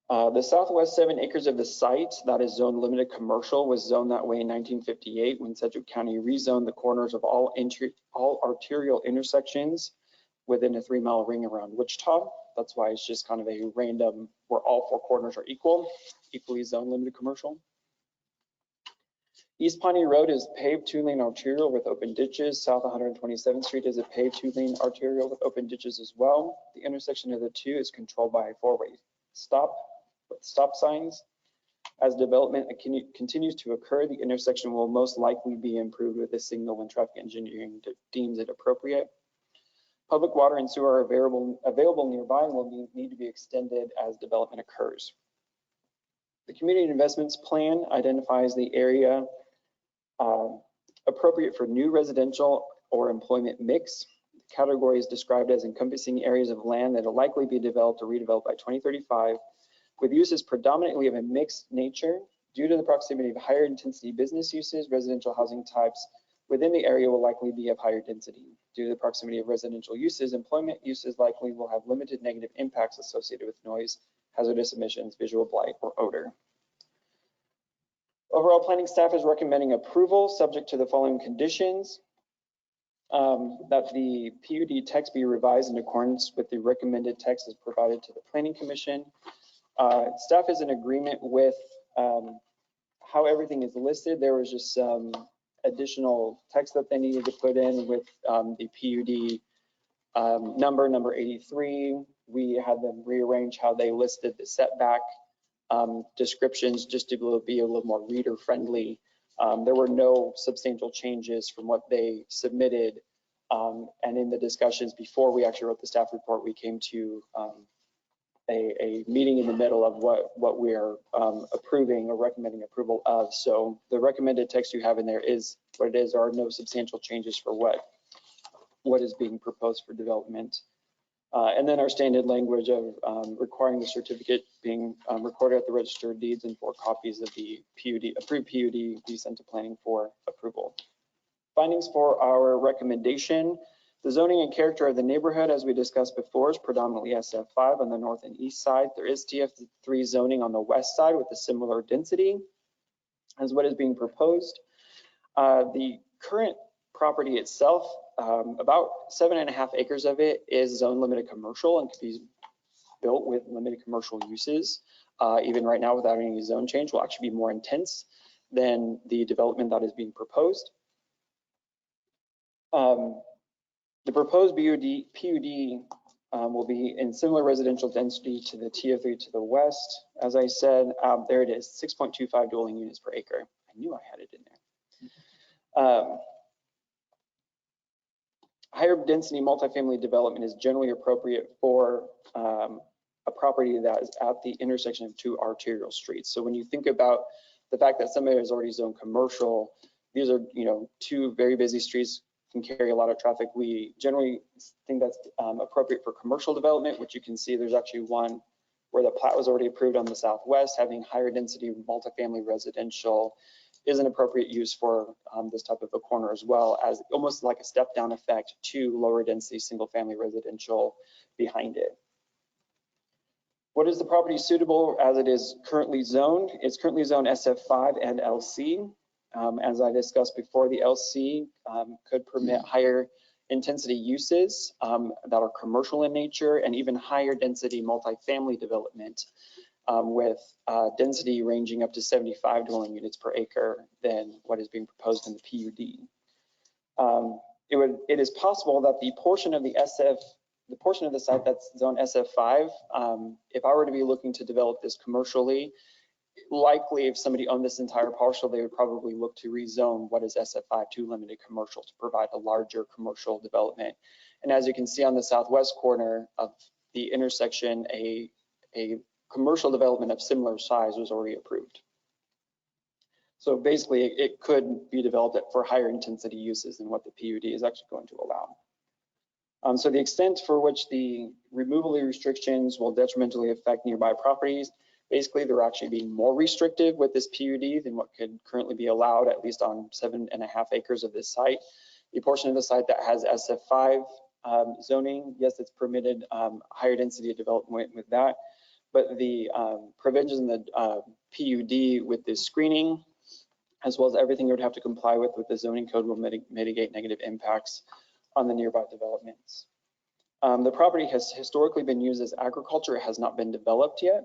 [SPEAKER 10] The southwest 7 acres of the site that is zoned limited commercial was zoned that way in 1958 when Sedgwick County rezoned the corners of all arterial intersections within a 3-mile ring around Wichita. That's why it's just kind of a random, where all 4 corners are equally zoned limited commercial. East Pawnee Road is paved 2-lane arterial with open ditches. South 127th Street is a paved 2-lane arterial with open ditches as well. The intersection of the two is controlled by a 4-way stop with stop signs. As development continues to occur, the intersection will most likely be improved with a signal when traffic engineering deems it appropriate. Public water and sewer are available nearby and will need to be extended as development occurs. The community investments plan identifies the area appropriate for new residential or employment mix. The category is described as encompassing areas of land that will likely be developed or redeveloped by 2035, with uses predominantly of a mixed nature. Due to the proximity of higher intensity business uses, residential housing types within the area will likely be of higher density. Due to the proximity of residential uses, employment uses likely will have limited negative impacts associated with noise, hazardous emissions, visual blight, or odor. Overall, planning staff is recommending approval subject to the following conditions. That the PUD text be revised in accordance with the recommended text as provided to the Planning Commission. Staff is in agreement with how everything is listed. There was just some additional text that they needed to put in with the PUD number 83. We had them rearrange how they listed the setback descriptions just to be a little more reader friendly. There were no substantial changes from what they submitted. And in the discussions before we actually wrote the staff report, we came to a meeting in the middle of what we are approving or recommending approval of. So the recommended text you have in there is what it is. There are no substantial changes for what is being proposed for development. And then our standard language of requiring the certificate being recorded at the Register of Deeds and 4 copies of the approved PUD be sent to planning for approval. Findings for our recommendation: the zoning and character of the neighborhood, as we discussed before, is predominantly SF5 on the north and east side. There is TF3 zoning on the west side with a similar density as what is being proposed. The current property itself, about 7.5 acres of it is zone limited commercial and can be built with limited commercial uses. Even right now, without any zone change, will actually be more intense than the development that is being proposed. The proposed PUD will be in similar residential density to the TF3 to the west. As I said, there it is, 6.25 dwelling units per acre. I knew I had it in there. Higher density multifamily development is generally appropriate for a property that is at the intersection of 2 arterial streets. So when you think about the fact that somebody is already zoned commercial, these are 2 very busy streets can carry a lot of traffic. We generally think that's appropriate for commercial development, which you can see there's actually one where the plat was already approved on the southwest. Having higher density multifamily residential is an appropriate use for this type of a corner, as well as almost like a step down effect to lower density single family residential behind it. What is the property suitable as it is currently zoned? It's currently zoned SF5 and LC. As I discussed before, the LC could permit higher intensity uses that are commercial in nature, and even higher density multifamily development with density ranging up to 75 dwelling units per acre than what is being proposed in the PUD. It is possible that the portion of the site that's zone SF5, if I were to be looking to develop this commercially, likely if somebody owned this entire parcel, they would probably look to rezone what is SF5 to limited commercial to provide a larger commercial development. And as you can see on the southwest corner of the intersection, a commercial development of similar size was already approved. So basically it could be developed for higher intensity uses than what the PUD is actually going to allow. So the extent for which the removal restrictions will detrimentally affect nearby properties, basically they're actually being more restrictive with this PUD than what could currently be allowed, at least on 7.5 acres of this site. The portion of the site that has SF5 zoning, yes, it's permitted higher density development with that, but the provisions in the PUD with this screening, as well as everything you would have to comply with the zoning code, will mitigate negative impacts on the nearby developments. The property has historically been used as agriculture. It has not been developed yet.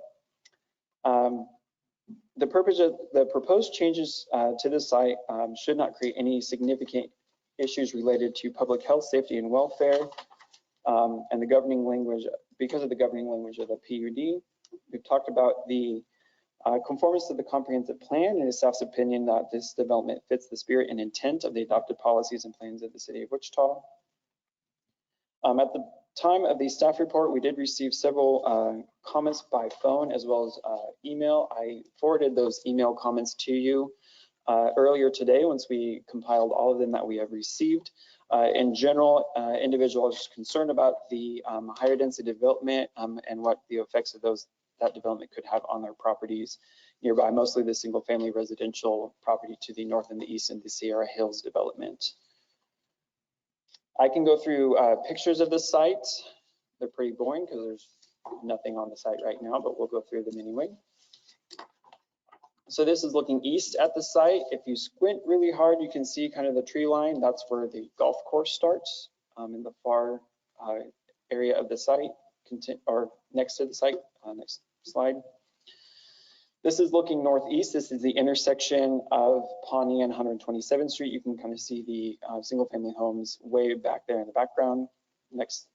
[SPEAKER 10] The purpose of the proposed changes to the site should not create any significant issues related to public health, safety, and welfare, and the governing language, because of the governing language of the PUD. We've talked about the conformance to the comprehensive plan, and staff's opinion that this development fits the spirit and intent of the adopted policies and plans of the city of Wichita. At the time of the staff report, we did receive several comments by phone as well as email. I forwarded those email comments to you earlier today once we compiled all of them that we have received. In general, individuals concerned about the higher density development and what the effects of that development could have on their properties nearby, mostly the single family residential property to the north and the east in the Sierra Hills development. I can go through pictures of the site. They're pretty boring because there's nothing on the site right now, but we'll go through them anyway. So this is looking east at the site. If you squint really hard, you can see kind of the tree line. That's where the golf course starts in the far area of the site, or next to the site. Next slide. This is looking northeast. This is the intersection of Pawnee and 127th Street. You can kind of see the single family homes way back there in the background. Next.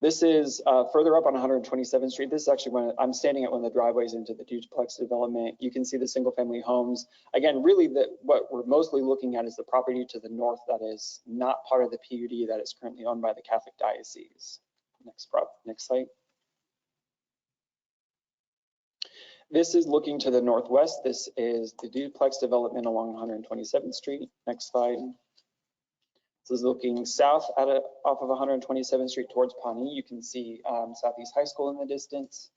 [SPEAKER 10] This is further up on 127th Street. This is actually when I'm standing at one of the driveways into the duplex development. You can see the single family homes. Again, really what we're mostly looking at is the property to the north that is not part of the PUD that is currently owned by the Catholic Diocese. Next slide. This is looking to the northwest. This is the duplex development along 127th Street. Next slide. This is looking south off of 127th Street towards Pawnee. You can see Southeast High School in the distance.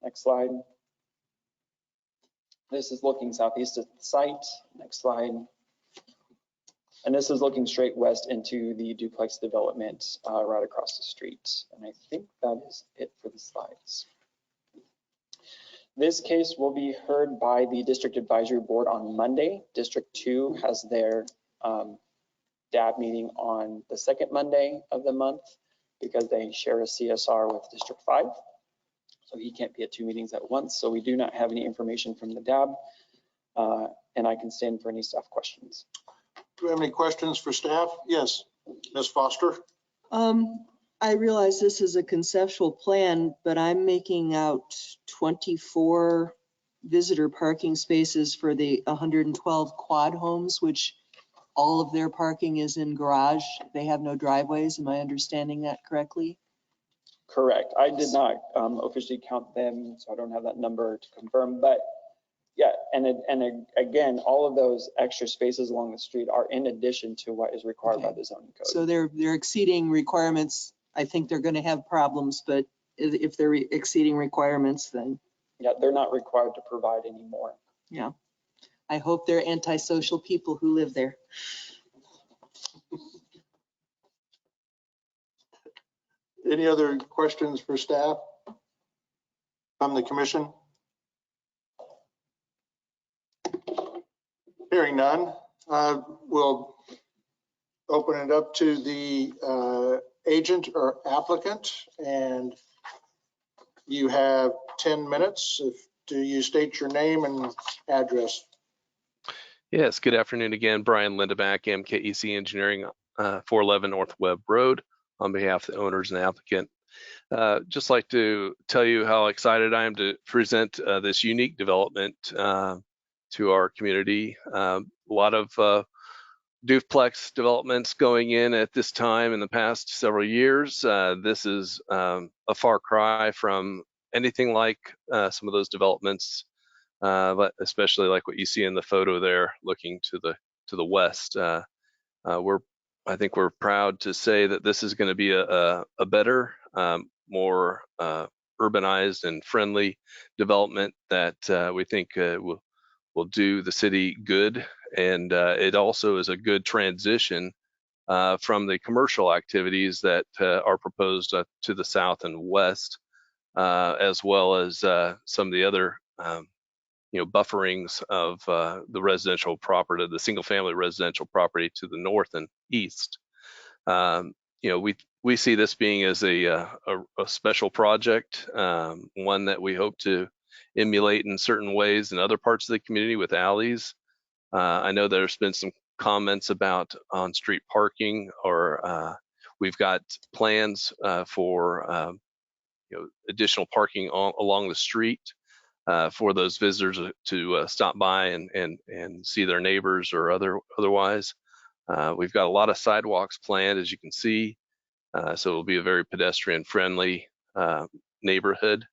[SPEAKER 10] Next slide. This is looking southeast of the site. Next slide. And this is looking straight west into the duplex development right across the street. And I think that is it for the slides. This case will be heard by the District Advisory Board on Monday. District 2 has their DAB meeting on the second Monday of the month because they share a CSR with District 5. So he can't be at 2 meetings at once. So we do not have any information from the DAB, and I can stand for any staff questions.
[SPEAKER 2] Do we have any questions for staff? Yes, Ms. Foster.
[SPEAKER 18] I realize this is a conceptual plan, but I'm making out 24 visitor parking spaces for the 112 quad homes, which all of their parking is in garage. They have no driveways. Am I understanding that correctly?
[SPEAKER 10] Correct. I did not officially count them, so I don't have that number to confirm. But yeah, Again, all of those extra spaces along the street are in addition to what is required by
[SPEAKER 18] Okay.
[SPEAKER 10] the zoning code.
[SPEAKER 18] So they're exceeding requirements. I think they're going to have problems, but if they're exceeding requirements, then
[SPEAKER 10] Yeah, they're not required to provide any more.
[SPEAKER 18] yeah. I hope they're antisocial people who live there.
[SPEAKER 2] Any other questions for staff from the commission? Hearing none, we'll open it up to the agent or applicant, and you have 10 minutes. Do you state your name and address?
[SPEAKER 4] Yes, good afternoon again. Brian Lindeback, MKEC Engineering, 411 North Webb Road, on behalf of the owners and applicant. Just like to tell you how excited I am to present this unique development to our community. A lot of duplex developments going in at this time in the past several years. This is a far cry from anything like some of those developments, but especially like what you see in the photo there, looking to the west. I think we're proud to say that this is going to be a better, more urbanized and friendly development that we think will do the city good. And it also is a good transition from the commercial activities that are proposed to the south and west, as well as some of the other bufferings of the residential property, the single family residential property to the north and east. We see this being as a special project, one that we hope to emulate in certain ways in other parts of the community with alleys. I know there's been some comments about on-street parking, or we've got plans for additional parking along the street for those visitors to stop by and see their neighbors or otherwise. We've got a lot of sidewalks planned, as you can see, so it'll be a very pedestrian-friendly neighborhood.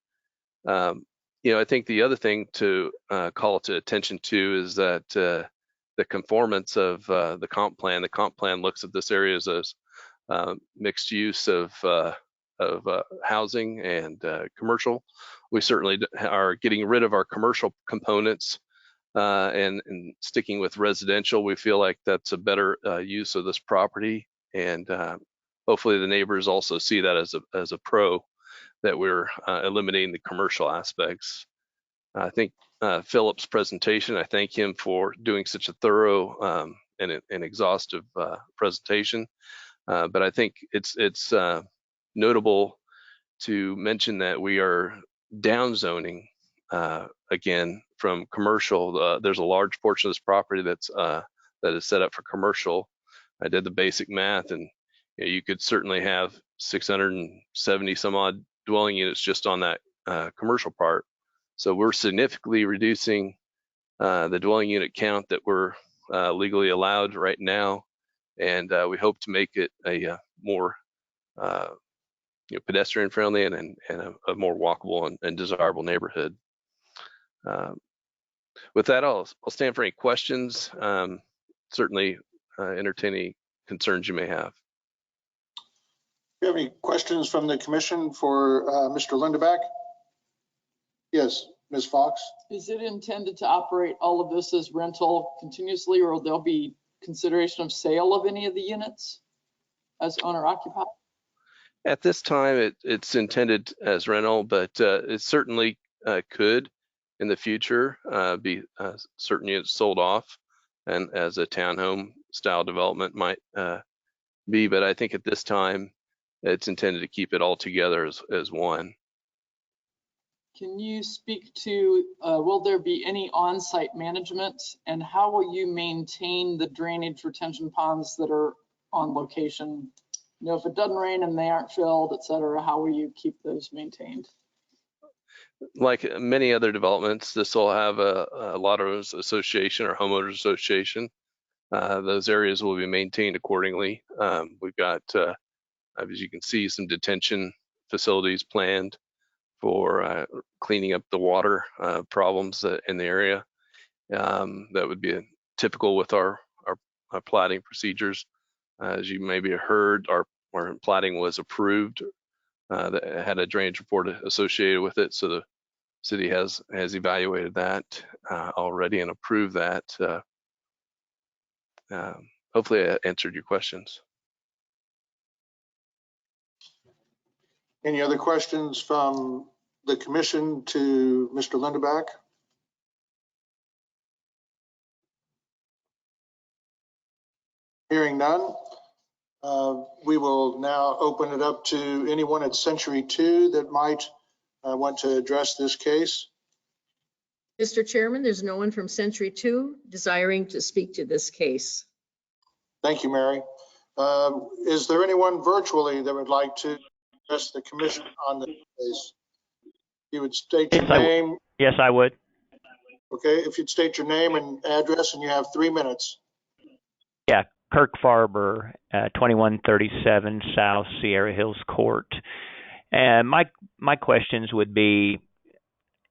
[SPEAKER 4] I think the other thing to call to attention to is that the conformance of the comp plan. The comp plan looks at this area as mixed use of housing and commercial. We certainly are getting rid of our commercial components and sticking with residential. We feel like that's a better use of this property, and hopefully the neighbors also see that as a pro, that we're eliminating the commercial aspects. I think Philip's presentation, I thank him for doing such a thorough and exhaustive presentation. But I think it's notable to mention that we are down zoning again from commercial. There's a large portion of this property that is set up for commercial. I did the basic math, and you could certainly have 670 some odd dwelling units just on that commercial part. So we're significantly reducing the dwelling unit count that we're legally allowed right now, and we hope to make it a more pedestrian friendly and a more walkable and desirable neighborhood. With that, I'll stand for any questions. Certainly entertain any concerns you may have.
[SPEAKER 2] Do you have any questions from the commission for Mr. Lindeback? Yes, Ms. Fox.
[SPEAKER 23] Is it intended to operate all of this as rental continuously, or there'll be consideration of sale of any of the units as owner occupied?
[SPEAKER 4] At this time, it's intended as rental, but it certainly could in the future be certain units sold off, and as a townhome style development might be. But I think at this time, it's intended to keep it all together as one.
[SPEAKER 23] Can you speak to, will there be any on-site management, and how will you maintain the drainage retention ponds that are on location? If it doesn't rain and they aren't filled, et cetera, how will you keep those maintained?
[SPEAKER 4] Like many other developments, this will have a lot of association or homeowners association. Those areas will be maintained accordingly. We've got, as you can see, some detention facilities planned for cleaning up the water problems in the area. That would be typical with our plating procedures. As you maybe heard, our plating was approved. That had a drainage report associated with it, so the city has evaluated that already and approved that. Hopefully I answered your questions.
[SPEAKER 2] Any other questions from the commission to Mr. Lindeback? Hearing none, we will now open it up to anyone at Century 2 that might want to address this case.
[SPEAKER 8] Mr. Chairman, there's no one from Century 2 desiring to speak to this case.
[SPEAKER 2] Thank you, Mary. Is there anyone virtually that would like to address the commission on this case? You would state your name.
[SPEAKER 17] Yes, I would.
[SPEAKER 2] Okay, if you'd state your name and address, and you have 3 minutes.
[SPEAKER 17] Yeah, Kirk Farber, 2137 South Sierra Hills Court. And my questions would be,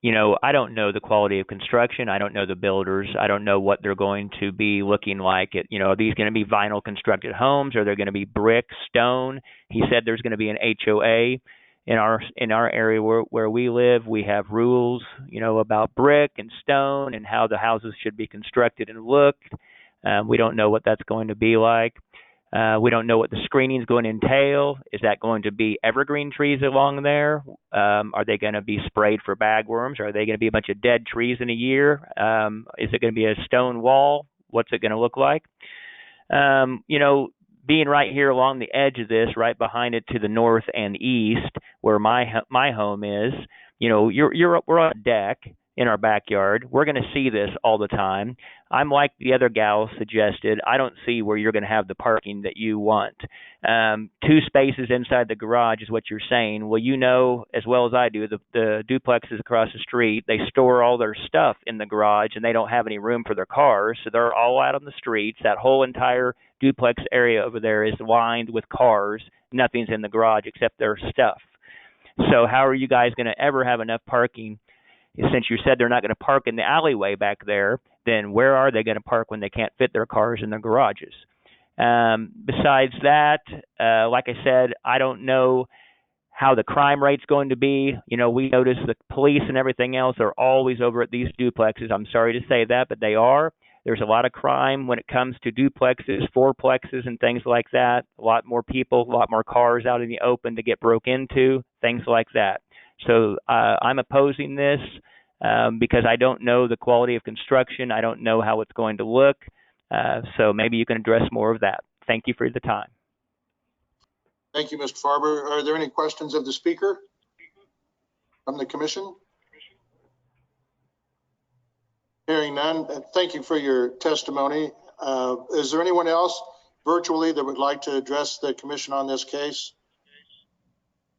[SPEAKER 17] you know, I don't know the quality of construction. I don't know the builders. I don't know what they're going to be looking like. You know, are these going to be vinyl constructed homes? Are they going to be brick, stone? He said there's going to be an HOA. In our area where we live, we have rules, you know, about brick and stone and how the houses should be constructed and look. We don't know what that's going to be like. We don't know what the screening is going to entail. Is that going to be evergreen trees along there? Are they going to be sprayed for bagworms? Are they going to be a bunch of dead trees in a year? Is it going to be a stone wall? What's it going to look like? You know, being right here along the edge of this, right behind it to the north and east, where my home is, you know, we're on a deck in our backyard. We're going to see this all the time. I'm like the other gal suggested. I don't see where you're going to have the parking that you want. 2 spaces inside the garage is what you're saying. Well, you know as well as I do, the duplexes across the street, they store all their stuff in the garage and they don't have any room for their cars. So they're all out on the streets. That whole entire duplex area over there is lined with cars. Nothing's in the garage except their stuff. So how are you guys going to ever have enough parking? Since you said they're not going to park in the alleyway back there, then where are they going to park when they can't fit their cars in their garages? Besides that, like I said, I don't know how the crime rate's going to be. You know, we notice the police and everything else are always over at these duplexes. I'm sorry to say that, but they are. There's a lot of crime when it comes to duplexes, fourplexes, and things like that. A lot more people, a lot more cars out in the open to get broke into, things like that. So I'm opposing this because I don't know the quality of construction. I don't know how it's going to look. So maybe you can address more of that. Thank you for the time.
[SPEAKER 2] Thank you, Mr. Farber. Are there any questions of the speaker from the commission? Hearing none, thank you for your testimony. Is there anyone else virtually that would like to address the commission on this case?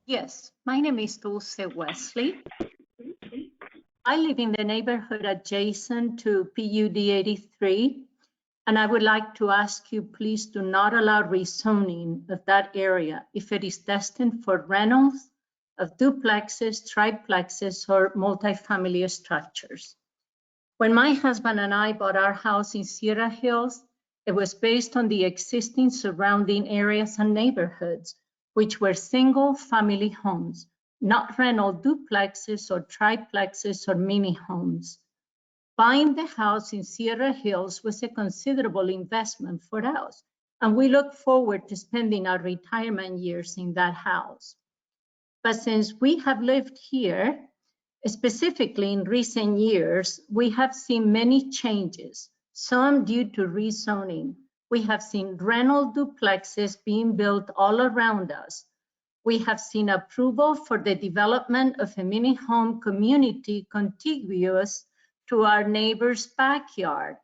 [SPEAKER 20] Yes, my name is Dulce Wesley. I live in the neighborhood adjacent to PUD 83, and I would like to ask you, please do not allow rezoning of that area if it is destined for rentals of duplexes, triplexes, or multifamily structures. When my husband and I bought our house in Sierra Hills, it was based on the existing surrounding areas and neighborhoods, which were single-family homes, not rental duplexes or triplexes or mini homes. Buying the house in Sierra Hills was a considerable investment for us, and we look forward to spending our retirement years in that house. But since we have lived here, specifically in recent years, we have seen many changes, some due to rezoning. We have seen rental duplexes being built all around us. We have seen approval for the development of a mini home community contiguous to our neighbor's backyard.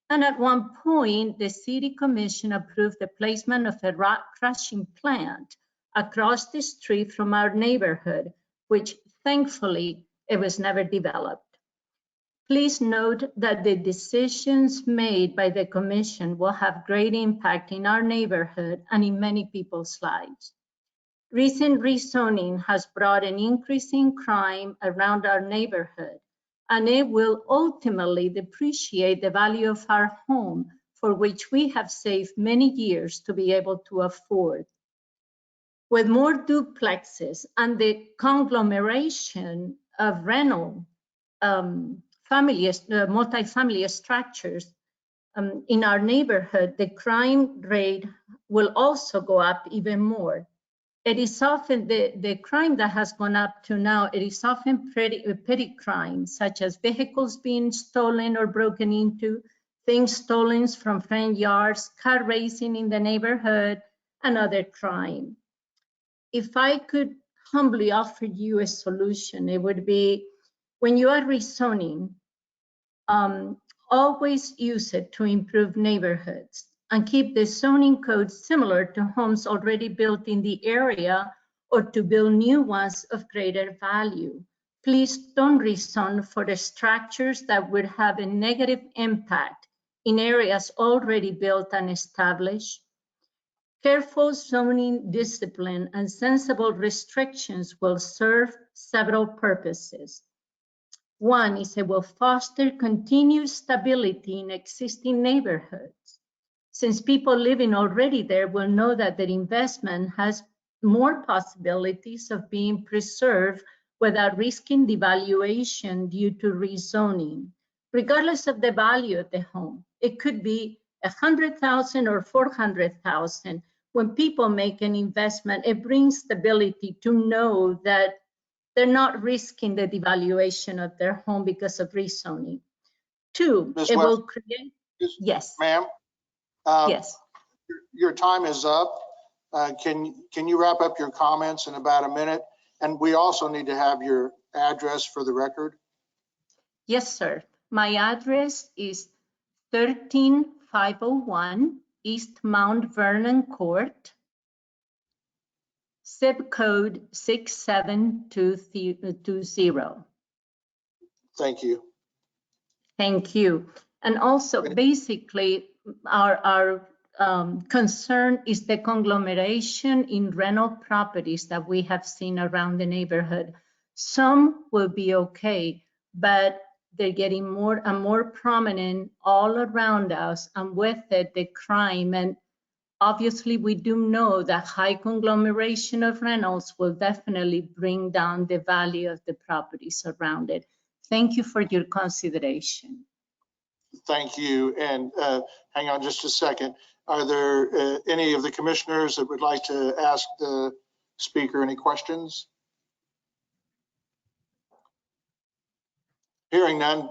[SPEAKER 20] And at one point, the City Commission approved the placement of a rock crushing plant across the street from our neighborhood, which thankfully it was never developed. Please note that the decisions made by the Commission will have great impact in our neighborhood and in many people's lives. Recent rezoning has brought an increase in crime around our neighborhood, and it will ultimately depreciate the value of our home, for which we have saved many years to be able to afford. With more duplexes and the conglomeration of rental multifamily structures in our neighborhood, the crime rate will also go up even more. It is often the crime that has gone up to now, it is often petty crimes, such as vehicles being stolen or broken into, things stolen from front yards, car racing in the neighborhood, and other crime. If I could humbly offer you a solution, it would be, when you are rezoning, always use it to improve neighborhoods and keep the zoning code similar to homes already built in the area or to build new ones of greater value. Please don't rezone for the structures that would have a negative impact in areas already built and established. Careful zoning discipline and sensible restrictions will serve several purposes. One is it will foster continued stability in existing neighborhoods, since people living already there will know that their investment has more possibilities of being preserved without risking devaluation due to rezoning, regardless of the value of the home. It could be $100,000 or $400,000. When people make an investment, it brings stability to know that they're not risking the devaluation of their home because of rezoning. Two, it will create, yes.
[SPEAKER 2] Ma'am?
[SPEAKER 20] Yes.
[SPEAKER 2] Your time is up. Can you wrap up your comments in about a minute? And we also need to have your address for the record.
[SPEAKER 20] Yes, sir. My address is 13501 East Mount Vernon Court, zip code 67220.
[SPEAKER 2] Thank you.
[SPEAKER 20] Thank you. And also, basically, our concern is the conglomeration in rental properties that we have seen around the neighborhood. Some will be okay, but they're getting more and more prominent all around us, and with it, the crime. And obviously, we do know that high conglomeration of rentals will definitely bring down the value of the properties around it. Thank you for your consideration.
[SPEAKER 2] Thank you. And hang on just a second. Are there any of the commissioners that would like to ask the speaker any questions? Hearing none,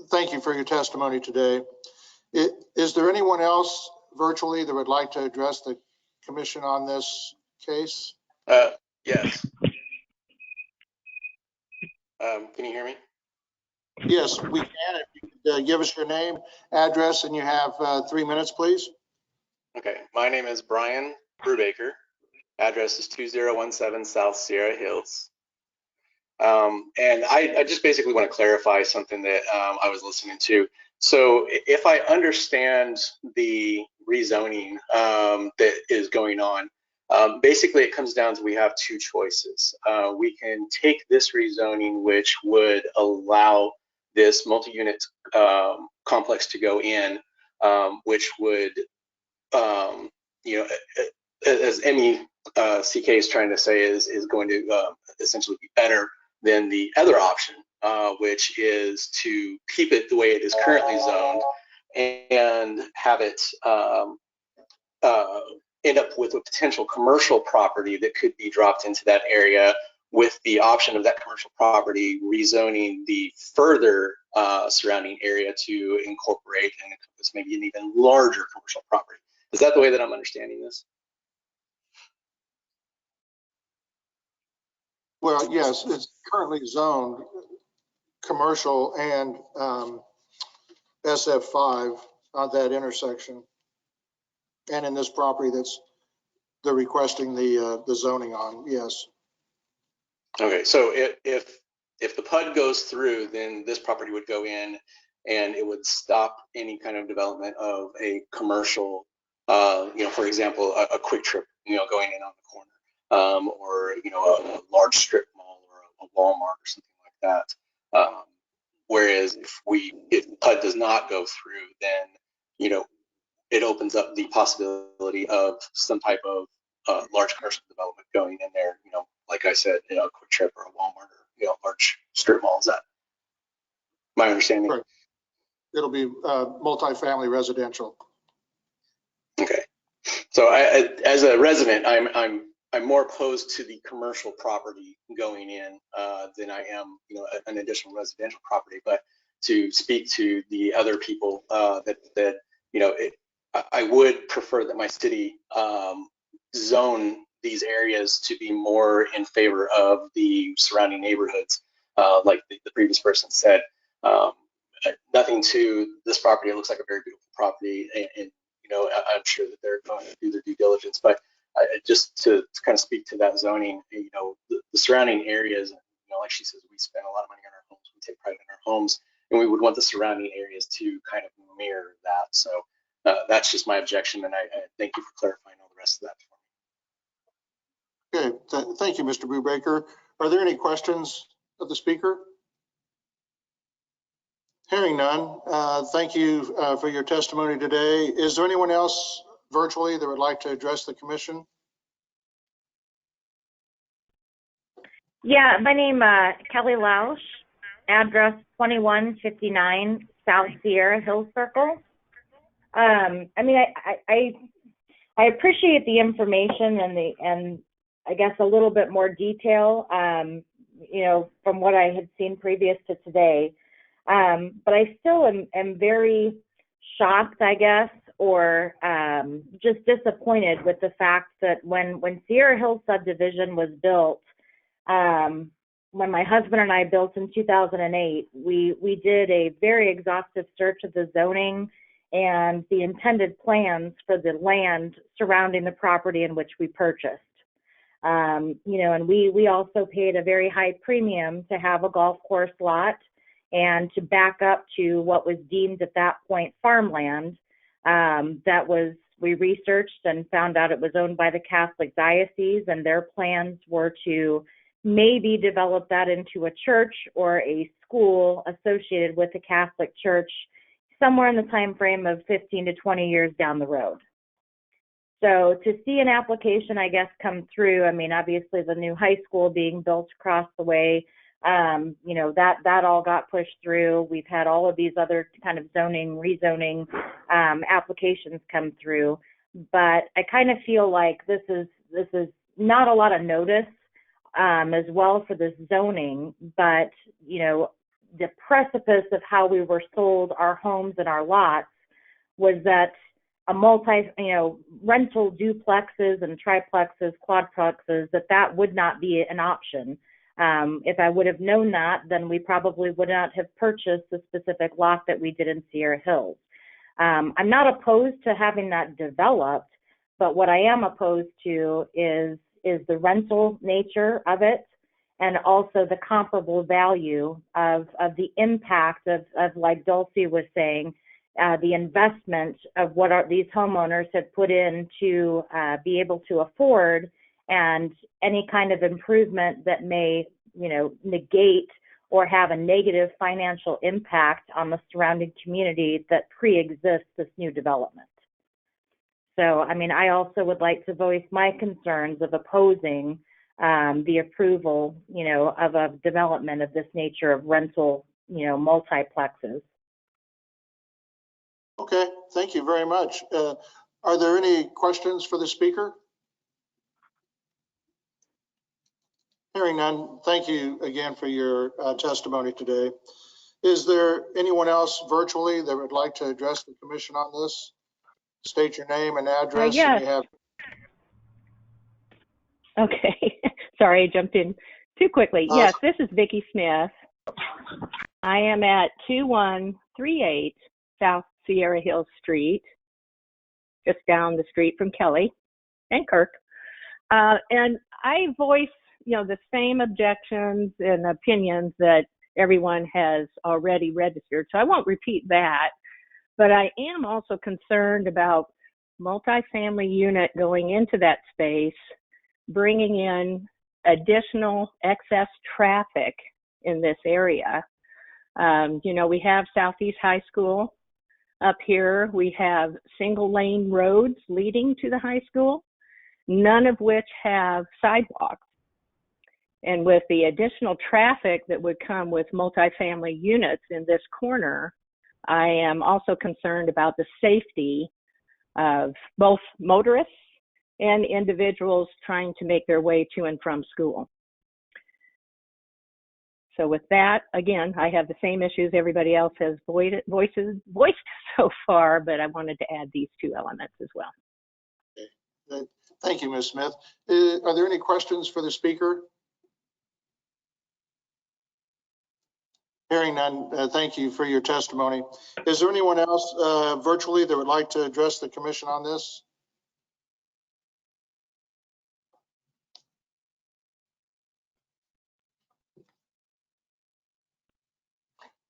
[SPEAKER 2] thank you for your testimony today. Is there anyone else virtually that would like to address the commission on this case?
[SPEAKER 5] Yes. Can you hear me?
[SPEAKER 2] Yes, we can. If you could give us your name, address, and you have 3 minutes, please.
[SPEAKER 5] Okay. My name is Brian Brubaker. Address is 2017 South Sierra Hills. And I just basically want to clarify something that I was listening to. So if I understand the rezoning that is going on, basically it comes down to we have two choices. We can take this rezoning, which would allow this multi-unit complex to go in, which would, you know, as MECK is trying to say, is going to essentially be better than the other option, which is to keep it the way it is currently zoned and have it end up with a potential commercial property that could be dropped into that area, with the option of that commercial property rezoning the further surrounding area to incorporate and encompass maybe an even larger commercial property. Is that the way that I'm understanding this?
[SPEAKER 2] Well, yes, it's currently zoned commercial and SF5 on that intersection. And in this property that's they're requesting the zoning on, yes.
[SPEAKER 5] Okay, so if the PUD goes through, then this property would go in and it would stop any kind of development of a commercial, you know, for example, a Quick Trip, you know, going in on the corner, or, you know, a large strip mall or a Walmart or something like that. Whereas if PUD does not go through, then, you know, it opens up the possibility of some type of large commercial development going in there, you know, like I said, you know, a Quick Trip or a Walmart or, you know, large strip malls. That my understanding.
[SPEAKER 2] Right. It'll be multifamily residential.
[SPEAKER 5] Okay. So as a resident, I'm more opposed to the commercial property going in than I am, you know, an additional residential property. But to speak to the other people that you know, I would prefer that my city zone these areas to be more in favor of the surrounding neighborhoods, like the previous person said. Nothing to this property. It looks like a very beautiful property, and you know, I'm sure that they're going to do their due diligence. But just to kind of speak to that zoning, you know, the surrounding areas, you know, like she says, we spend a lot of money on our homes. We take pride in our homes, and we would want the surrounding areas to kind of mirror that. So that's just my objection, and I thank you for clarifying all the rest of that for me.
[SPEAKER 2] Okay, thank you, Mr. Brubaker. Are there any questions of the speaker? Hearing none, thank you for your testimony today. Is there anyone else virtually that would like to address the commission?
[SPEAKER 1] Yeah, my name Kelly Lausch, address 2159 South Sierra Hills Circle. I mean, I appreciate the information and I guess a little bit more detail, you know, from what I had seen previous to today. But I still am very shocked, I guess, or just disappointed with the fact that when Sierra Hills subdivision was built, when my husband and I built in 2008, we did a very exhaustive search of the zoning and the intended plans for the land surrounding the property in which we purchased. You know, and we also paid a very high premium to have a golf course lot and to back up to what was deemed at that point farmland. We researched and found out it was owned by the Catholic Diocese, and their plans were to maybe develop that into a church or a school associated with the Catholic Church somewhere in the time frame of 15 to 20 years down the road. So to see an application, I guess, come through, I mean, obviously the new high school being built across the way, you know, that all got pushed through. We've had all of these other kind of zoning, rezoning applications come through, but I kind of feel like this is not a lot of notice as well for this zoning, but you know, the precipice of how we were sold our homes and our lots was that a rental duplexes and triplexes, quadplexes, that would not be an option. If I would have known that, then we probably would not have purchased the specific lot that we did in Sierra Hills. I'm not opposed to having that developed, but what I am opposed to is the rental nature of it, and also the comparable value of the impact of like Dulcie was saying, the investment of what these homeowners had put in to be able to afford, and any kind of improvement that may, you know, negate or have a negative financial impact on the surrounding community that pre-exists this new development. So, I mean, I also would like to voice my concerns of opposing the approval, you know, of a development of this nature of rental, you know, multiplexes.
[SPEAKER 2] Okay, thank you very much. Are there any questions for the speaker? Hearing none, thank you again for your testimony today. Is there anyone else virtually that would like to address the commission on this? State your name and address.
[SPEAKER 13] Yes.
[SPEAKER 2] And you have...
[SPEAKER 13] Okay, sorry, I jumped in too quickly. Yes, this is Vicki Smith. I am at 2138 South Sierra Hills Street, just down the street from Kelly and Kirk. And I voice, you know, the same objections and opinions that everyone has already registered. So I won't repeat that, but I am also concerned about multifamily unit going into that space, bringing in additional excess traffic in this area. You know, we have Southeast High School up here. We have single lane roads leading to the high school, none of which have sidewalks. And with the additional traffic that would come with multifamily units in this corner, I am also concerned about the safety of both motorists and individuals trying to make their way to and from school. So with that, again, I have the same issues everybody else has voiced so far, but I wanted to add these two elements as well.
[SPEAKER 2] Okay. Thank you, Ms. Smith. Are there any questions for the speaker? Hearing none, thank you for your testimony. Is there anyone else virtually that would like to address the commission on this?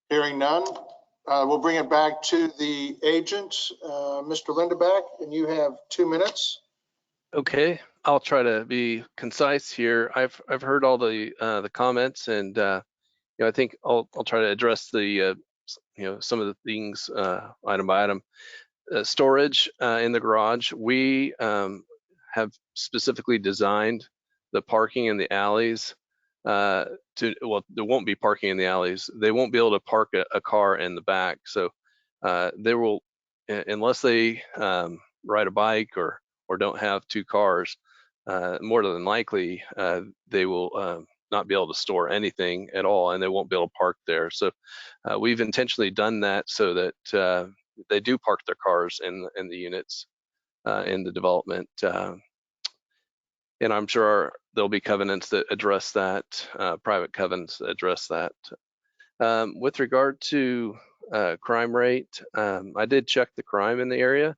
[SPEAKER 2] Hearing none, we'll bring it back to the agent, Mr. Lindeback, and you have 2 minutes.
[SPEAKER 4] Okay, I'll try to be concise here. I've heard all the comments, and you know, I think I'll try to address the you know, some of the things item by item. Storage in the garage. We have specifically designed the parking in the alleys well, there won't be parking in the alleys. They won't be able to park a car in the back. So they will, unless they ride a bike or don't have 2 cars, more than likely they will not be able to store anything at all, and they won't be able to park there. So we've intentionally done that so that they do park their cars in the units in the development. And I'm sure there'll be covenants that address that, private covenants that address that. With regard to crime rate, I did check the crime in the area,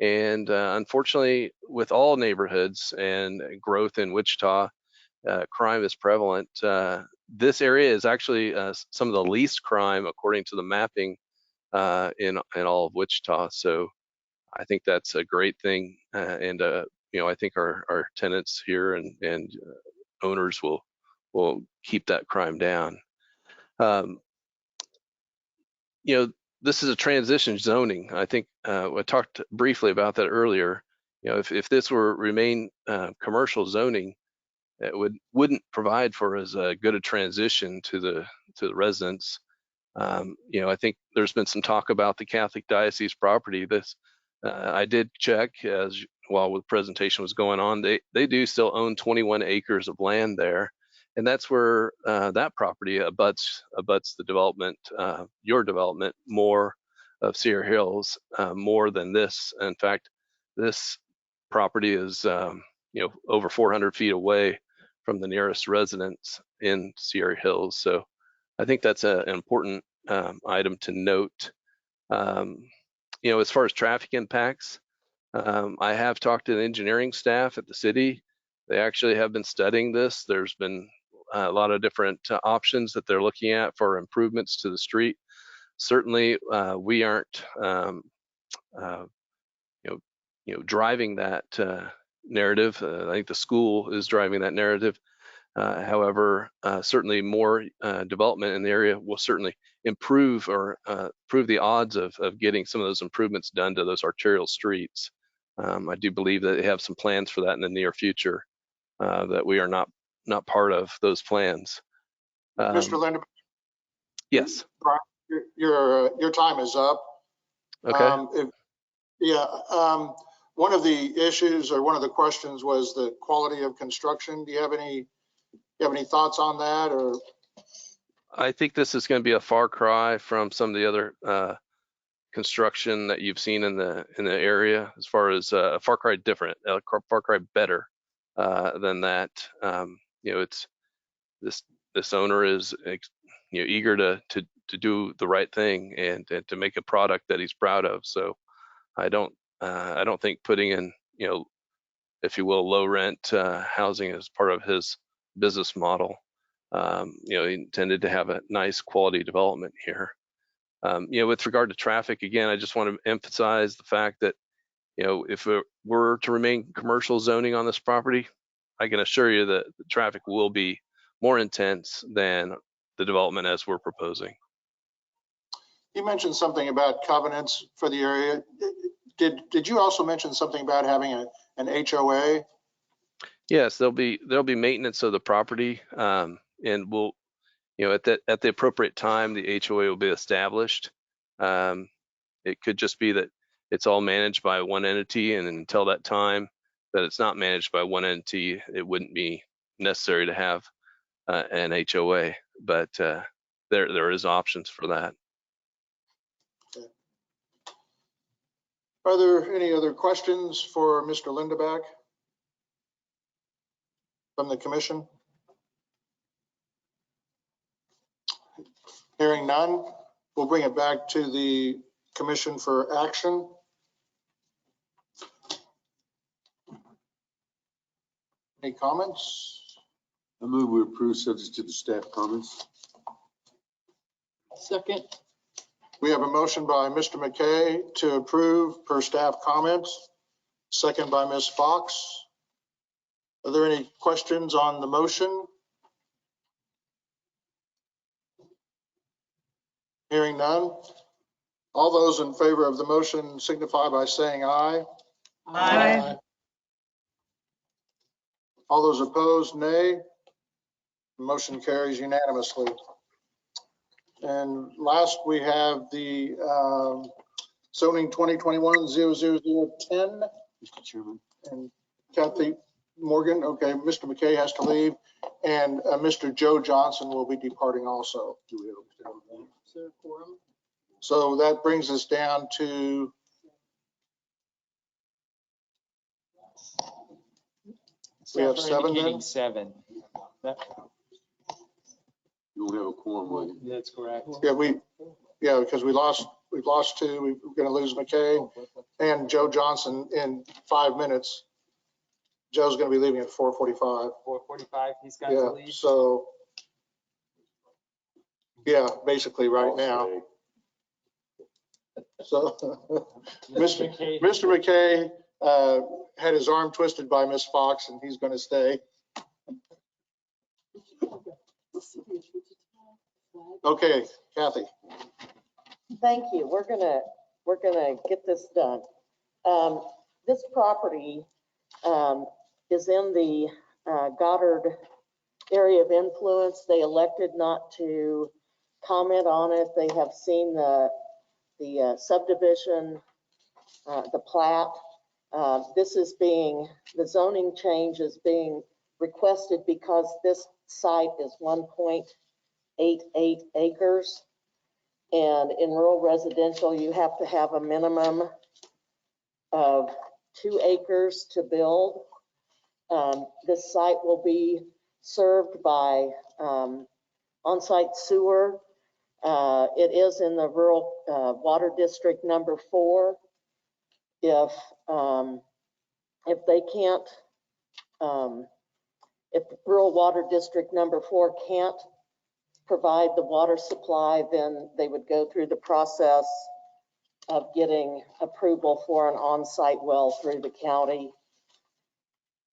[SPEAKER 4] and unfortunately, with all neighborhoods and growth in Wichita, crime is prevalent. This area is actually some of the least crime according to the mapping in all of Wichita. So I think that's a great thing, and you know, I think our tenants here and owners will keep that crime down. You know, this is a transition zoning. I think I talked briefly about that earlier. You know, if this were remain commercial zoning, it wouldn't provide for as good a transition to the residents. You know, I think there's been some talk about the Catholic Diocese property. This I did check while the presentation was going on. They do still own 21 acres of land there, and that's where that property abuts the development, your development, more of Sierra Hills, more than this. In fact, this property is you know, over 400 feet away from the nearest residence in Sierra Hills. So I think that's an important item to note. You know, as far as traffic impacts, I have talked to the engineering staff at the city. They actually have been studying this. There's been a lot of different options that they're looking at for improvements to the street. Certainly, we aren't you know, driving that narrative. I think the school is driving that narrative. However, certainly more development in the area will certainly improve or improve the odds of getting some of those improvements done to those arterial streets. I do believe that they have some plans for that in the near future, that we are not part of those plans.
[SPEAKER 2] Mr. Lindemann?
[SPEAKER 4] Yes.
[SPEAKER 2] Your time is up.
[SPEAKER 4] Okay.
[SPEAKER 2] One of the issues or one of the questions was the quality of construction. Do you have any thoughts on that? Or
[SPEAKER 4] I think this is going to be a far cry from some of the other construction that you've seen in the area, as far as a far cry different, far cry better than that. You know, it's this owner is, you know, eager to do the right thing and to make a product that he's proud of. So I don't think putting in, you know, if you will, low rent housing as part of his business model. You know, he intended to have a nice quality development here. You know, with regard to traffic, again, I just want to emphasize the fact that, you know, if it were to remain commercial zoning on this property, I can assure you that the traffic will be more intense than the development as we're proposing.
[SPEAKER 2] You mentioned something about covenants for the area. Did you also mention something about having an HOA?
[SPEAKER 4] Yes, there'll be maintenance of the property, and we'll, at the appropriate time, the HOA will be established. It could just be that it's all managed by one entity, and until that time that it's not managed by one entity, it wouldn't be necessary to have an HOA. But there is options for that.
[SPEAKER 2] Are there any other questions for Mr. Lindeback from the commission? Hearing none, we'll bring it back to the commission for action. Any comments?
[SPEAKER 9] I move we approve subject to the staff comments.
[SPEAKER 23] Second.
[SPEAKER 2] We have a motion by Mr. McKay to approve per staff comments, second by Ms. Fox. Are there any questions on the motion? Hearing none. All those in favor of the motion signify by saying aye.
[SPEAKER 19] Aye.
[SPEAKER 2] All those opposed, nay. The motion carries unanimously. And last, we have the zoning 2021-00010.
[SPEAKER 9] Mr. Chairman.
[SPEAKER 2] And Kathy Morgan, okay, Mr. McKay has to leave, and Mr. Joe Johnson will be departing also.
[SPEAKER 23] Is there a quorum?
[SPEAKER 2] So that brings us down to we have
[SPEAKER 7] Staff are
[SPEAKER 2] 7
[SPEAKER 7] indicating
[SPEAKER 2] then?
[SPEAKER 7] 7.
[SPEAKER 9] You don't have a quorum, will you?
[SPEAKER 7] That's correct.
[SPEAKER 2] Yeah, because we've lost 2. We're going to lose McKay and Joe Johnson in 5 minutes. Joe's going to be leaving at 4:45.
[SPEAKER 7] 4:45, he's got
[SPEAKER 2] Yeah,
[SPEAKER 7] to leave.
[SPEAKER 2] so yeah, basically right now. So Mr. McKay had his arm twisted by Miss Fox, and he's going to stay. Okay, Kathy.
[SPEAKER 14] Thank you. We're gonna get this done. This property is in the Goddard area of influence. They elected not to comment on it. They have seen the subdivision, the plat. The zoning change is being requested because this site is 1.88 acres. And in rural residential, you have to have a minimum of 2 acres to build. This site will be served by on-site sewer. It is in the rural water district number 4. If they can't, if rural water district number 4 can't provide the water supply, then they would go through the process of getting approval for an on-site well through the county.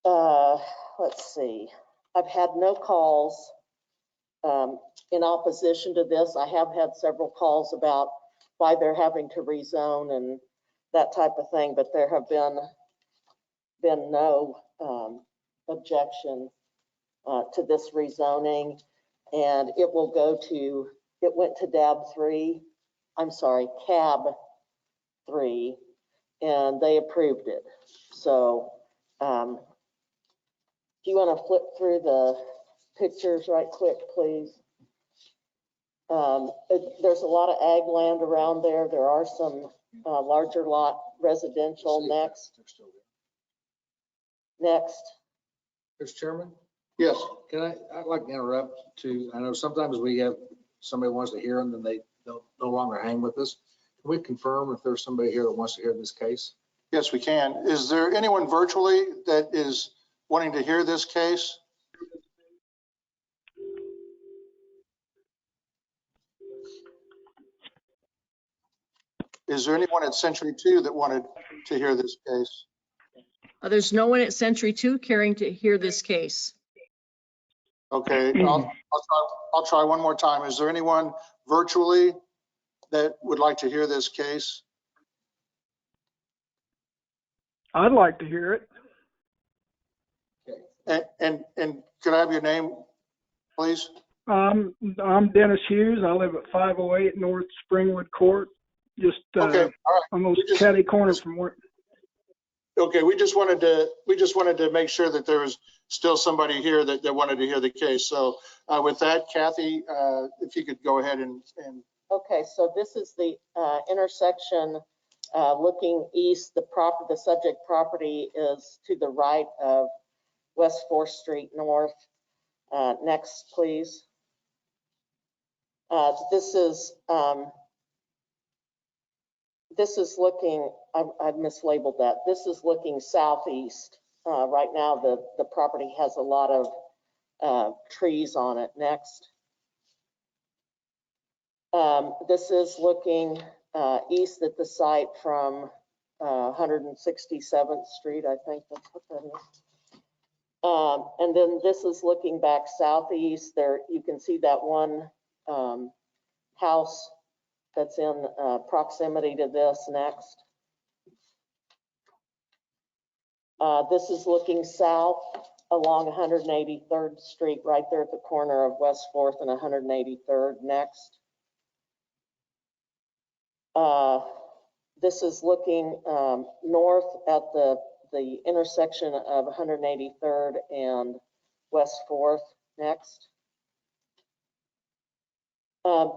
[SPEAKER 14] Let's see. I've had no calls in opposition to this. I have had several calls about why they're having to rezone and that type of thing, but there have been no objection to this rezoning. And it went to CAB 3, and they approved it. So if you want to flip through the pictures right quick, please. There's a lot of ag land around there. There are some larger lot residential next.
[SPEAKER 16] Mr. Chairman?
[SPEAKER 2] Yes.
[SPEAKER 16] I'd like to interrupt too. I know sometimes we have somebody wants to hear them and they don't no longer hang with us. Can we confirm if there's somebody here that wants to hear this case?
[SPEAKER 2] Yes, we can. Is there anyone virtually that is wanting to hear this case? Is there anyone at Century 2 that wanted to hear this case?
[SPEAKER 8] There's no one at Century 2 caring to hear this case.
[SPEAKER 2] Okay, I'll try one more time. Is there anyone virtually that would like to hear this case?
[SPEAKER 11] I'd like to hear it.
[SPEAKER 2] And could I have your name, please?
[SPEAKER 11] I'm Dennis Hughes. I live at 508 North Springwood Court, just
[SPEAKER 2] Okay, all right.
[SPEAKER 11] almost catty corner from where.
[SPEAKER 2] Okay, we just wanted to make sure that there was still somebody here that wanted to hear the case. So with that, Kathy, if you could go ahead and.
[SPEAKER 14] Okay, so this is the intersection looking east. The subject property is to the right of West 4th Street North. Next, please. This is looking, I've mislabeled that. This is looking southeast. Right now, the property has a lot of trees on it. Next. This is looking east at the site from 167th Street, I think that's what that is. And then this is looking back southeast. There you can see that one house that's in proximity to this. Next. This is looking south along 183rd Street, right there at the corner of West 4th and 183rd. Next. This is looking north at the intersection of 183rd and West 4th. Next.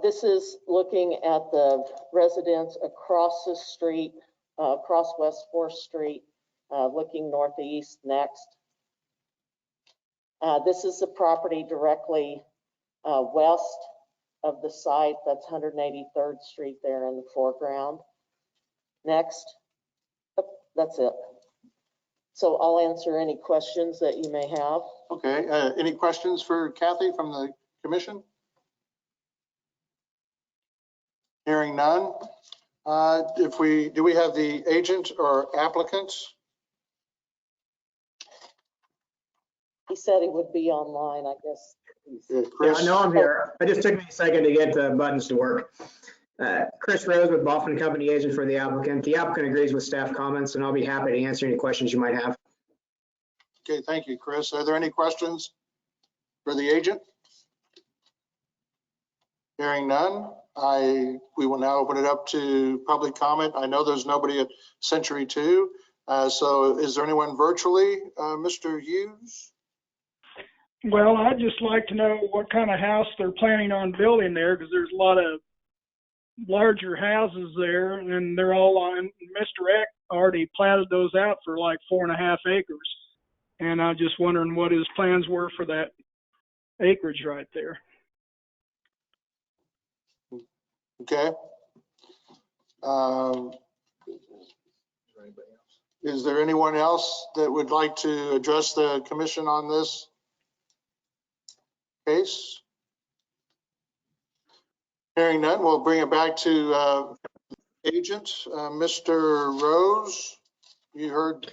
[SPEAKER 14] This is looking at the residence across the street, across West 4th Street, looking northeast. Next. This is the property directly west of the site. That's 183rd Street there in the foreground. Next. That's it. So I'll answer any questions that you may have.
[SPEAKER 2] Okay, any questions for Kathy from the commission? Hearing none. Do we have the agent or applicants?
[SPEAKER 14] He said he would be online, I guess.
[SPEAKER 2] Chris?
[SPEAKER 21] Yeah, no, I'm here. It just took me a second to get the buttons to work. Chris Rose with Baughman Company, agent for the applicant. The applicant agrees with staff comments, and I'll be happy to answer any questions you might have.
[SPEAKER 2] Okay, thank you, Chris. Are there any questions for the agent? Hearing none, we will now open it up to public comment. I know there's nobody at Century 2. So is there anyone virtually, Mr. Hughes?
[SPEAKER 11] Well, I'd just like to know what kind of house they're planning on building there, because there's a lot of larger houses there, and they're all on. Mr. Eck already platted those out for like 4.5 acres, and I'm just wondering what his plans were for that acreage right there.
[SPEAKER 2] Okay. Is there anyone else that would like to address the commission on this case? Hearing none, we'll bring it back to agent. Mr. Rose, you heard.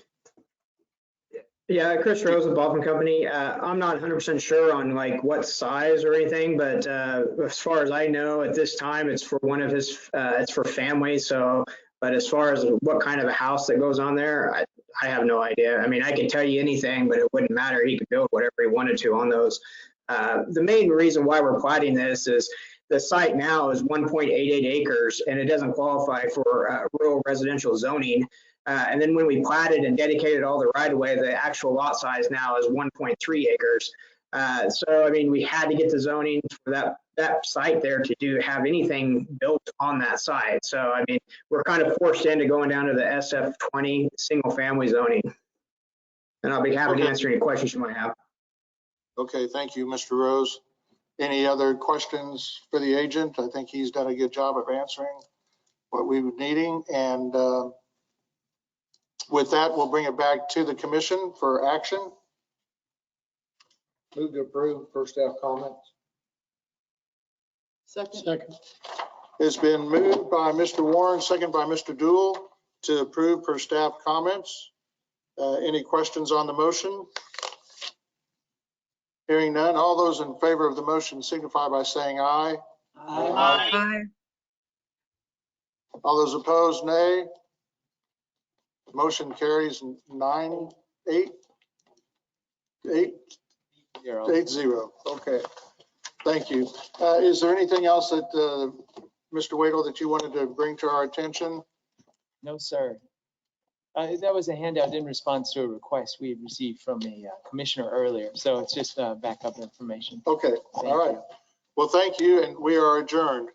[SPEAKER 21] Yeah, Chris Rose with Baughman Company. I'm not 100% sure on like what size or anything, but as far as I know, at this time, it's for one of his. It's for family. So, but as far as what kind of a house that goes on there, I have no idea. I mean, I could tell you anything, but it wouldn't matter. He could build whatever he wanted to on those. The main reason why we're platting this is the site now is 1.88 acres, and it doesn't qualify for rural residential zoning. And then when we platted and dedicated all the right of way, the actual lot size now is 1.3 acres. So, I mean, we had to get the zoning for that site there to have anything built on that site. So, I mean, we're kind of forced into going down to the SF20 single family zoning. And I'll be happy to answer any questions you might have.
[SPEAKER 2] Okay, thank you, Mr. Rose. Any other questions for the agent? I think he's done a good job of answering what we were needing. And with that, we'll bring it back to the commission for action.
[SPEAKER 9] Move to approve per staff comments.
[SPEAKER 23] Second.
[SPEAKER 2] It's been moved by Mr. Warren, second by Mr. Dool to approve per staff comments. Any questions on the motion? Hearing none, all those in favor of the motion signify by saying aye.
[SPEAKER 23] Aye.
[SPEAKER 2] All those opposed, nay. Motion carries 8-0. Okay, thank you. Is there anything else that, Mr. Wadle, that you wanted to bring to our attention?
[SPEAKER 7] No, sir. That was a handout in response to a request we had received from a commissioner earlier. So it's just backup information.
[SPEAKER 2] Okay, all right. Well, thank you, and we are adjourned.